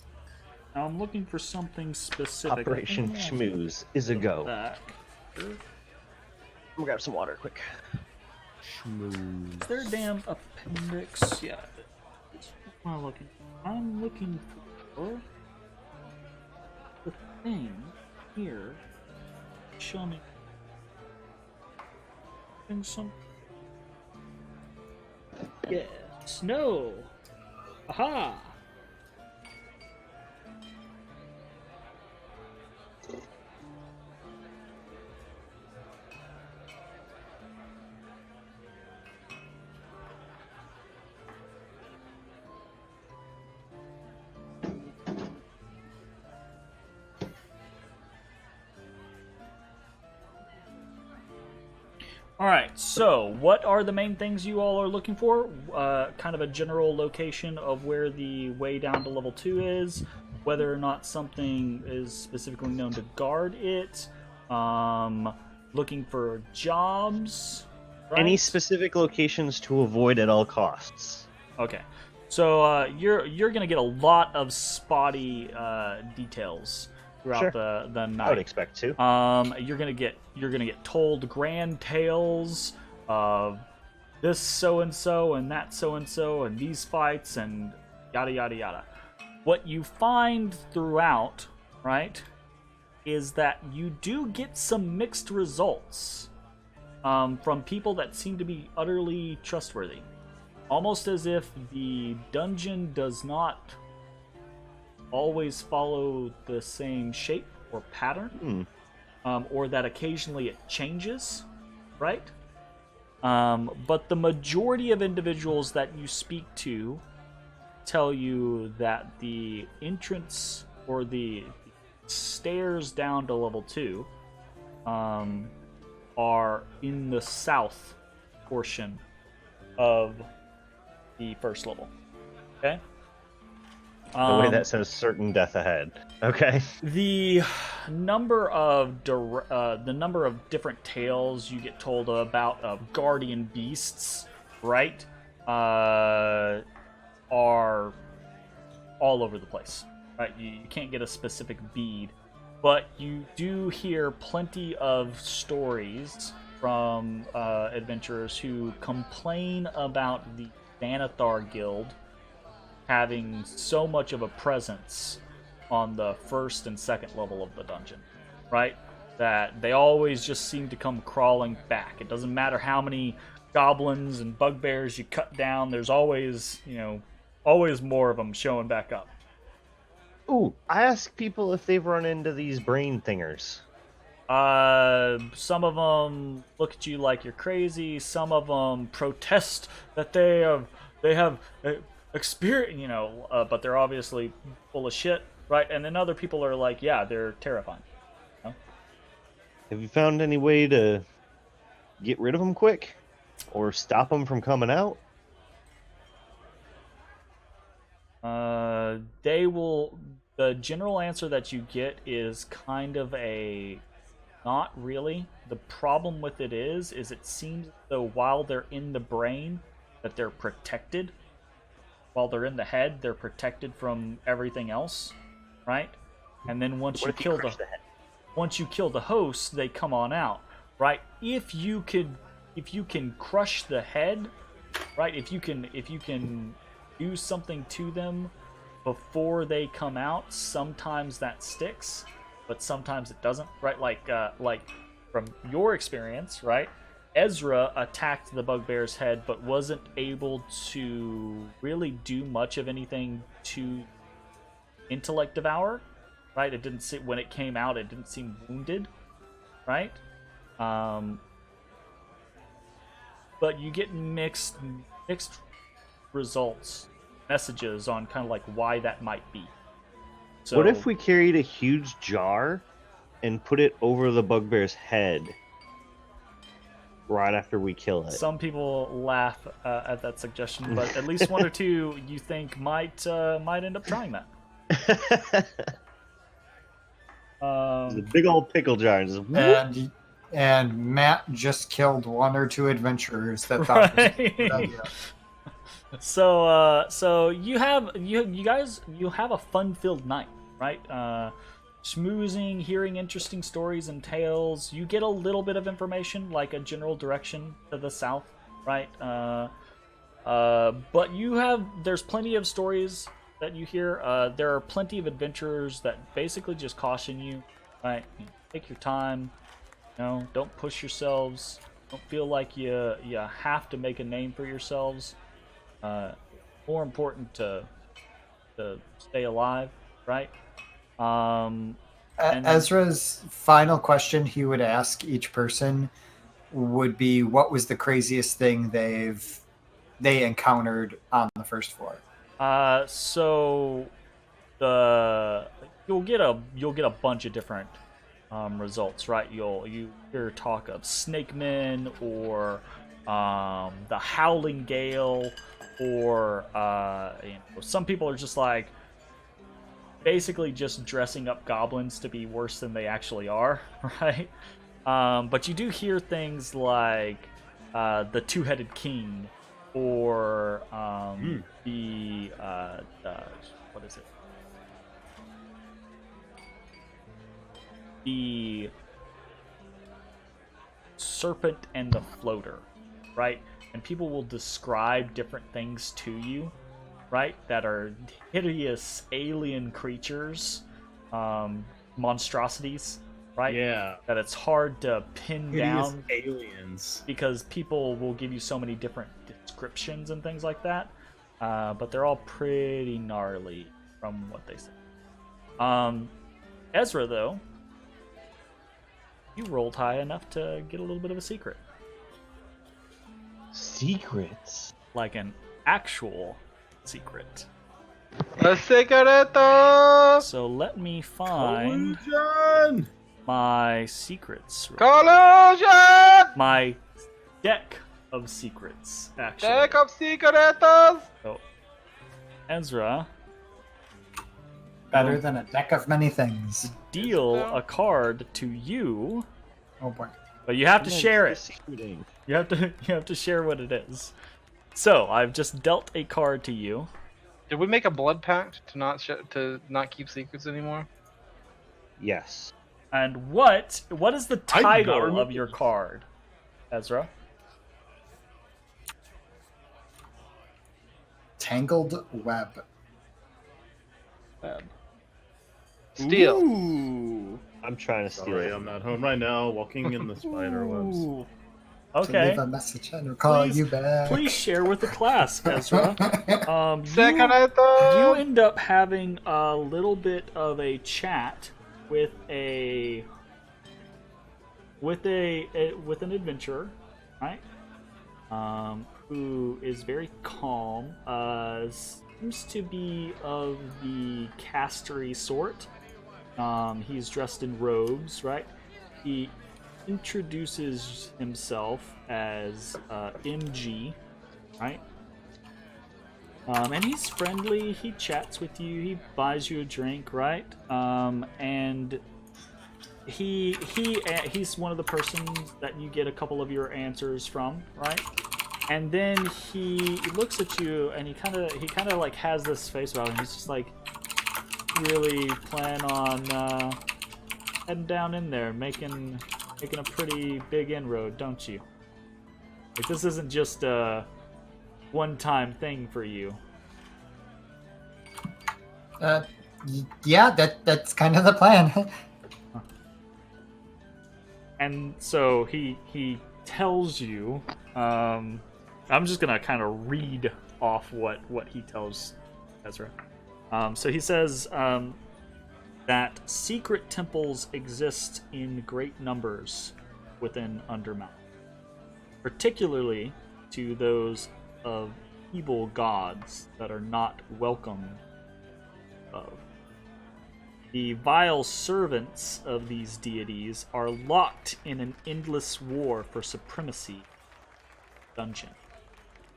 Now I'm looking for something specific. Operation Schmooze is a go. Back. I'm gonna grab some water quick. Is there a damn appendix? Yeah. What am I looking for? I'm looking for the thing here. Show me. And some. Yes. No. Aha. Alright, so what are the main things you all are looking for? Kind of a general location of where the way down to level 2 is, whether or not something is specifically known to guard it, looking for jobs, right? Any specific locations to avoid at all costs? Okay, so you're gonna get a lot of spotty details throughout the night. I would expect to. You're gonna get told grand tales of this so and so and that so and so and these fights and yada yada yada. What you find throughout, right, is that you do get some mixed results from people that seem to be utterly trustworthy. Almost as if the dungeon does not always follow the same shape or pattern, or that occasionally it changes, right? But the majority of individuals that you speak to tell you that the entrance or the stairs down to level 2 are in the south portion of the first level. Okay? The way that says certain death ahead. Okay. The number of different tales you get told about of guardian beasts, right, are all over the place. Right, you can't get a specific bead, but you do hear plenty of stories from adventurers who complain about the Vanathar Guild having so much of a presence on the first and second level of the dungeon, right? That they always just seem to come crawling back. It doesn't matter how many goblins and bugbears you cut down, there's always, always more of them showing back up. Ooh, I ask people if they've run into these brain thingers. Some of them look at you like you're crazy. Some of them protest that they have experience, but they're obviously full of shit, right? And then other people are like, yeah, they're terrifying. Have you found any way to get rid of them quick, or stop them from coming out? The general answer that you get is kind of a not really. The problem with it is it seems though while they're in the brain that they're protected. While they're in the head, they're protected from everything else, right? And then once you kill the host, they come on out, right? If you can crush the head, right? If you can do something to them before they come out, sometimes that sticks, but sometimes it doesn't, right? Like from your experience, right? Ezrah attacked the bugbear's head, but wasn't able to really do much of anything to Intellect devourer, right? It didn't sit when it came out. It didn't seem wounded, right? But you get mixed results. Messages on kind of like why that might be. So, what if we carried a huge jar and put it over the bugbear's head right after we kill it? Some people laugh at that suggestion, but at least one or two you think might end up trying that. The big old pickle jar. And Matt just killed one or two adventurers that thought it was a good idea. So you guys have a fun-filled night, right? Schmoozing, hearing interesting stories and tales. You get a little bit of information, like a general direction to the south, right? But there's plenty of stories that you hear. There are plenty of adventurers that basically just caution you, right? Take your time, don't push yourselves. Don't feel like you have to make a name for yourselves. More important to stay alive, right? Ezra's final question he would ask each person would be, what was the craziest thing they encountered on the first floor? So you'll get a bunch of different results, right? You hear talk of snake men or the howling gale, or some people are just like basically just dressing up goblins to be worse than they actually are, right? But you do hear things like the two-headed king, or the what is it? The serpent and the floater, right? And people will describe different things to you, right? That are hideous alien creatures, monstrosities, right? Yeah. That it's hard to pin Hideous down aliens. because people will give you so many different descriptions and things like that. But they're all pretty gnarly from what they say. Ezra, though, you rolled high enough to get a little bit of a secret. Secrets. Like an actual secret. A secreto! So let me find Collusion! my secrets. Collusion! My deck of secrets, actually. Deck of secretos! So, Ezra, Better than a deck of many things. deal a card to you, Oh boy. but you have to Come on, share it's it. the secreting. You have to share what it is. So I've just dealt a card to you. Did we make a blood pact to not keep secrets anymore? Yes. And what is the I do not title remember of your card, Ezra? Tangled web. Steal. Ooh. I'm trying to steal Sorry, it. I'm not home right now, walking in the spider webs. Ooh. To Okay. leave a message and we'll call Please- you back. Please share with the class, Ezra. You Secreto! end up having a little bit of a chat with an adventurer, right? Who is very calm. Seems to be of the castery sort. He's dressed in robes, right? He introduces himself as MG, right? And he's friendly. He chats with you. He buys you a drink, right? And he's one of the persons that you get a couple of your answers from, right? And then he looks at you and he kind of like has this face about him. He's just like, really plan on heading down in there, making a pretty big inroad, don't you? Like, this isn't just a one-time thing for you. Yeah, that's kind of the plan. And so he tells you, I'm just gonna kind of read off what he tells Ezra. So he says that secret temples exist in great numbers within Undermountain, particularly to those of evil gods that are not welcomed of. The vile servants of these deities are locked in an endless war for supremacy dungeon.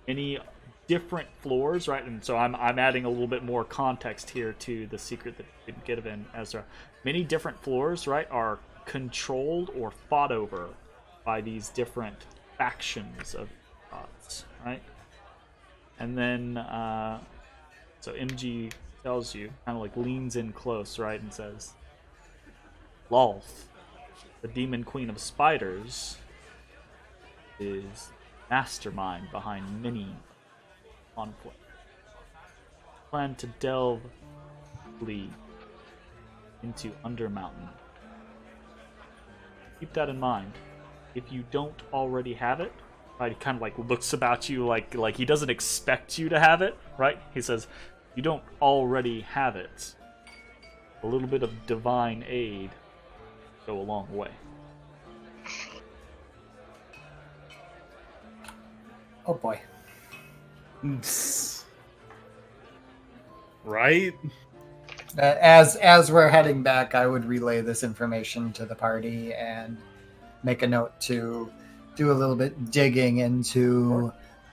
Many different floors, right? And so I'm adding a little bit more context here to the secret that you didn't get in Ezra. Many different floors, right, are controlled or fought over by these different factions of gods, right? And then, so MG tells you, kind of like leans in close, right, and says, Lolth, the demon queen of spiders, is mastermind behind many conflict. Plan to delve deeply into Undermountain. Keep that in mind. If you don't already have it, right, he kind of like looks about you like he doesn't expect you to have it, right? He says, you don't already have it. A little bit of divine aid go a long way. Oh boy. Right? As we're heading back, I would relay this information to the party and make a note to do a little bit digging into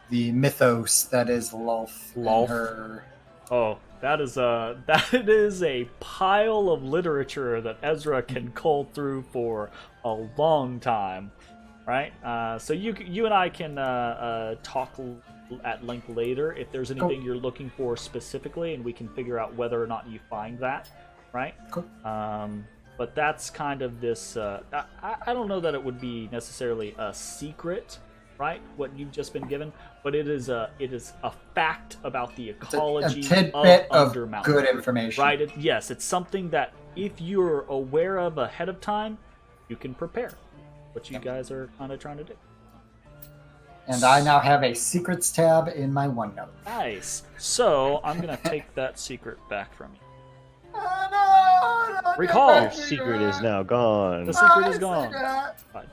the mythos that is Lolth. and Lolth? her. Oh, that is a pile of literature that Ezra can cull through for a long time, right? So you and I can talk at length later if there's anything you're looking for specifically, and we can figure out whether or not you find that, right? Cool. But that's kind of this. I don't know that it would be necessarily a secret, right? What you've just been given, but it is a fact about the ecology a tidbit of of Undermountain. good information. Right? Yes, it's something that if you're aware of ahead of time, you can prepare. What you guys are kind of trying to do. And I now have a secrets tab in my OneNote. Nice. So I'm gonna take that secret back from you. Oh, no, Recall. Your secret is now gone. The secret is gone. Fine.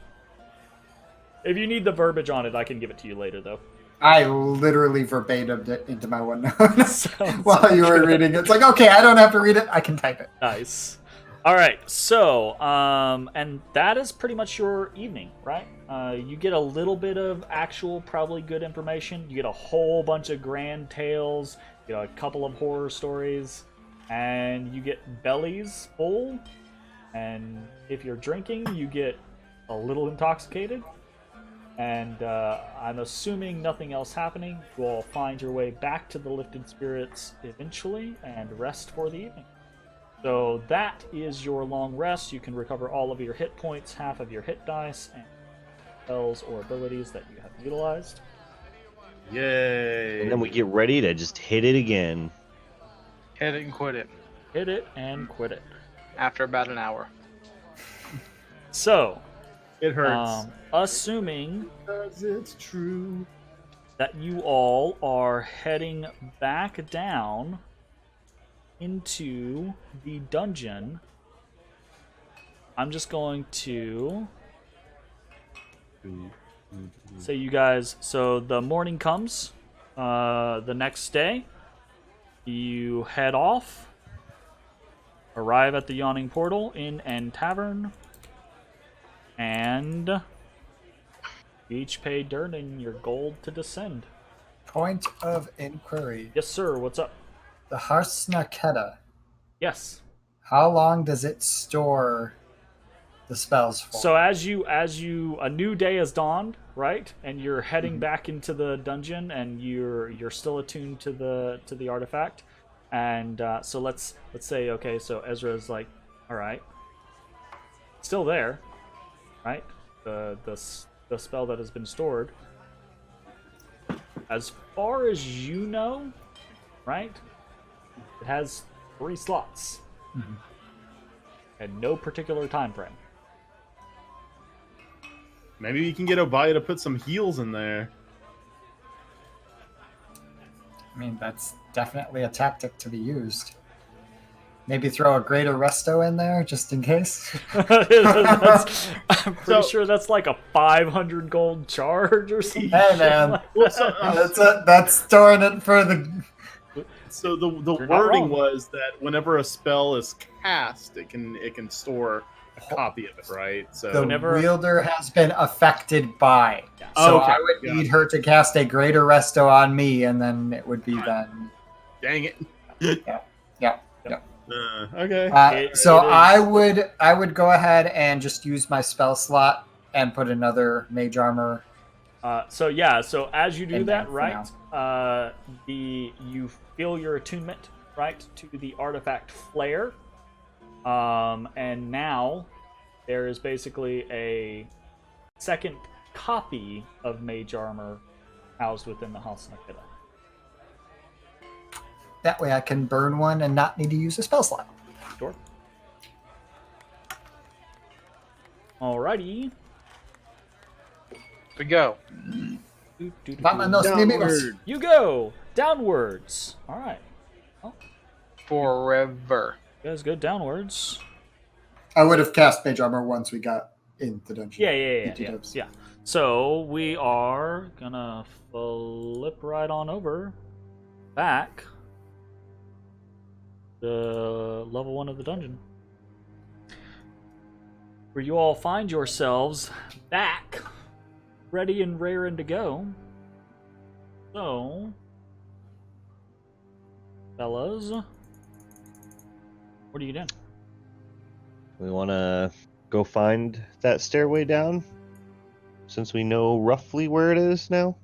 If you need the verbiage on it, I can give it to you later, though. I literally verbatimed it into my OneNote Sounds while you were reading it. It's like, okay, I don't have to read it. I can type it. Nice. All right. So, and that is pretty much your evening, right? You get a little bit of actual, probably good information. You get a whole bunch of grand tales. You know, a couple of horror stories, and you get bellies full. And if you're drinking, you get a little intoxicated. And I'm assuming nothing else happening. You all find your way back to the Lifted Spirits eventually and rest for the evening. So that is your long rest. You can recover all of your hit points, half of your hit dice, and spells or abilities that you have utilized. Yay! And then we get ready to just hit it again. Hit it and quit it Hit it and quit it. after about an hour. So, It hurts. assuming Because it's true. that you all are heading back down into the dungeon, I'm just going to say you guys, so the morning comes, the next day, you head off, arrive at the Yawning Portal Inn and Tavern, and each pay dirt and your gold to descend. Point of inquiry. Yes, sir. What's up? The Harsnaketa. Yes. How long does it store the spells for? So as you a new day has dawned, right? And you're heading back into the dungeon, and you're still attuned to the artifact. And so let's say, okay, so Ezra's like, all right, still there, right? The spell that has been stored. As far as you know, right? It has 3 slots. And no particular time frame. Maybe you can get Obaya to put some heals in there. I mean, that's definitely a tactic to be used. Maybe throw a greater resto in there, just in case. I'm pretty So- sure that's like a 500 gold charge or something. Hey, man. Well, so, That's storing it for the... so the You're not wording wrong. was that whenever a spell is cast, it can store a copy of it, right? So The Whenever- wielder has been affected by. Yeah. So Okay, I would got need it. her to cast a greater resto on me, and then it would be then. dang it. Yeah. Okay. So it is- I would go ahead and just use my spell slot and put another mage armor. So as you do And that, then for right? You feel your attunement, right, to the artifact flare. And now there is basically a second copy of mage armor housed within the Harsnaketa. That way I can burn one and not need to use a spell slot. Sure. Alrighty. We go. Vámonos, amigos. Downward. You go downwards. All right. Forever. You guys go downwards. I would have cast mage armor once we got in the dungeon. Yeah. Fugitives. So we are gonna flip right on over back to level 1 of the dungeon, where you all find yourselves back, ready and raring to go. So, fellas, what are you doing? We want to go find that stairway down, since we know roughly where it is now.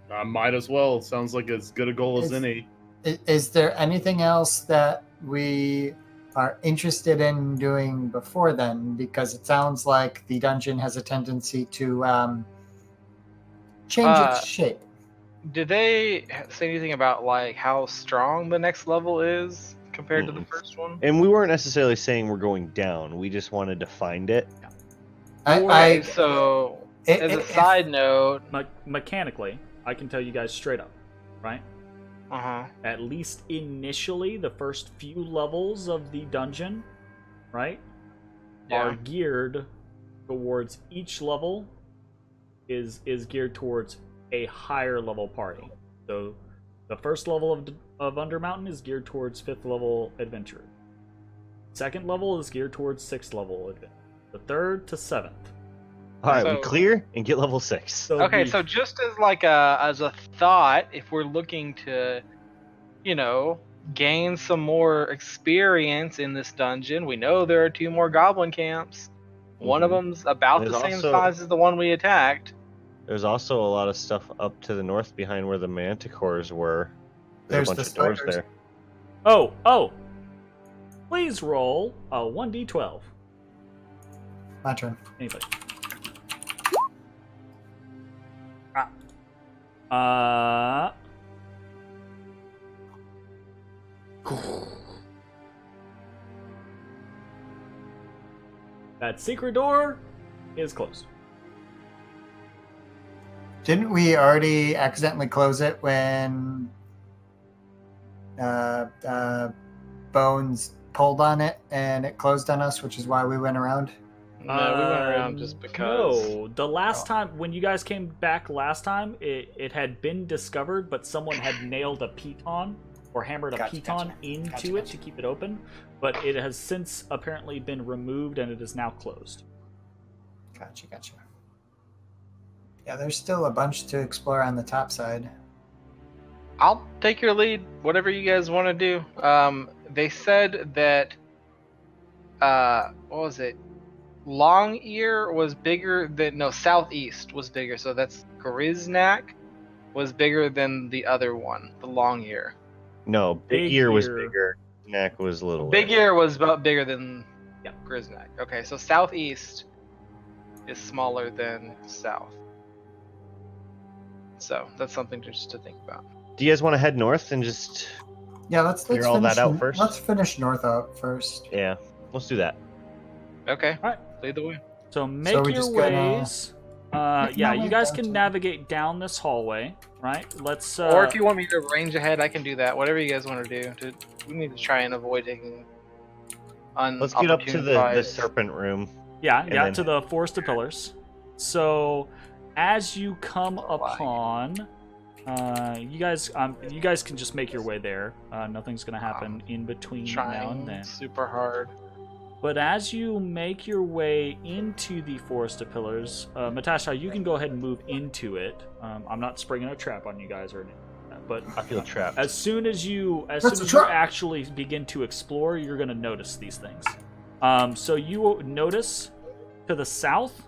I might as well. Sounds like as good a goal as Is- any. Is there anything else that we are interested in doing before then? Because it sounds like the dungeon has a tendency to change its shape. Did they say anything about like how strong the next level is compared to the first one? And we weren't necessarily saying we're going down. We just wanted to find it. So, as a side note, Mechanically, I can tell you guys straight up, right? At least initially, the first few levels of the dungeon, right, are geared towards each level is geared towards a higher level party. So the first level of Undermountain is geared towards 5th level adventurers. Second level is geared towards 6th level adventurers. The 3rd to 7th. All right, we clear and get level 6. So just as like as a thought, if we're looking to, gain some more experience in this dungeon, we know there are 2 more goblin camps. One of them's about the same size as the one we attacked. There's also a lot of stuff up to the north behind where the manticores were. There's a bunch the of doors spiders. there. Oh! Please roll a 1d12. My turn. Anybody. That secret door is closed. Didn't we already accidentally close it when Bones pulled on it and it closed on us, which is why we went around? No, we went around just because. No, the last time when you guys came back last time, it had been discovered, but someone had nailed a piton or hammered a piton into it to keep it open. But it has since apparently been removed and it is now closed. Gotcha. Yeah, there's still a bunch to explore on the top side. I'll take your lead, whatever you guys want to do. They said that, what was it? Long Ear was bigger than, no, Southeast was bigger. So that's Griznak was bigger than the other one, the Long Ear. No, Big Ear was bigger. Neck was a little. Big Ear was about bigger than Griznak. Okay, so Southeast is smaller than South. So that's something just to think about. Do you guys want to head north and just let's figure all that out first? Let's finish north out first. Yeah, let's do that. Okay. All right. Lead the way. So make your ways. You guys can navigate down this hallway, right? Let's. Or if you want me to range ahead, I can do that. Whatever you guys want to do. We need to try and avoid taking. Let's get up to the serpent room. Yeah, to the Forest of Pillars. So, as you come upon, you guys can just make your way there. Nothing's gonna happen in between now and then. Super hard. But as you make your way into the Forest of Pillars, Matashtai, you can go ahead and move into it. I'm not springing a trap on you guys or anything like that, but I feel trapped. As soon as you actually begin to explore, you're going to notice these things. So you will notice to the south,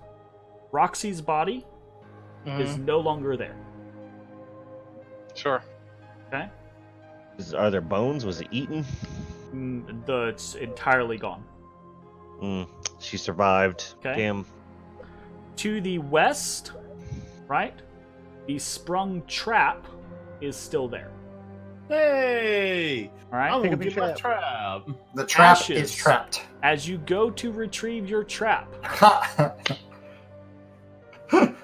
Roxy's body is no longer there. Sure. Okay. Are there bones? Was it eaten? It's entirely gone. She survived. Okay. Damn. To the west, right? The sprung trap is still there. Hey! All right. I'm gonna get my trap. The trap Ashes. is trapped. As you go to retrieve your trap,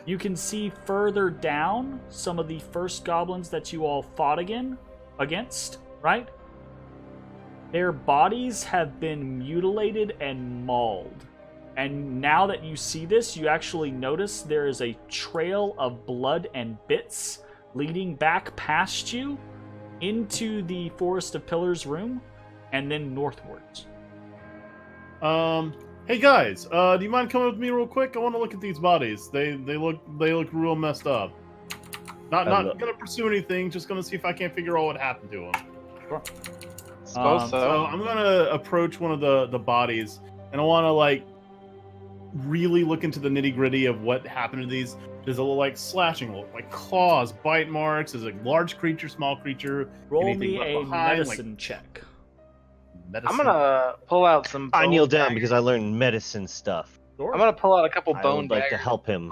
you can see further down some of the first goblins that you all fought against, right? Their bodies have been mutilated and mauled. And now that you see this, you actually notice there is a trail of blood and bits leading back past you into the Forest of Pillars room and then northwards. Hey guys, do you mind coming with me real quick? I want to look at these bodies. They look real messed up. Not gonna pursue anything. Just gonna see if I can't figure out what happened to them. Sure. So I'm gonna approach one of the bodies, and I want to really look into the nitty gritty of what happened to these. Does it look like slashing? Look like claws, bite marks? Is it a large creature, small creature? Roll anything me left a behind? medicine check. Medicine? I'm gonna pull out some. I kneel down daggers. because I learned medicine stuff. Sure. I'm gonna pull out a couple I bone would like to daggers, help him.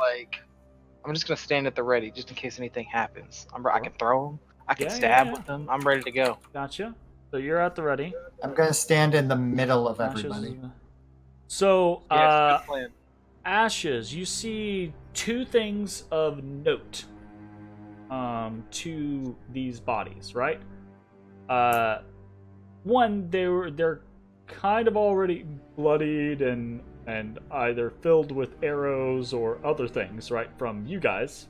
I'm just gonna stand at the ready just in case anything happens. I can throw them. I can Yeah, stab yeah. with them. I'm ready to go. Gotcha. So you're at the ready. I'm gonna stand in the middle of Ashes everybody. is- So, Yes, good plan. Ashes, you see two things of note to these bodies, right? One, they're kind of already bloodied and either filled with arrows or other things, right, from you guys.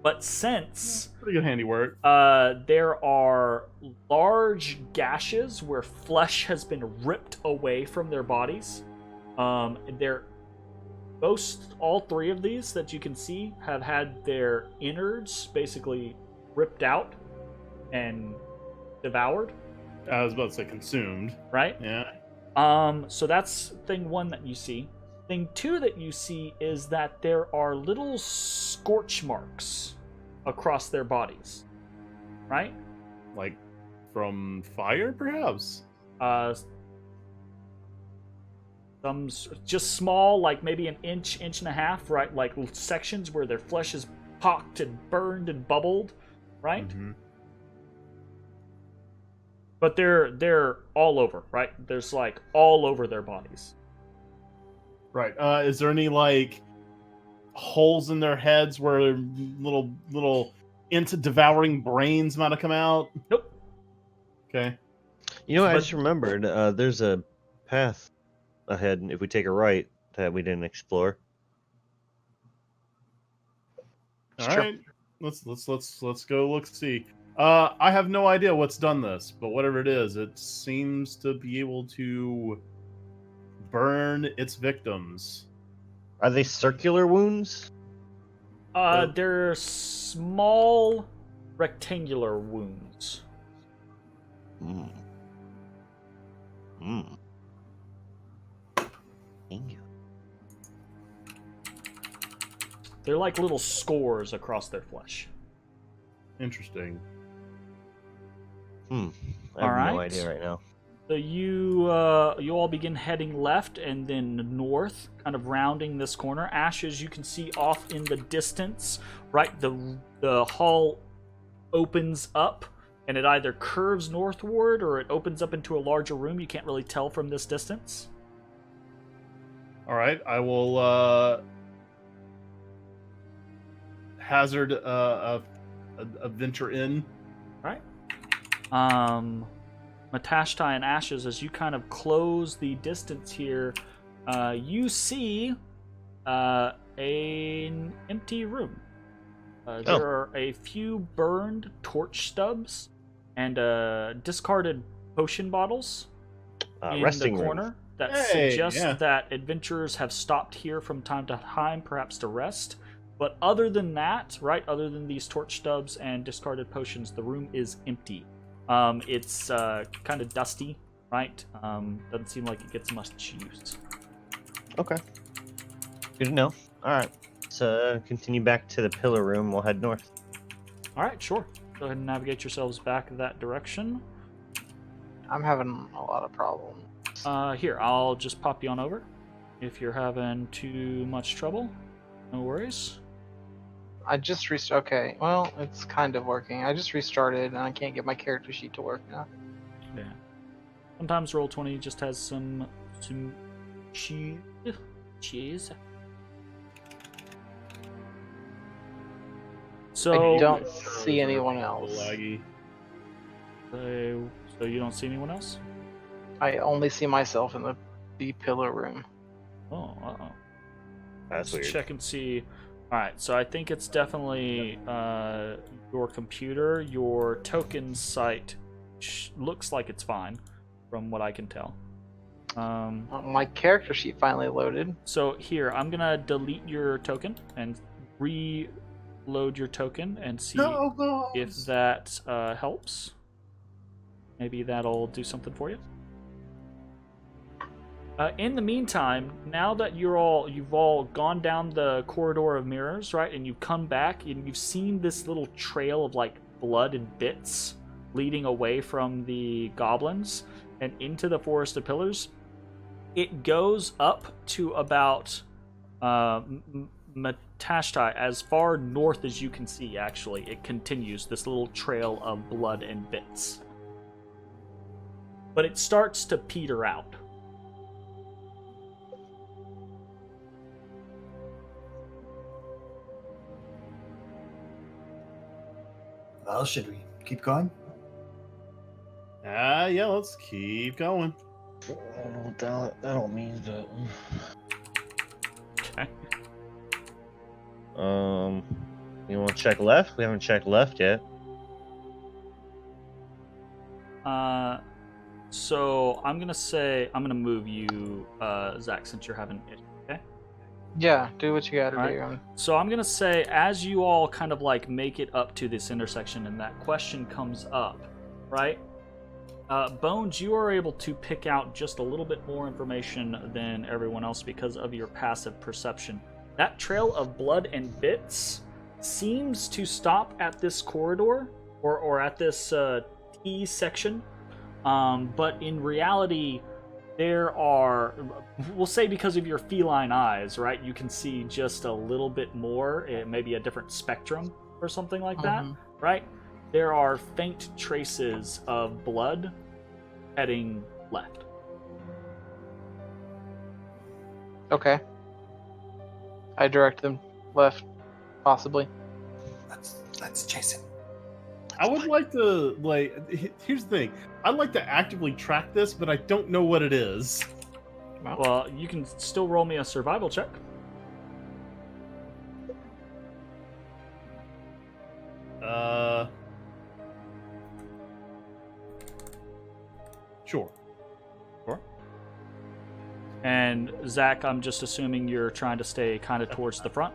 But since Pretty good handiwork. there are large gashes where flesh has been ripped away from their bodies. All three of these that you can see have had their innards basically ripped out and devoured, I was about to say consumed. right? Yeah. So that's thing one that you see. Thing two that you see is that there are little scorch marks across their bodies, right? Like from fire, perhaps? Some just small, like maybe an inch and a half, right? Like sections where their flesh is pocked and burned and bubbled, right? Mm-hmm. But they're all over, right? There's like all over their bodies. Right. Is there any like holes in their heads where little into devouring brains might have come out? Nope. Okay. You know, I But- just remembered. There's a path ahead, and if we take a right, that we didn't explore. All Sure. right. Let's go look see. I have no idea what's done this, but whatever it is, it seems to be able to burn its victims. Are they circular wounds? They're small rectangular wounds. Hmm. Hmm. Thank you. They're like little scores across their flesh. Interesting. I have no Alright. idea right now. So you all begin heading left and then north, kind of rounding this corner. Ashes, you can see off in the distance, right? The hall opens up, and it either curves northward or it opens up into a larger room. You can't really tell from this distance. All right. I will hazard a venture in. Right. Matashtai and Ashes, as you kind of close the distance here, you see an empty room. There are a few burned torch stubs and discarded potion bottles in Resting the room. corner that Hey, suggests yeah. that adventurers have stopped here from time to time, perhaps to rest. But other than that, right, other than these torch stubs and discarded potions, the room is empty. It's kind of dusty, right? Doesn't seem like it gets much use. Okay. Good to know. All right. So continue back to the pillar room. We'll head north. All right, sure. Go ahead and navigate yourselves back that direction. I'm having a lot of problems. Here, I'll just pop you on over. If you're having too much trouble, no worries. I just restarted. Okay, well, it's kind of working. I just restarted and I can't get my character sheet to work now. Yeah. Sometimes Roll20 just has some cheese. So I don't see anyone else. Laggy. So you don't see anyone else? I only see myself in the pillar room. Oh, uh-oh. That's Let's weird. check and see. Alright, so I think it's definitely your computer. Your token site looks like it's fine, from what I can tell. My character sheet finally loaded. So here, I'm gonna delete your token and reload your token and see if that helps. Maybe that'll do something for you. In the meantime, now that you've all gone down the corridor of mirrors, right, and you come back and you've seen this little trail of like blood and bits leading away from the goblins and into the Forest of Pillars, it goes up to about Matashtai, as far north as you can see, actually, it continues this little trail of blood and bits. But it starts to peter out. Well, should we keep going? Yeah, let's keep going. That don't mean that. Okay. You want to check left? We haven't checked left yet. So I'm gonna move you, Zach, since you're having it. Okay. Yeah, do what you gotta All do. So I'm gonna say, as you all kind of like make it up to this intersection, and that question comes up, right? Bones, you are able to pick out just a little bit more information than everyone else because of your passive perception. That trail of blood and bits seems to stop at this corridor, or at this T section. But in reality, there are, we'll say because of your feline eyes, right? You can see just a little bit more, maybe a different spectrum or something like that, right? There are faint traces of blood heading left. Okay. I direct them left, possibly. Let's chase him. I would like to, here's the thing. I'd like to actively track this, but I don't know what it is. Well, you can still roll me a survival check. Sure. And Zach, I'm just assuming you're trying to stay kind of towards the front.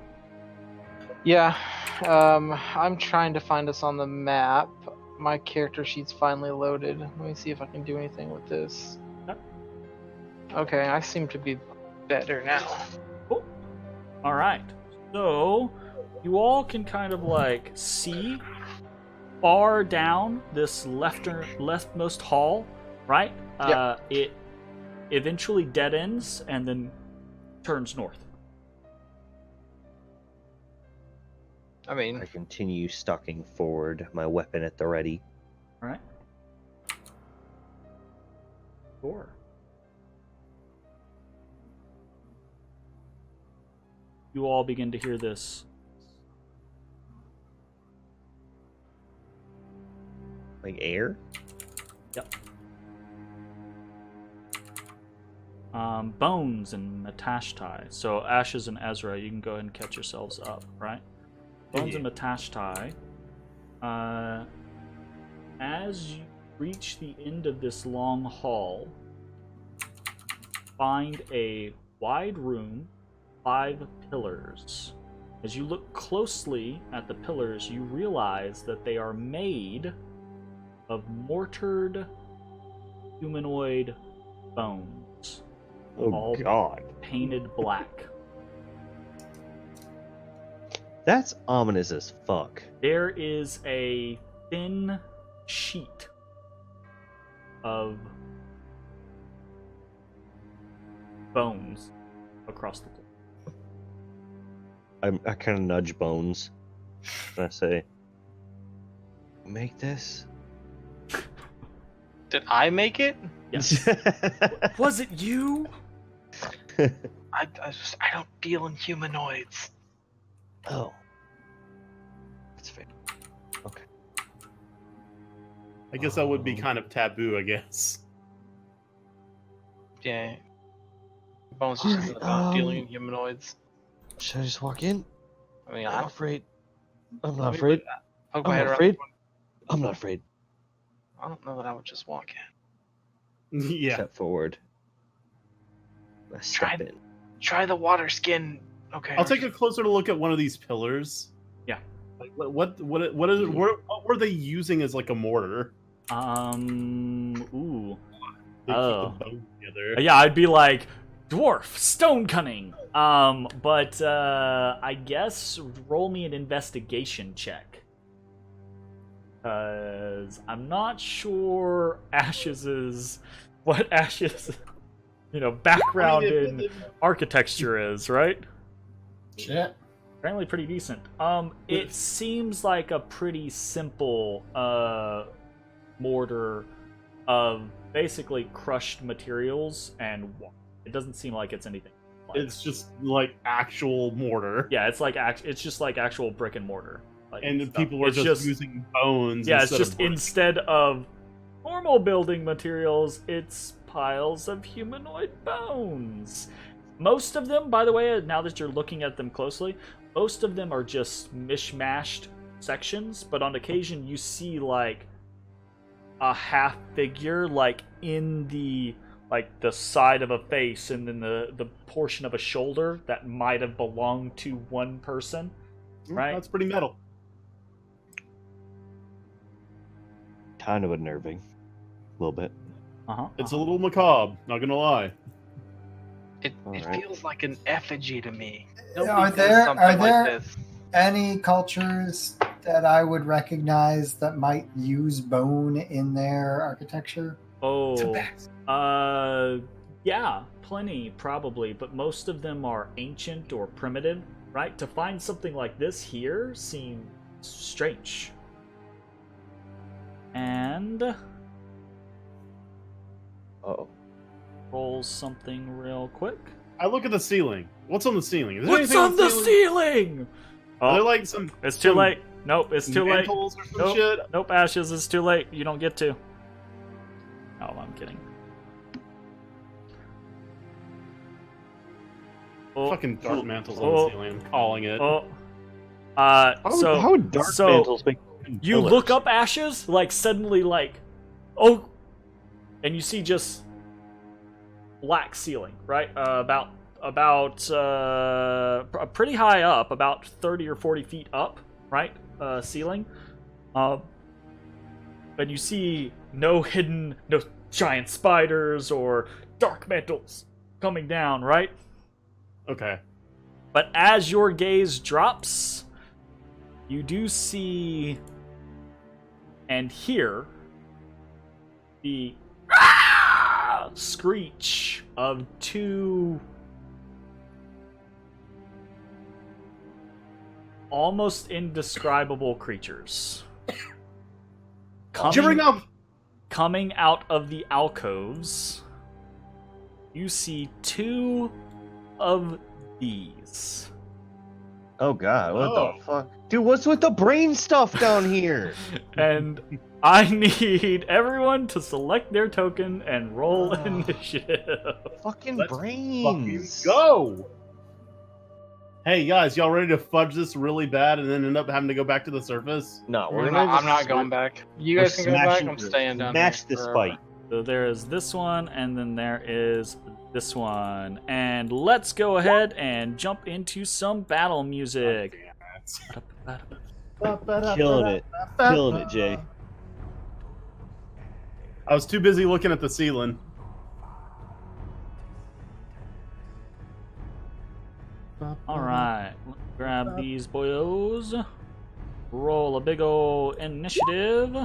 Yeah, I'm trying to find us on the map. My character sheet's finally loaded. Let me see if I can do anything with this. Okay, I seem to be better now. Cool. All right. So you all can kind of like see far down this leftmost hall, right? Yep. It eventually dead ends and then turns north. I mean, I continue stalking forward, my weapon at the ready. All right. Sure. You all begin to hear this. Like air? Yep. Bones and Matashtai. So Ashes and Ezrah, you can go ahead and catch yourselves up, right? Bones and Matashtai. As you reach the end of this long hall, find a wide room, 5 pillars. As you look closely at the pillars, you realize that they are made of mortared humanoid bones. Oh, all God. painted black. That's ominous as fuck. There is a thin sheet of bones across the floor. I kind of nudge Bones. And I say, make this? did I make it? Yes. Was it you? I don't deal in humanoids. Oh. That's fair. Okay. I guess that would be kind of taboo, I guess. Yeah. Bones just says about dealing in humanoids. Should I just walk in? I mean, I'm afraid. I'm not Let me afraid. poke I'm my head not around afraid. the corner. I'm not afraid. I don't know that I would just walk in. Yeah. Step forward. I step in. Try the water skin. Okay. I'll take a closer look at one of these pillars. Yeah. Like, what is it? What were they using as like a mortar? Ooh. They Oh. keep the bone together. Yeah, I'd be like, dwarf, stone cunning. But I guess roll me an investigation check. Cause I'm not sure what Ash's, background in architecture is, right? Shit. Apparently pretty decent. It seems like a pretty simple mortar of basically crushed materials and water. It doesn't seem like it's anything. It's just like actual mortar. Yeah, it's just like actual brick and mortar. Like, And stuff. people were just using bones. Yeah, it's instead just of brick. instead of normal building materials, it's piles of humanoid bones. Most of them, by the way, now that you're looking at them closely, most of them are just mishmashed sections, but on occasion you see like a half figure like in the side of a face and then the portion of a shoulder that might have belonged to one person, right? That's pretty metal. Kind of unnerving. A little bit. It's a little macabre, not gonna lie. It Alright. feels like an effigy to me. Are Nobody does there something like this. any cultures that I would recognize that might use bone in their architecture? Oh, yeah, plenty probably, but most of them are ancient or primitive, right? To find something like this here seems strange. And Uh-oh. roll something real quick. I look at the ceiling. What's on the ceiling? Is there What's anything on the ceiling? Are there Oh, like some it's too some late. Nope, it's too late. mantles or some Nope. shit? Nope, Ashes, it's too late. You don't get to. Oh, I'm kidding. Oh, Fucking dark mantles on oh, the ceiling. I'm calling it. oh. How would dark so mantles make you pillars? look up Ashes, like suddenly, like, oh, and you see just black ceiling, right? About pretty high up, about 30 or 40 feet up, right? Ceiling. And you see no giant spiders or dark mantles coming down, right? Okay. But as your gaze drops, you do see and hear the screech of two almost indescribable creatures Gibbering up! coming out of the alcoves. You see two of these. Oh god, what Oh. the fuck? Dude, what's with the brain stuff down here? And I need everyone to select their token and roll initiative. Fucking Let's brains. Fucking go! Hey guys, y'all ready to fudge this really bad and then end up having to go back to the surface? No, I'm not going back. You guys can go back. I'm staying down here. Smash this forever. fight. So there is this one, and then there is this one. And let's go ahead and jump into some battle music. Killing it. Killing it, Jay. I was too busy looking at the ceiling. Alright, grab these boyos. Roll a big ol' initiative.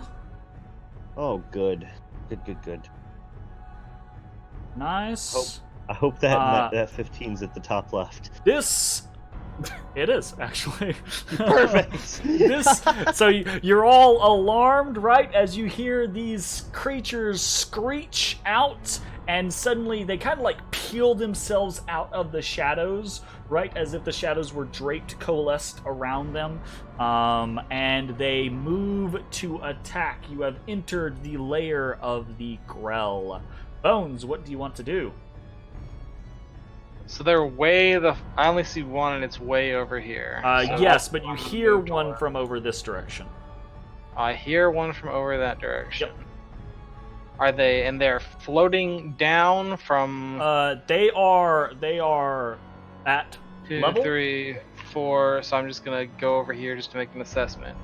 Oh, good. Good. Nice. I hope that Uh, that 15's at the top left. This... It is, actually. Perfect. So you're all alarmed, right, as you hear these creatures screech out, and suddenly they kind of like peel themselves out of the shadows, right, as if the shadows were draped, coalesced around them, and they move to attack. You have entered the lair of the Grell. Bones, what do you want to do? So they're I only see one, and it's way over here. So Yes, but you I'm hear moved one over. from over this direction. I hear one from over that direction. Yep. Are they? And they're floating down from They are at 2, level? 3, 4. So I'm just gonna go over here just to make an assessment.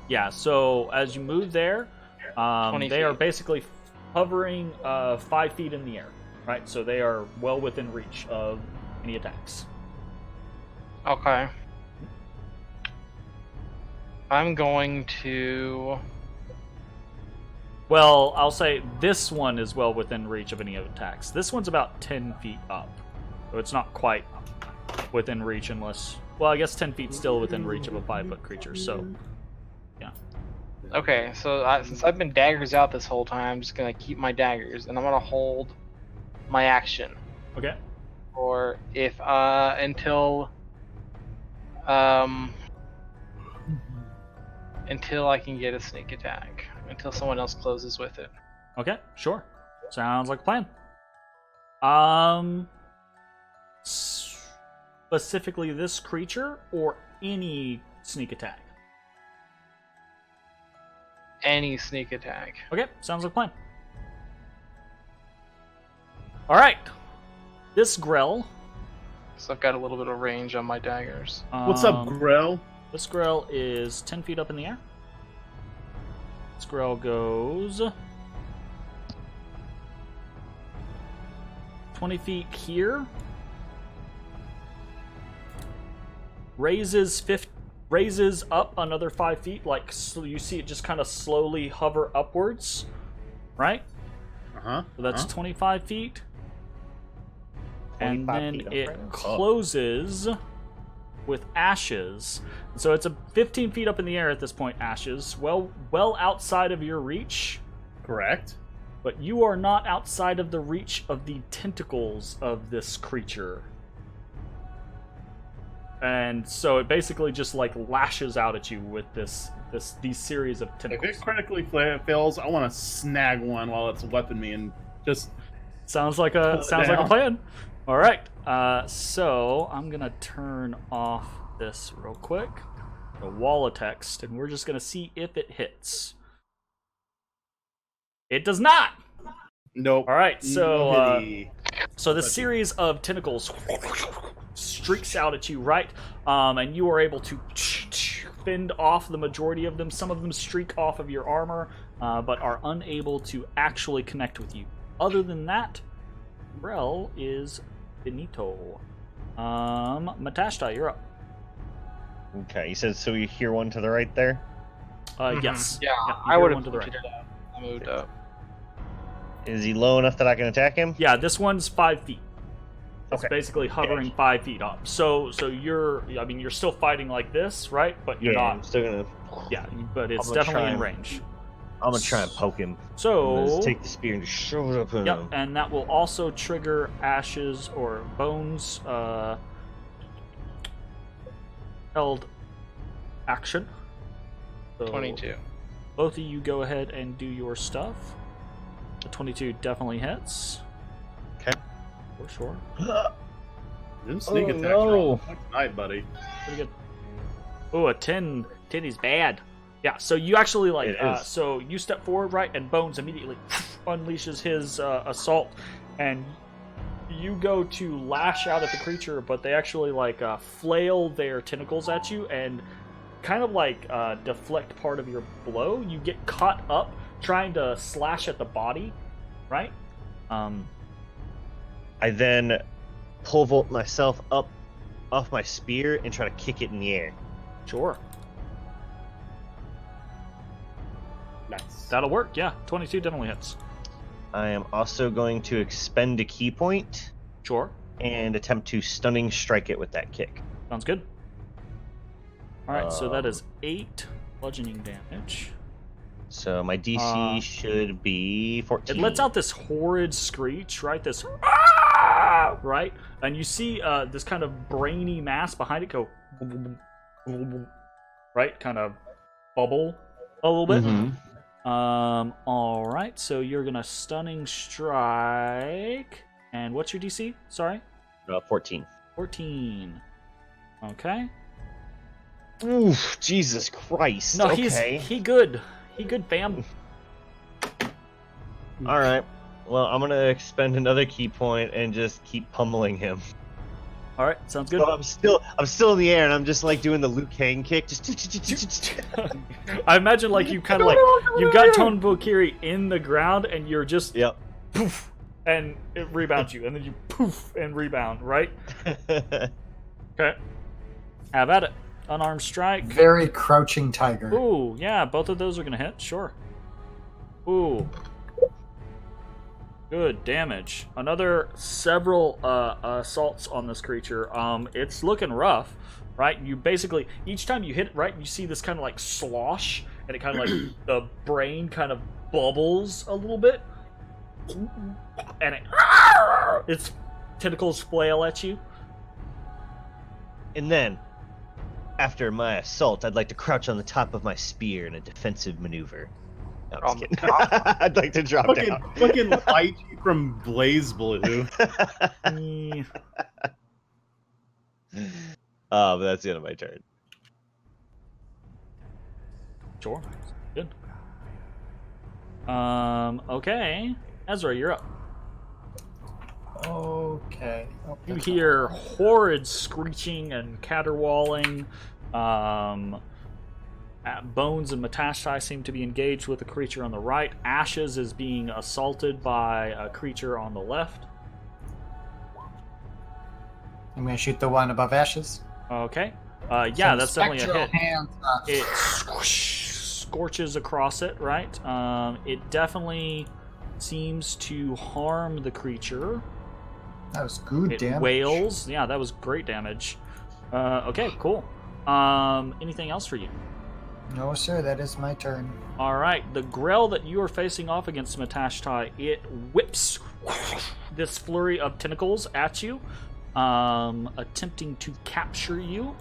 Yeah, so as you move there, 20 they are feet. basically hovering 5 feet in the air, right? So they are well within reach of any attacks. Okay. I'm going to. Well, I'll say this one is well within reach of any attacks. This one's about 10 feet up, so it's not quite within reach unless Well, I guess 10 feet still within reach of a 5-foot creature, so... Yeah. Okay, so since I've been daggers out this whole time, I'm just gonna keep my daggers, and I'm gonna hold my action. Okay. Or if until I can get a sneak attack, until someone else closes with it. Okay, sure. Sounds like a plan. Specifically this creature or any sneak attack? Any sneak attack. Okay, sounds like a plan. Alright. This Grell. So I've got a little bit of range on my daggers. What's up, Grell? This Grell is 10 feet up in the air. This Grell goes 20 feet here. Raises up another 5 feet, like so you see it just kind of slowly hover upwards, right? Uh-huh. So that's 25 feet. And 25 then feet up it right? closes with ashes. So it's a 15 feet up in the air at this point, ashes. Well outside of your reach. Correct. But you are not outside of the reach of the tentacles of this creature. And so it basically just like lashes out at you with these series of If tentacles. it critically fails, I want to snag one while it's weapon me and just... Sounds like a down. plan. All right. So I'm gonna turn off this real quick, the wall of text, and we're just gonna see if it hits. It does not. Nope. All right. So No hitty. so this series of tentacles streaks out at you, right? And you are able to fend off the majority of them. Some of them streak off of your armor, but are unable to actually connect with you. Other than that, Grell is finito. Matashtai, you're up. Okay, you said so. You hear one to the right there. Yes. Yeah, you I hear would one have to the right. it up. I moved up. Is he low enough that I can attack him? Yeah, this one's 5 feet. It's Okay. basically hovering 5 feet up. So you're still fighting like this, right? But you're I'm not. still gonna. Yeah, but it's I'm gonna definitely try in and- range. I'm gonna try and poke him. I'm gonna So just take the spear and just shove it up in yep, him. and that will also trigger ashes or bones held action. So 22. both of you go ahead and do your stuff. The 22 definitely hits. Okay. For sure. Them sneak Oh, attacks no. are all night, buddy. Pretty good. Oh, a 10. 10 is bad. Yeah, so you actually like It is. so you step forward, right, and Bones immediately unleashes his assault, and you go to lash out at the creature, but they actually like flail their tentacles at you and kind of like deflect part of your blow. You get caught up trying to slash at the body, right? I then pole vault myself up off my spear and try to kick it in the air. Sure. Nice. That'll work, yeah. 22 definitely hits. I am also going to expend a key point Sure. and attempt to stunning strike it with that kick. Sounds good. Alright, so that is 8 bludgeoning damage. So my DC should be 14. It lets out this horrid screech, right? This right? And you see this kind of brainy mass behind it go boom, boom, boom, boom, boom, boom, right? Kind of bubble a little bit. Mhm. Alright, so you're gonna stunning strike. And what's your DC? Sorry? 14. 14. Okay. Oof, Jesus Christ. No, okay. he good. He good, fam. All right. Well, I'm gonna expend another key point and just keep pummeling him. Alright, sounds good. So I'm still in the air, and I'm just like doing the Liu Kang kick. Just I imagine like you kind of like you got Tone Valkyrie in the ground and you're just Yep. poof and it rebounds you and then you poof and rebound, right? Okay. Have at it. Unarmed strike. Very crouching tiger. Ooh, yeah, both of those are gonna hit, sure. Ooh. Good damage. Another several assaults on this creature. It's looking rough. right? You basically, each time you hit it, right, you see this kind of like slosh, and it kind of like, the brain kind of bubbles a little bit, and its tentacles flail at you. And then, after my assault, I'd like to crouch on the top of my spear in a defensive maneuver. No, I'm just On the kidding. top? I'd like to drop down. Fucking light you from Blaze Blue. Eh, But that's the end of my turn. Sure. Good. Okay. Ezra, you're up. Okay. Oh, You that's hear horrid screeching and caterwauling. Bones and Matashtai seem to be engaged with a creature on the right. Ashes is being assaulted by a creature on the left. I'm gonna shoot the one above Ashes. Okay. Yeah, Some that's definitely a spectral hit. hands up. It scorches across it, right? It definitely seems to harm the creature. That was good It damage. wails. Yeah, that was great damage. Okay, cool. Anything else for you? No, sir, that is my turn. All right, the Grell that you are facing off against, Matashtai, it whips this flurry of tentacles at you, attempting to capture you.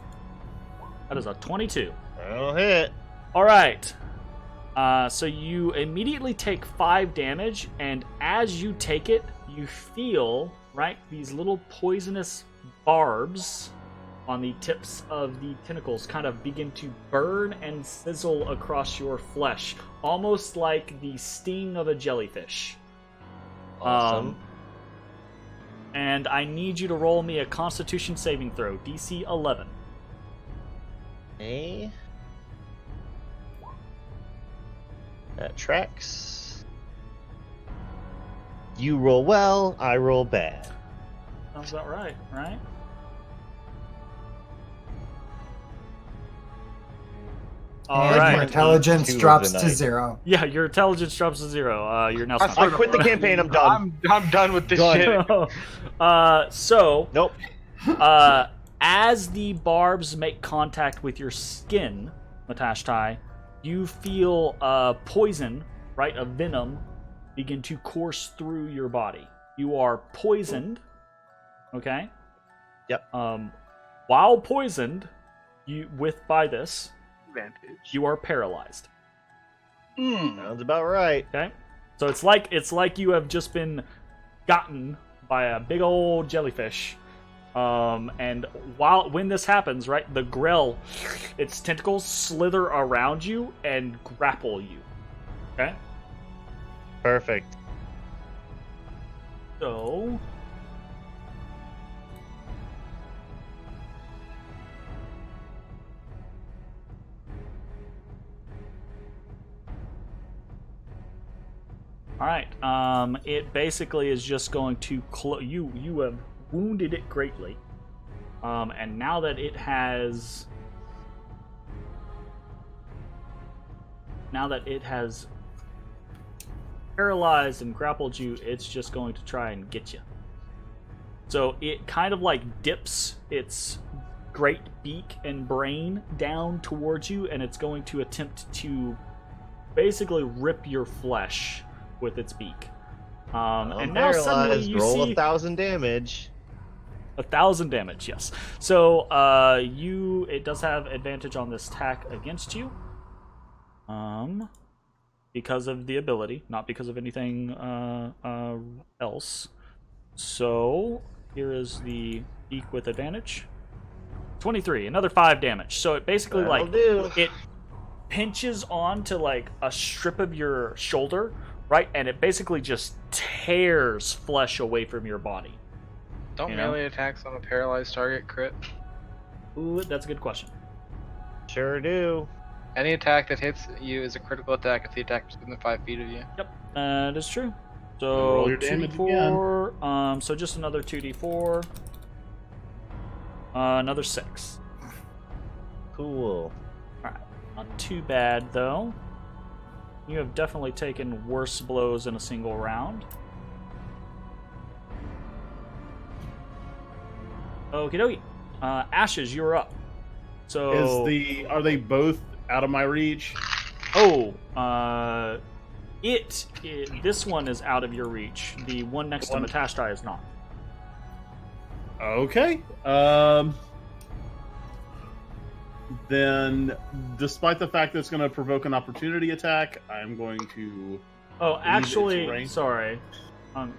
That is a 22. That'll hit. All right. So you immediately take 5 damage, and as you take it, you feel, right, these little poisonous barbs on the tips of the tentacles kind of begin to burn and sizzle across your flesh, almost like the sting of a jellyfish. Awesome. And I need you to roll me a Constitution saving throw, DC 11. Okay. That tracks. You roll well, I roll bad. Sounds about right, right? All And right. your intelligence 2 of drops the to night. 0. Yeah, your intelligence drops to 0. You're now. I quit the campaign, I'm done. I'm done with this Done. shit. So, Nope. as the barbs make contact with your skin, Matashtai, you feel poison, right, a venom, begin to course through your body. You are poisoned, okay? Yep. While poisoned, by this, Advantage. you are paralyzed. Sounds about right. Okay, so it's like you have just been gotten by a big old jellyfish, and when this happens, right, the Grell, its tentacles slither around you and grapple you. Okay, Perfect. so all right. It basically is just going to you have wounded it greatly, and now that it has paralyzed and grappled you, it's just going to try and get you. So it kind of like dips its great beak and brain down towards you, and it's going to attempt to basically rip your flesh with its beak. And now suddenly you roll see 1,000 damage. 1,000 damage, yes. So it does have advantage on this attack against you, because of the ability, not because of anything else. So here is the beak with advantage. 23, another 5 damage. So it basically That'll do. it pinches onto like a strip of your shoulder, right, and it basically just tears flesh away from your body. Don't You know? melee attacks on a paralyzed target crit. Ooh, that's a good question. Sure do. Any attack that hits you is a critical attack if the attacker is within 5 feet of you. Yep, that is true. So Roll your damage 2d4. So just another 2d4. Another 6. Cool. Alright, not too bad though. You have definitely taken worse blows in a single round. Okie dokie. Ashes, you're up. So Are they both out of my reach? oh, this one is out of your reach. The one next to Matashtai is not. Okay. Then, despite the fact that it's going to provoke an opportunity attack, I'm going to. Oh, actually, range. sorry. I'm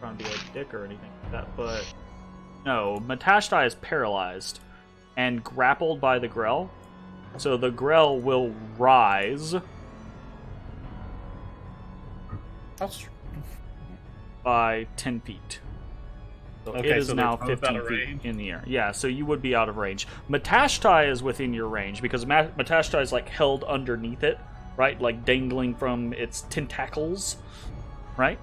trying to be a dick or anything like that, but no. Matashtai is paralyzed and grappled by the Grell, so the Grell will rise by 10 feet. So Okay, it is so they're now both 15 out of feet range? in the air. Yeah, so you would be out of range. Matashtai is within your range because Matashtai is like held underneath it, right? Like dangling from its tentacles, right?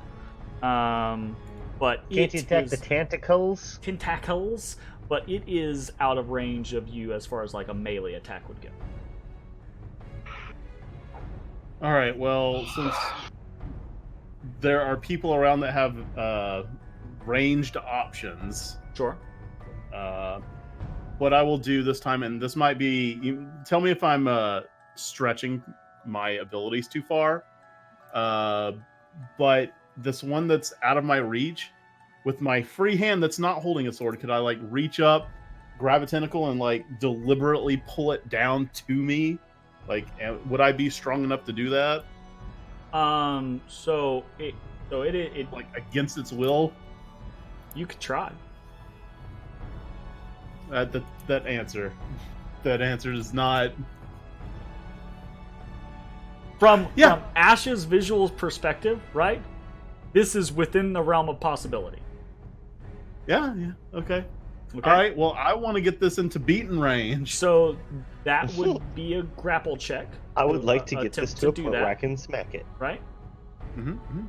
But Can't you it attack is the tentacles? tentacles, but it is out of range of you as far as like a melee attack would go. All right. Well, since there are people around that have ranged options, Sure. what I will do this time, and this might be, tell me if I'm stretching my abilities too far, but this one that's out of my reach, with my free hand that's not holding a sword, could I like reach up, grab a tentacle, and like deliberately pull it down to me? Like, would I be strong enough to do that? So it Like against its will? you could try. That answer does not. From Yeah. Ash's visual perspective, right? This is within the realm of possibility. Yeah. Okay. Okay. All right. Well, I want to get this into beaten range. So that would be a grapple check. I would like to get this attempt to a do point that, where I can smack it. right? Mm-hmm.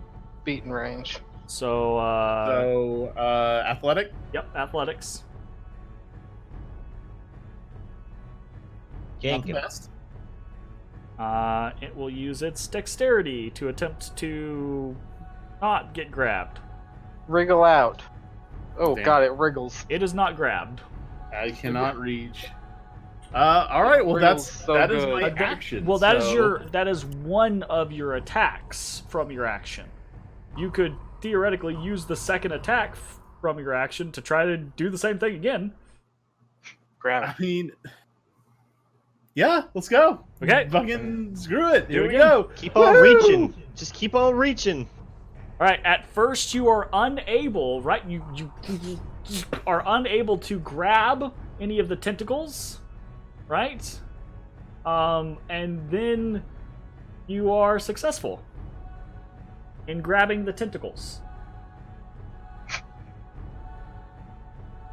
Beaten range. So, Athletic. yep, athletics. Not Yank the him. best. It will use its dexterity to attempt to not get grabbed. Wriggle out. Oh, Damn. God, it wriggles. It is not grabbed. I cannot reach. All right. Well, Wriggles that so is good. my action. Well, that is so- that is one of your attacks from your action. You could theoretically use the second attack from your action to try to do the same thing again. Grab I it. mean, yeah. Let's go. Okay. Fucking screw it. Here Do it we again. go. Keep on Woo! reaching. Just keep on reaching. All right. At first, you are unable, right? You are unable to grab any of the tentacles, right? And then you are successful in grabbing the tentacles.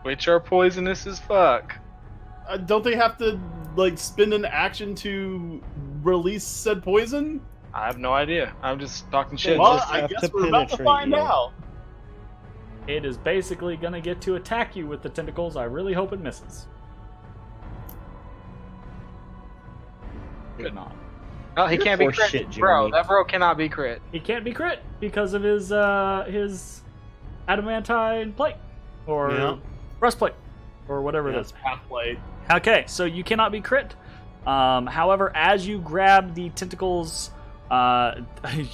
Which are poisonous as fuck. Don't they have to like spend an action to release said poison? I have no idea. I'm just talking shit. Well, just I have guess to we're about to penetrate find you. out. It is basically gonna get to attack you with the tentacles. I really hope it misses. Did not. Oh, he can't be Poor crit. shit, Bro, Jeremy. that bro cannot be crit. He can't be crit because of his adamantine plate or Yeah. breastplate or whatever it That's is. half plate. Okay, so you cannot be crit. However, as you grab the tentacles,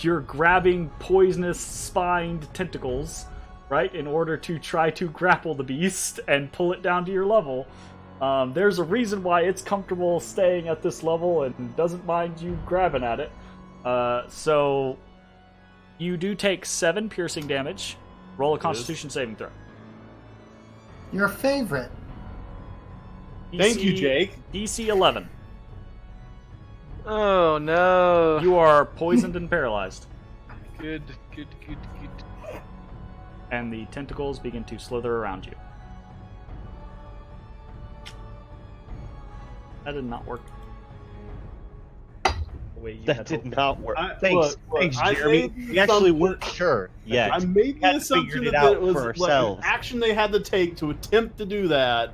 you're grabbing poisonous spined tentacles, right, in order to try to grapple the beast and pull it down to your level. There's a reason why it's comfortable staying at this level and doesn't mind you grabbing at it. So you do take 7 piercing damage. Roll a Constitution saving throw. Your favorite. Thank you, Jake. DC 11. Oh no. You are poisoned and paralyzed. Good. And the tentacles begin to slither around you. That did not work. The way you That had did hoped. not work. I- Thanks, look, thanks, I Jeremy. made We actually some- weren't sure yet. I made the Hadn't assumption figured it that out it was for like an ourselves. action they had to take to attempt to do that.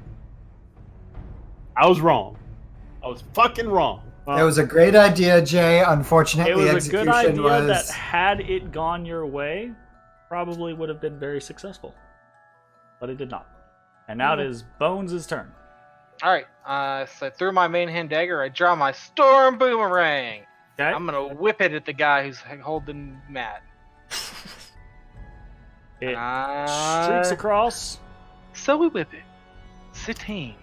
I was wrong. I was fucking wrong. It was a great idea, Jay. Unfortunately, It was a good execution idea was. that had it gone your way, probably would have been very successful. But it did not. And now it is Bones' turn. All right. So through my main hand dagger, I draw my storm boomerang. Okay. I'm gonna whip it at the guy who's holding Matt. It streaks across. So we whip it. 16.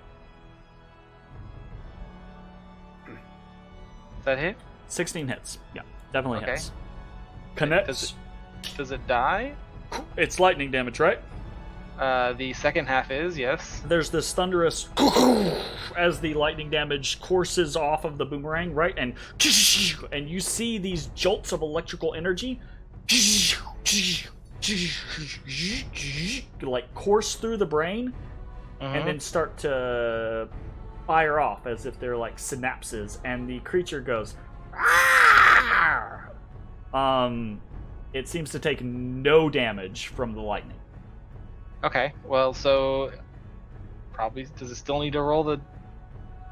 Does that hit? 16 hits. Yeah, definitely Okay. hits. Connects. Does it die? It's lightning damage, right? The second half is, yes. There's this thunderous as the lightning damage courses off of the boomerang, right? And you see these jolts of electrical energy like course through the brain and then start to fire off as if they're like synapses, and the creature goes it seems to take no damage from the lightning. Okay, well, so probably does it still need to roll the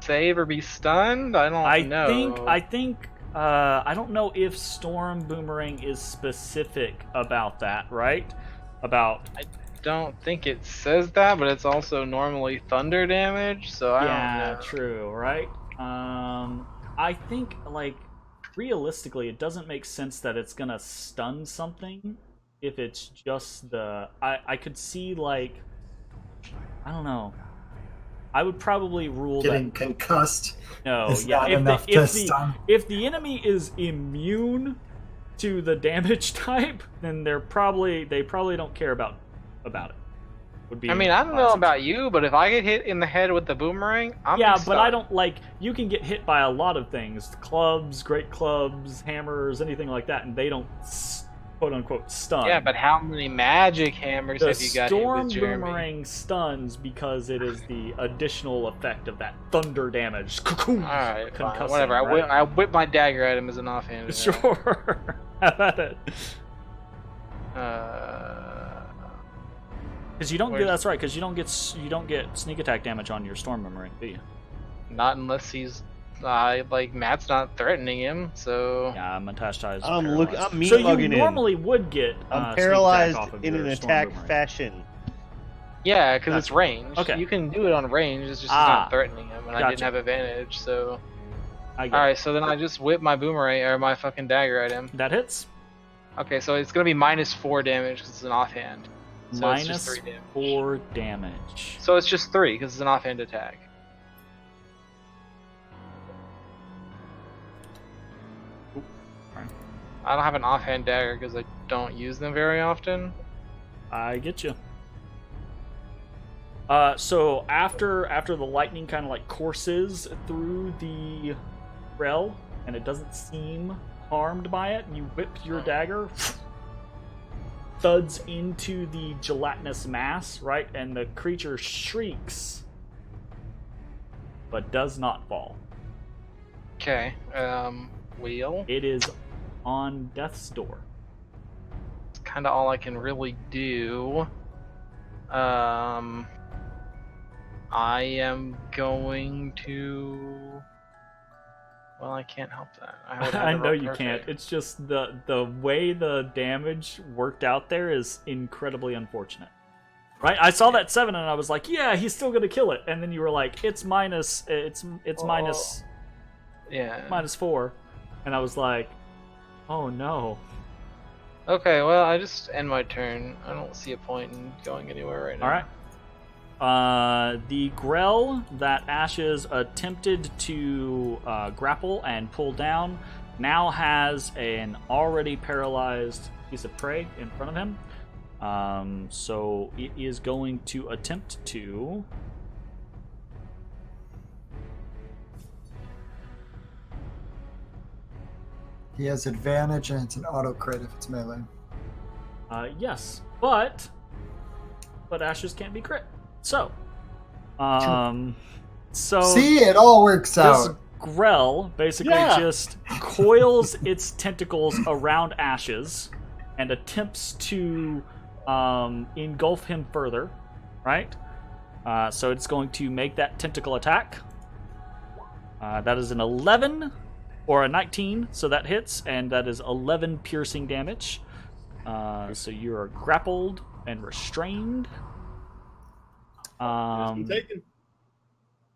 save or be stunned? I don't know. I think I don't know if Storm Boomerang is specific about that, right? About I don't think it says that, but it's also normally thunder damage, so I don't know. True, right? I think like realistically, it doesn't make sense that it's gonna stun something. If it's just the... I could see, like... I don't know. I would probably rule Getting that... concussed. No, is yeah. not enough to stun. If the enemy is immune to the damage type, then they probably don't care about it. Would be I mean, I don't know about you, but if I get hit in the head with the boomerang, I'm yeah, stunned. but I don't like... You can get hit by a lot of things. Clubs, great clubs, hammers, anything like that, and they don't... quote-unquote stun. Yeah, but how many magic hammers have you got hit Storm with, Jeremy? Boomerang stuns because it is the additional effect of that thunder damage. Alright, fine, Concussing, whatever. right? I whip my dagger at him as an offhand. Sure. Have at it. Because you don't get... That's right, because you don't get sneak attack damage on your Storm Boomerang, do you? Not unless he's... like, Matt's not threatening him, so... Yeah, Matashtai is I'm paralyzed. mean So you mugging normally would get I'm sneak paralyzed attack off of in your an Storm attack Boomerang. fashion. Yeah, because it's Gotcha. range. Okay. You can do it on range, it's just he's not threatening him, and I didn't Gotcha. have advantage, so... I get Alright, so then I just whip my boomerang, or my fucking dagger at him. it. That hits. Okay, so it's gonna be -4 damage, because it's an offhand. So it's just Minus 3 damage. 4 damage. So it's just 3, because it's an offhand attack. I don't have an offhand dagger because I don't use them very often. I get you. So after the lightning kind of like courses through the Grell and it doesn't seem harmed by it, you whip your dagger, thuds into the gelatinous mass, right? And the creature shrieks, but does not fall. Okay, wheel. It is on death's door. It's kind of all I can really do. I am going to... Well, I can't help that. I know you can't. It's just the way the damage worked out there is incredibly unfortunate. Right? I saw that 7 and I was like, yeah, he's still gonna kill it. And then you were like, it's minus minus -4. And I was like, oh no. Okay, well, I just end my turn. I don't see a point in going anywhere right now. Alright. The Grell that Ashes attempted to grapple and pull down now has an already paralyzed piece of prey in front of him. So it is going to attempt to... He has advantage, and it's an auto crit if it's melee. Yes, but Ashes can't be crit. So, See, it all works this out. Grell basically just coils its tentacles around Ashes and attempts to engulf him further, right? So it's going to make that tentacle attack. That is an 11 or a 19, so that hits, and that is 11 piercing damage. So you are grappled and restrained. Taken.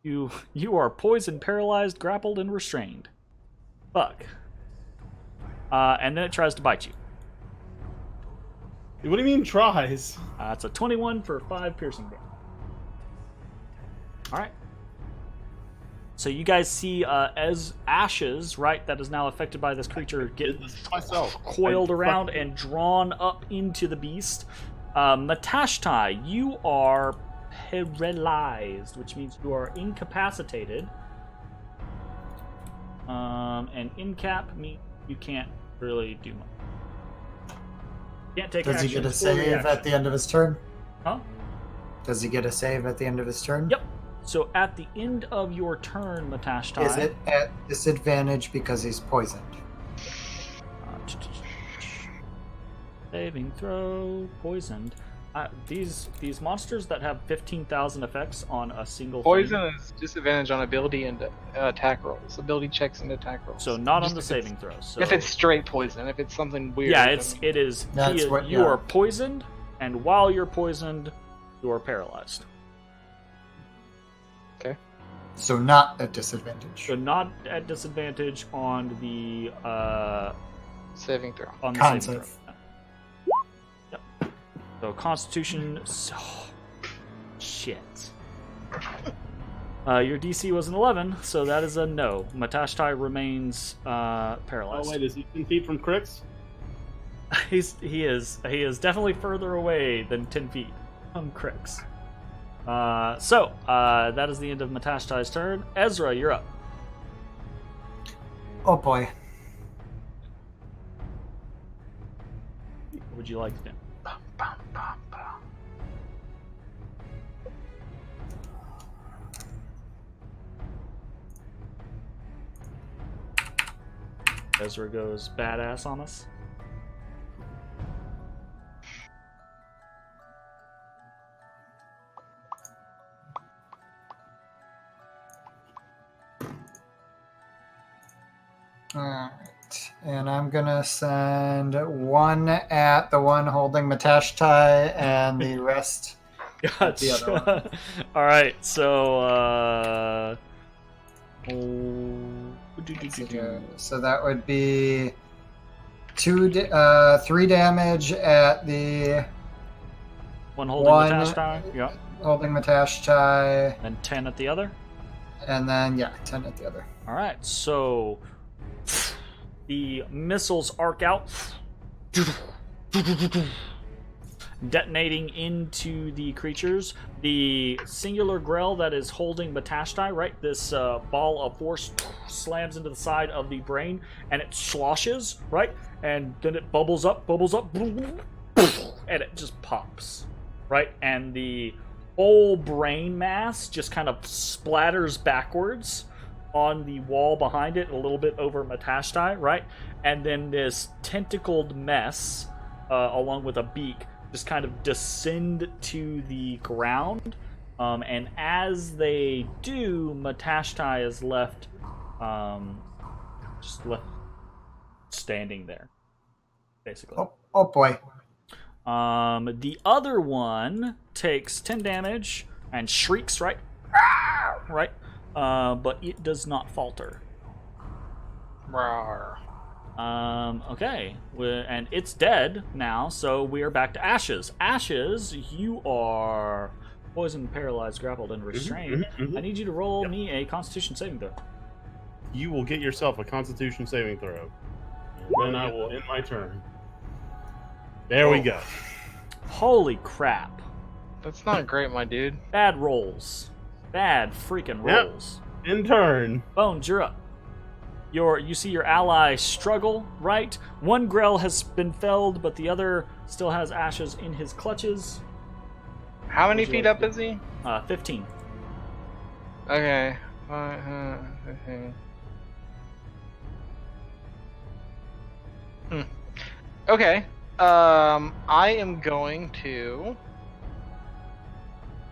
You are poisoned, paralyzed, grappled, and restrained. Fuck. And then it tries to bite you. What do you mean tries? It's a 21 for 5 piercing damage. All right. So you guys see as ashes, right, that is now affected by this creature, get Myself. coiled around and drawn up into the beast. Matashtai, you are paralyzed, which means you are incapacitated. And incap means you can't really do much. Can't take Does he get a actions or save at reactions. the end of his turn? Huh? Does he get a save at the end of his turn? Yep. So at the end of your turn, Matashtai. Is it at disadvantage because he's poisoned? Saving throw, poisoned. These monsters that have 15,000 effects on a single Poison thing, is disadvantage on ability and attack rolls. Ability checks and attack rolls. so not on Just the if saving it's- throws. So, If it's straight poison, if it's something weird. yeah, then- it is. That's You what- yeah. are poisoned, and while you're poisoned, you are paralyzed. So not at disadvantage. So not at disadvantage on the saving throw. on the Con saving save. throw. Yep. So Constitution. So, shit. Your DC was an 11, so that is a no. Matashtai remains paralyzed. Oh wait, is he 10 feet from crits? He is definitely further away than 10 feet from Crix. So that is the end of Matashtai's turn. Ezra, you're up. Oh boy. What would you like to do? Ezra goes badass on us. Alright. And I'm gonna send one at the one holding Matashtai and the rest. The other Gotcha. All right, so So that would be 3 damage at the one holding one- Matashtai. Yep. holding Matashtai, And 10 at the other. and then 10 at the other. All right, so the missiles arc out, detonating into the creatures. The singular Grell that is holding Matashtai, right? This ball of force slams into the side of the brain, and it sloshes, right? And then it bubbles up, and it just pops, right? And the whole brain mass just kind of splatters backwards on the wall behind it, a little bit over Matashtai, right? And then this tentacled mess, along with a beak, just kind of descend to the ground. And as they do, Matashtai is left, just left standing there, basically. Oh boy. The other one takes 10 damage and shrieks, right? Right? But it does not falter. Rawr. Okay. And it's dead now, so we are back to Ashes. Ashes, you are poisoned, paralyzed, grappled, and restrained. I need you to roll me a Constitution saving throw. You will get yourself a Constitution saving throw. And then I will end my turn. There we go. Holy crap. That's not great, my dude. Bad rolls. Bad freaking Yep. rolls. In turn. Bones, you're up. You see your ally struggle, right? One Grell has been felled, but the other still has Ashes in his clutches. How many Would you feet like up to- is he? 15. Okay. Okay. Okay. I am going to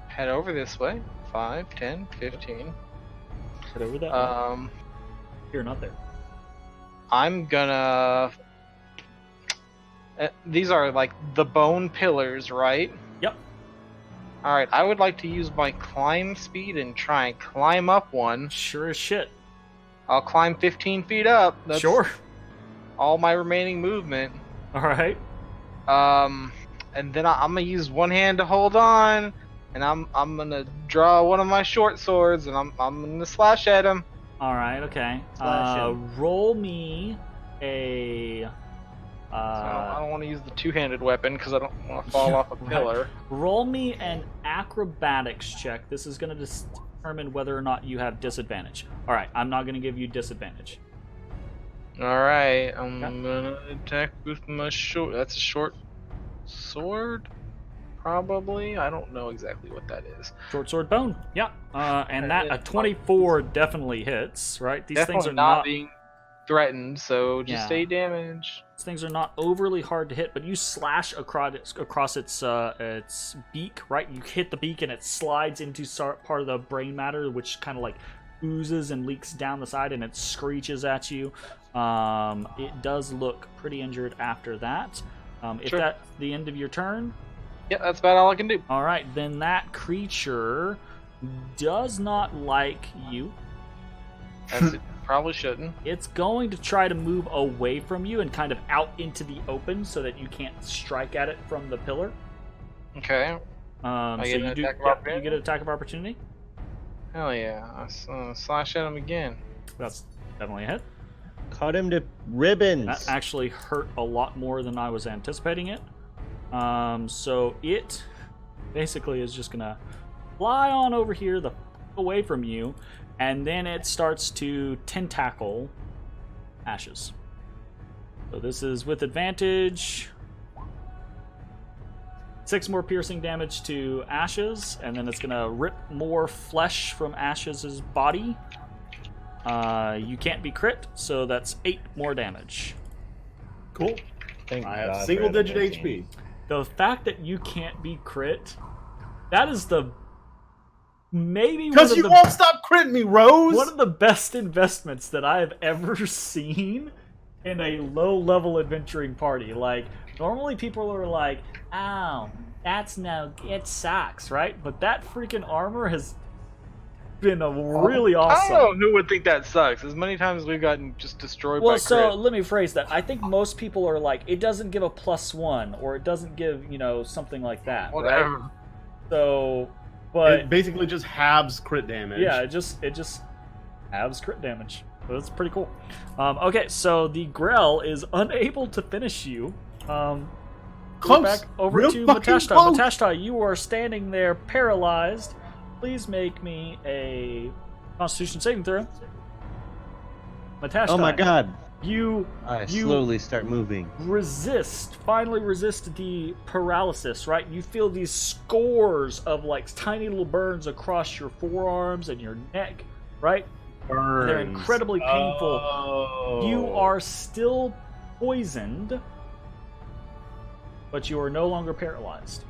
head over this way. 5, 10, 15. Head over that way. You're not there. I'm gonna. These are like the bone pillars, right? Yep. All right, I would like to use my climb speed and try and climb up one. Sure as shit. I'll climb 15 feet up. That's Sure. all my remaining movement. All right. And then I'm gonna use one hand to hold on, and I'm gonna draw one of my short swords, and I'm gonna slash at him. All right. Okay. Slash him. Roll me a. So I don't want to use the two-handed weapon because I don't want to fall off a pillar. Roll me an acrobatics check. This is going to determine whether or not you have disadvantage. All right, I'm not going to give you disadvantage. All right, I'm gonna attack with my short. That's a short sword, probably. I don't know exactly what that is. Short sword bone. Yeah. And that a 24 definitely hits. Right. These Definitely things are not not. being threatened, so just Yeah. stay damage. These things are not overly hard to hit, but you slash across its beak, right? You hit the beak and it slides into part of the brain matter, which kind of like oozes and leaks down the side, and it screeches at you. It does look pretty injured after that. If Sure. that's the end of your turn, Yeah, that's about all I can do. all right, then that creature does not like you. That's it. Probably shouldn't. It's going to try to move away from you and kind of out into the open so that you can't strike at it from the pillar. Okay. So get an you do, attack of you opportunity? get an attack of opportunity. Hell yeah. I slash at him again. That's definitely a hit. Cut him to ribbons. That actually hurt a lot more than I was anticipating it. So it basically is just gonna fly on over here, away from you, and then it starts to tentacle Ashes. So this is with advantage. 6 more piercing damage to Ashes, and then it's gonna rip more flesh from Ashes' body. You can't be crit, so that's 8 more damage. Cool. Thank I have God for single-digit adamantine. HP. The fact that you can't be crit, that is the maybe one Because of you the won't stop critting me, Rose! one of the best investments that I have ever seen in a low-level adventuring party. Like, normally people are like, "Ow, that's it sucks," right? But that freaking armor has been really I awesome. don't know who would think that sucks. As many times as we've gotten just destroyed Well, by so crit. let me phrase that. I think most people are like, it doesn't give a +1, or it doesn't give, something like that. Whatever. Right? So, but It basically just halves crit damage. yeah, it just halves crit damage. So that's pretty cool. Okay, so the Grell is unable to finish you. Go Close. back over Real to fucking Matashtai. close. Matashtai, you are standing there paralyzed. Please make me a Constitution saving throw. Matashtai. Oh my God! You I slowly start moving. finally resist the paralysis, right? You feel these scores of like tiny little burns across your forearms and your neck, right? Burns. They're incredibly painful. Oh. You are still poisoned, but you are no longer paralyzed.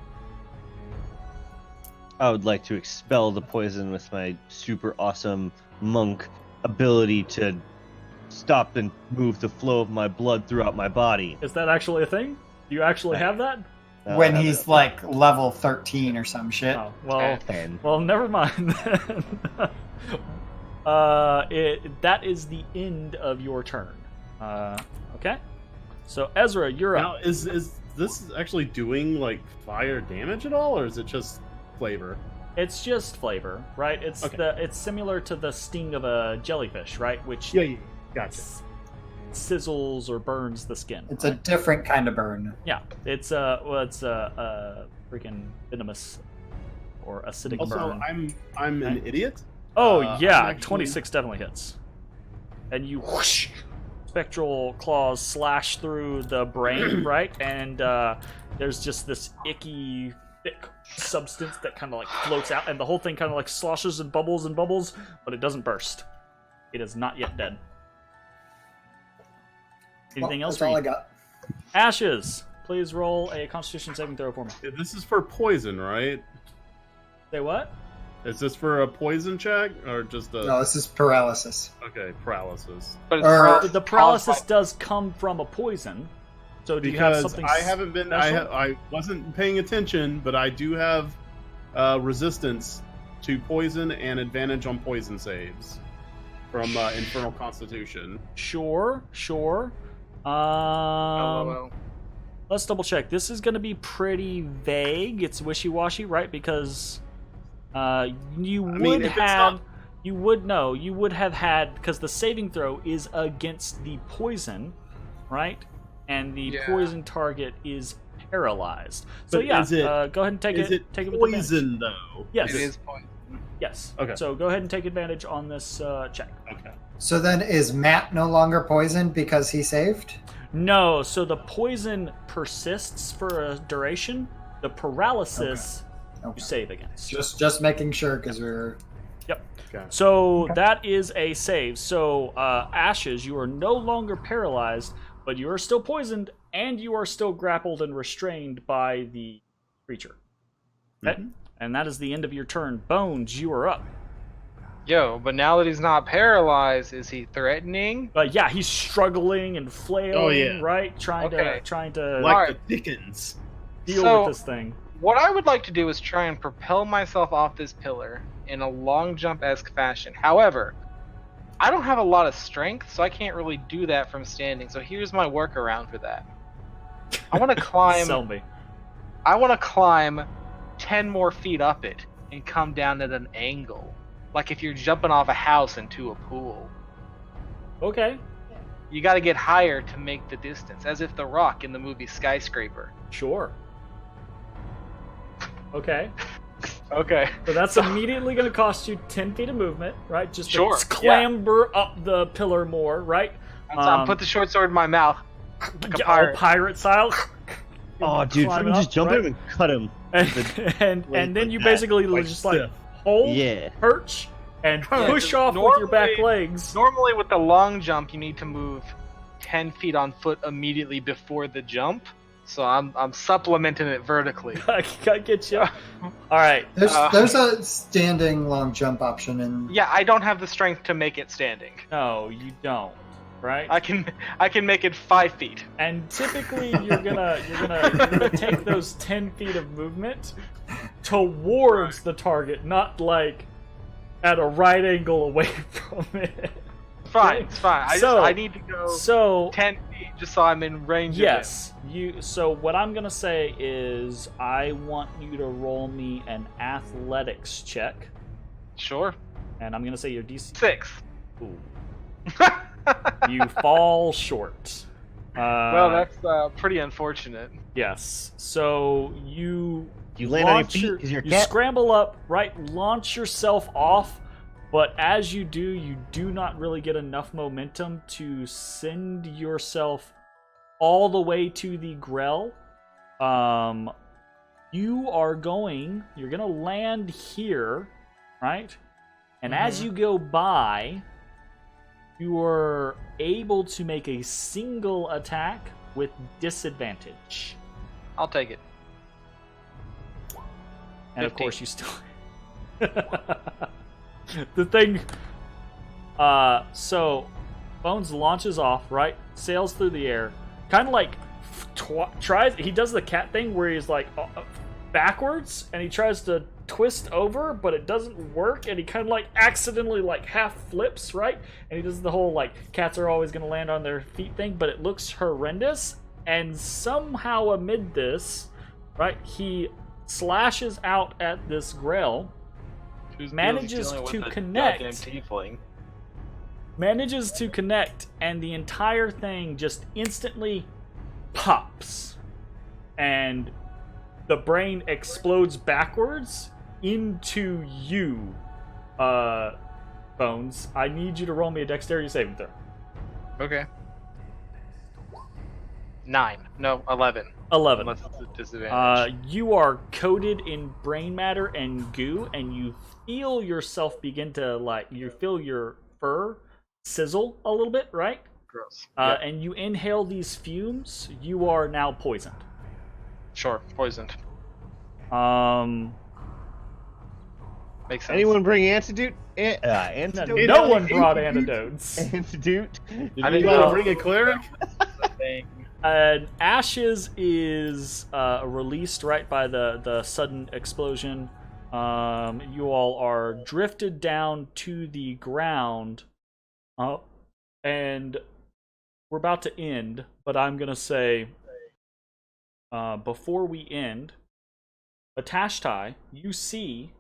I would like to expel the poison with my super awesome monk ability to stop and move the flow of my blood throughout my body. Is that actually a thing? Do you actually have that? When he's like level 13 or some shit. Oh, well, 10. well, never mind then. That is the end of your turn. Okay. So Ezra, you're Now, up. is this actually doing like fire damage at all, or is it just flavor? It's just flavor, right? It's Okay. it's similar to the sting of a jellyfish, right? Which Yeah, gotcha. sizzles or burns the skin. It's a different kind of burn. Yeah, it's freaking venomous or acidic Also, burn. I'm an Right. idiot. Oh I'm yeah, actually- 26 definitely hits. And you whoosh, spectral claws slash through the brain, right? And there's just this icky, thick substance that kind of like floats out, and the whole thing kind of like sloshes and bubbles, but it doesn't burst. It is not yet dead. Anything Well, else? that's all for I you? got. Ashes, please roll a Constitution saving throw for me. This is for poison, right? Say what? Is this for a poison check or just a? No, this is paralysis. Okay, paralysis. But it's Or- caused The paralysis does come from a poison. So do you have Because something? I haven't been, special? I wasn't paying attention, but I do have resistance to poison and advantage on poison saves from Infernal Constitution. Sure. LOL. Let's double check. This is going to be pretty vague. It's wishy-washy, right? Because you would have had, because the saving throw is against the poison, right? And the poison target is paralyzed. So But yeah, is it- go ahead and take Is it. it Take it with advantage. poison though? Yes. It is poison. Yes. Okay. So go ahead and take advantage on this check. Okay. So then is Matt no longer poisoned because he saved? No, so the poison persists for a duration. The paralysis you Okay. save against. Just making sure because we're. Yep. Okay. So that is a save. So Ashes, you are no longer paralyzed, but you are still poisoned, and you are still grappled and restrained by the creature. Okay? And that is the end of your turn. Bones, you are up. Yo, but now that he's not paralyzed, is he threatening? Yeah, he's struggling and flailing, Oh, yeah. right? Trying Okay. to Like Alright. the Dickens. deal So- with this thing. What I would like to do is try and propel myself off this pillar in a long jump-esque fashion. However, I don't have a lot of strength, so I can't really do that from standing. So here's my workaround for that. I want to climb. Sell me. I want to climb 10 more feet up it and come down at an angle, like if you're jumping off a house into a pool. Okay, You got to get higher to make the distance, as if The Rock in the movie Skyscraper. sure. Okay. Okay. So that's immediately going to cost you 10 feet of movement, right? Just to Sure, clamber up the pillar more, right? I'm put the short sword in my mouth. Like a Yeah, pirate. pirate style. Oh, dude, Climb fucking just up, jump right? at him and cut him. And then you that, basically like just like Sith. hold, Yeah. perch, and Yeah, push 'cause off with your back normally- legs. Normally, with the long jump, you need to move 10 feet on foot immediately before the jump. So I'm supplementing it vertically. I get you. All right. There's a standing long jump option in. Yeah, I don't have the strength to make it standing. No, you don't. Right. I can make it 5 feet. And typically, you're gonna take those 10 feet of movement towards the target, not like at a right angle away from it. Fine, it's fine. I need to go So 10 feet just so I'm in range. yes, you. So what I'm gonna say is, I want you to roll me an athletics check, of it. Sure. and I'm gonna say your DC. 6. Ooh. You fall short. Well, that's pretty unfortunate. Yes. So you You land on your launch feet because you're a you cat. scramble up, right? Launch yourself off, but as you do not really get enough momentum to send yourself all the way to the Grell. You're gonna land here, right? And as you go by, you are able to make a single attack with disadvantage. I'll take it. And of 15. course you still the thing so Bones launches off, right? Sails through the air. Kind of like he does the cat thing where he's like backwards and he tries to twist over, but it doesn't work, and he kind of like accidentally like half flips, right? And he does the whole like cats are always going to land on their feet thing, but it looks horrendous. And somehow amid this, right, he slashes out at this Grell, manages to connect, and the entire thing just instantly pops, and the brain explodes backwards into you, Bones. I need you to roll me a dexterity saving throw. Okay. 9. No, 11. 11. Unless it's a disadvantage. You are coated in brain matter and goo, and you feel yourself begin to you feel your fur sizzle a little bit, right? Gross. And you inhale these fumes. You are now poisoned. Sure, poisoned. Makes sense. Anyone bring antidote? Antidote? No one brought antidotes. Antidote? Did I you didn't want know. to bring a cleric? Thing. Ashes is released right by the sudden explosion. You all are drifted down to the ground, and we're about to end, but I'm gonna say, before we end, Matashtai, you see,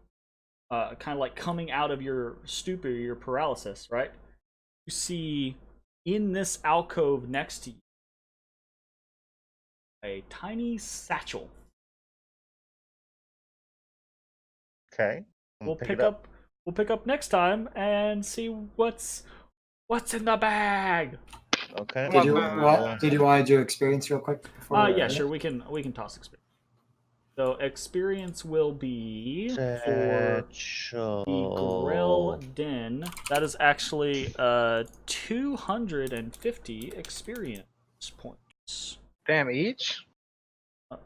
kind of like coming out of your stupor, your paralysis, right? You see in this alcove next to you a tiny satchel. Okay. We'll pick up next time and see what's in the bag. Okay. Did you want to do experience real quick? Yeah, sure. We can toss experience. So experience will be for the Grell Den. That is actually 250 experience points. Damn, each?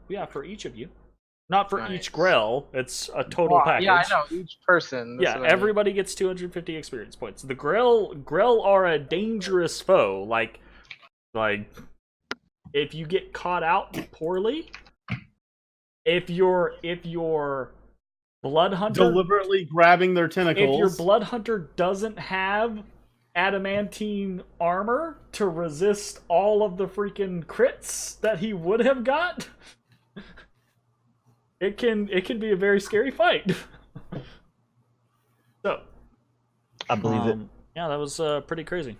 Yeah, for each of you. Not for Nice. each Grell. It's a total package. Yeah, I know. Each person. That's Yeah, what I mean. everybody gets 250 experience points. The Grell are a dangerous foe. Like if you get caught out poorly, if your blood hunter Deliberately grabbing their tentacles. if your blood hunter doesn't have adamantine armor to resist all of the freaking crits that he would have got, it can be a very scary fight. So, I believe it. Yeah, that was pretty crazy.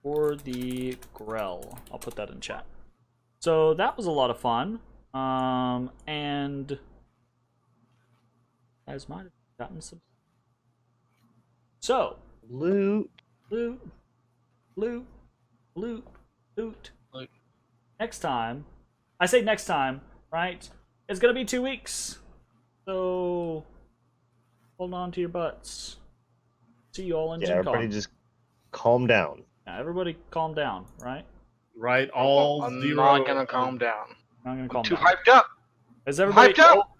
For the Grell, I'll put that in chat. So that was a lot of fun. And guys might have gotten some. So Loot. Loot. Next time, I say next time, right? It's gonna be 2 weeks. So hold on to your butts. See you all in Yeah, Gen everybody Con. just calm down. Yeah, everybody calm down, right? Right, all I'm zero. not gonna calm down. I'm gonna calm Too down. hyped up. Is everybody Hyped up.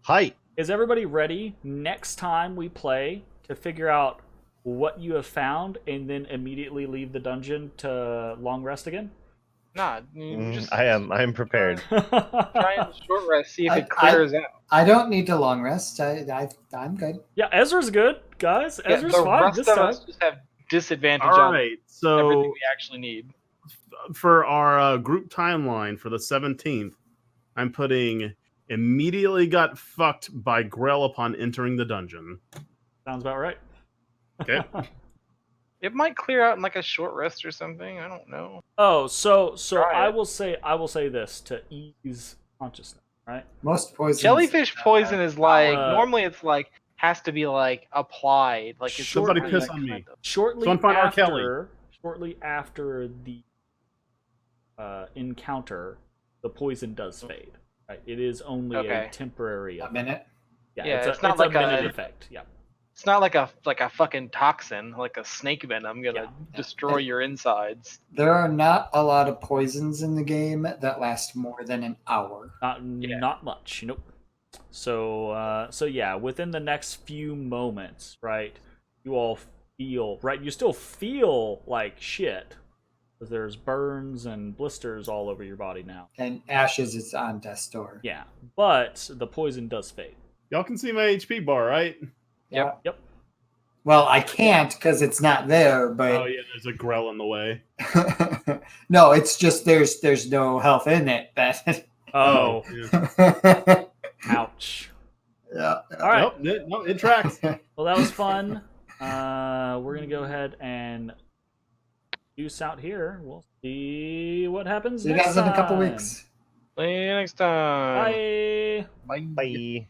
Height. Is everybody ready next time we play to figure out what you have found and then immediately leave the dungeon to long rest again? Nah, you just I am prepared. try and short rest. See if I- it clears out. I don't need to long rest. I'm good. Yeah, Ezra's good, guys. Yeah, Ezra's the fine rest this of time. us just have disadvantage All on right, everything so we actually need. for our group timeline for the 17th, I'm putting immediately got fucked by Grell upon entering the dungeon. Sounds about right. Okay. It might clear out in like a short rest or something. I don't know. Oh, so Try I it. will say this to ease consciousness, right? Most poison. Jellyfish poison is like normally it's like has to be like applied. Like it's Somebody really, piss like, on me. kind of- Shortly Sunfire R. Kelly. after the encounter, the poison does fade. Right? It is only a Okay. temporary a effect. minute. Yeah, it's it's not like a minute a- effect. Yeah. It's not like a fucking toxin, like a snake venom gonna Yeah. destroy your insides. There are not a lot of poisons in the game that last more than an hour. Not much. Nope. So yeah, within the next few moments, right? You all feel right. You still feel like shit because there's burns and blisters all over your body now. And ashes is on death's door. Yeah, but the poison does fade. Y'all can see my HP bar, right? Yep. Yep. Well, I can't because it's not there, Oh but yeah, there's a Grell in the way. no, it's just there's no health in it. That Oh, Yeah. ouch. yeah. All right. No, it tracks. Well, that was fun. We're gonna go ahead and deuce out here. We'll see what happens See you next guys in a couple time. weeks. See you next time. Bye. Bye. Bye.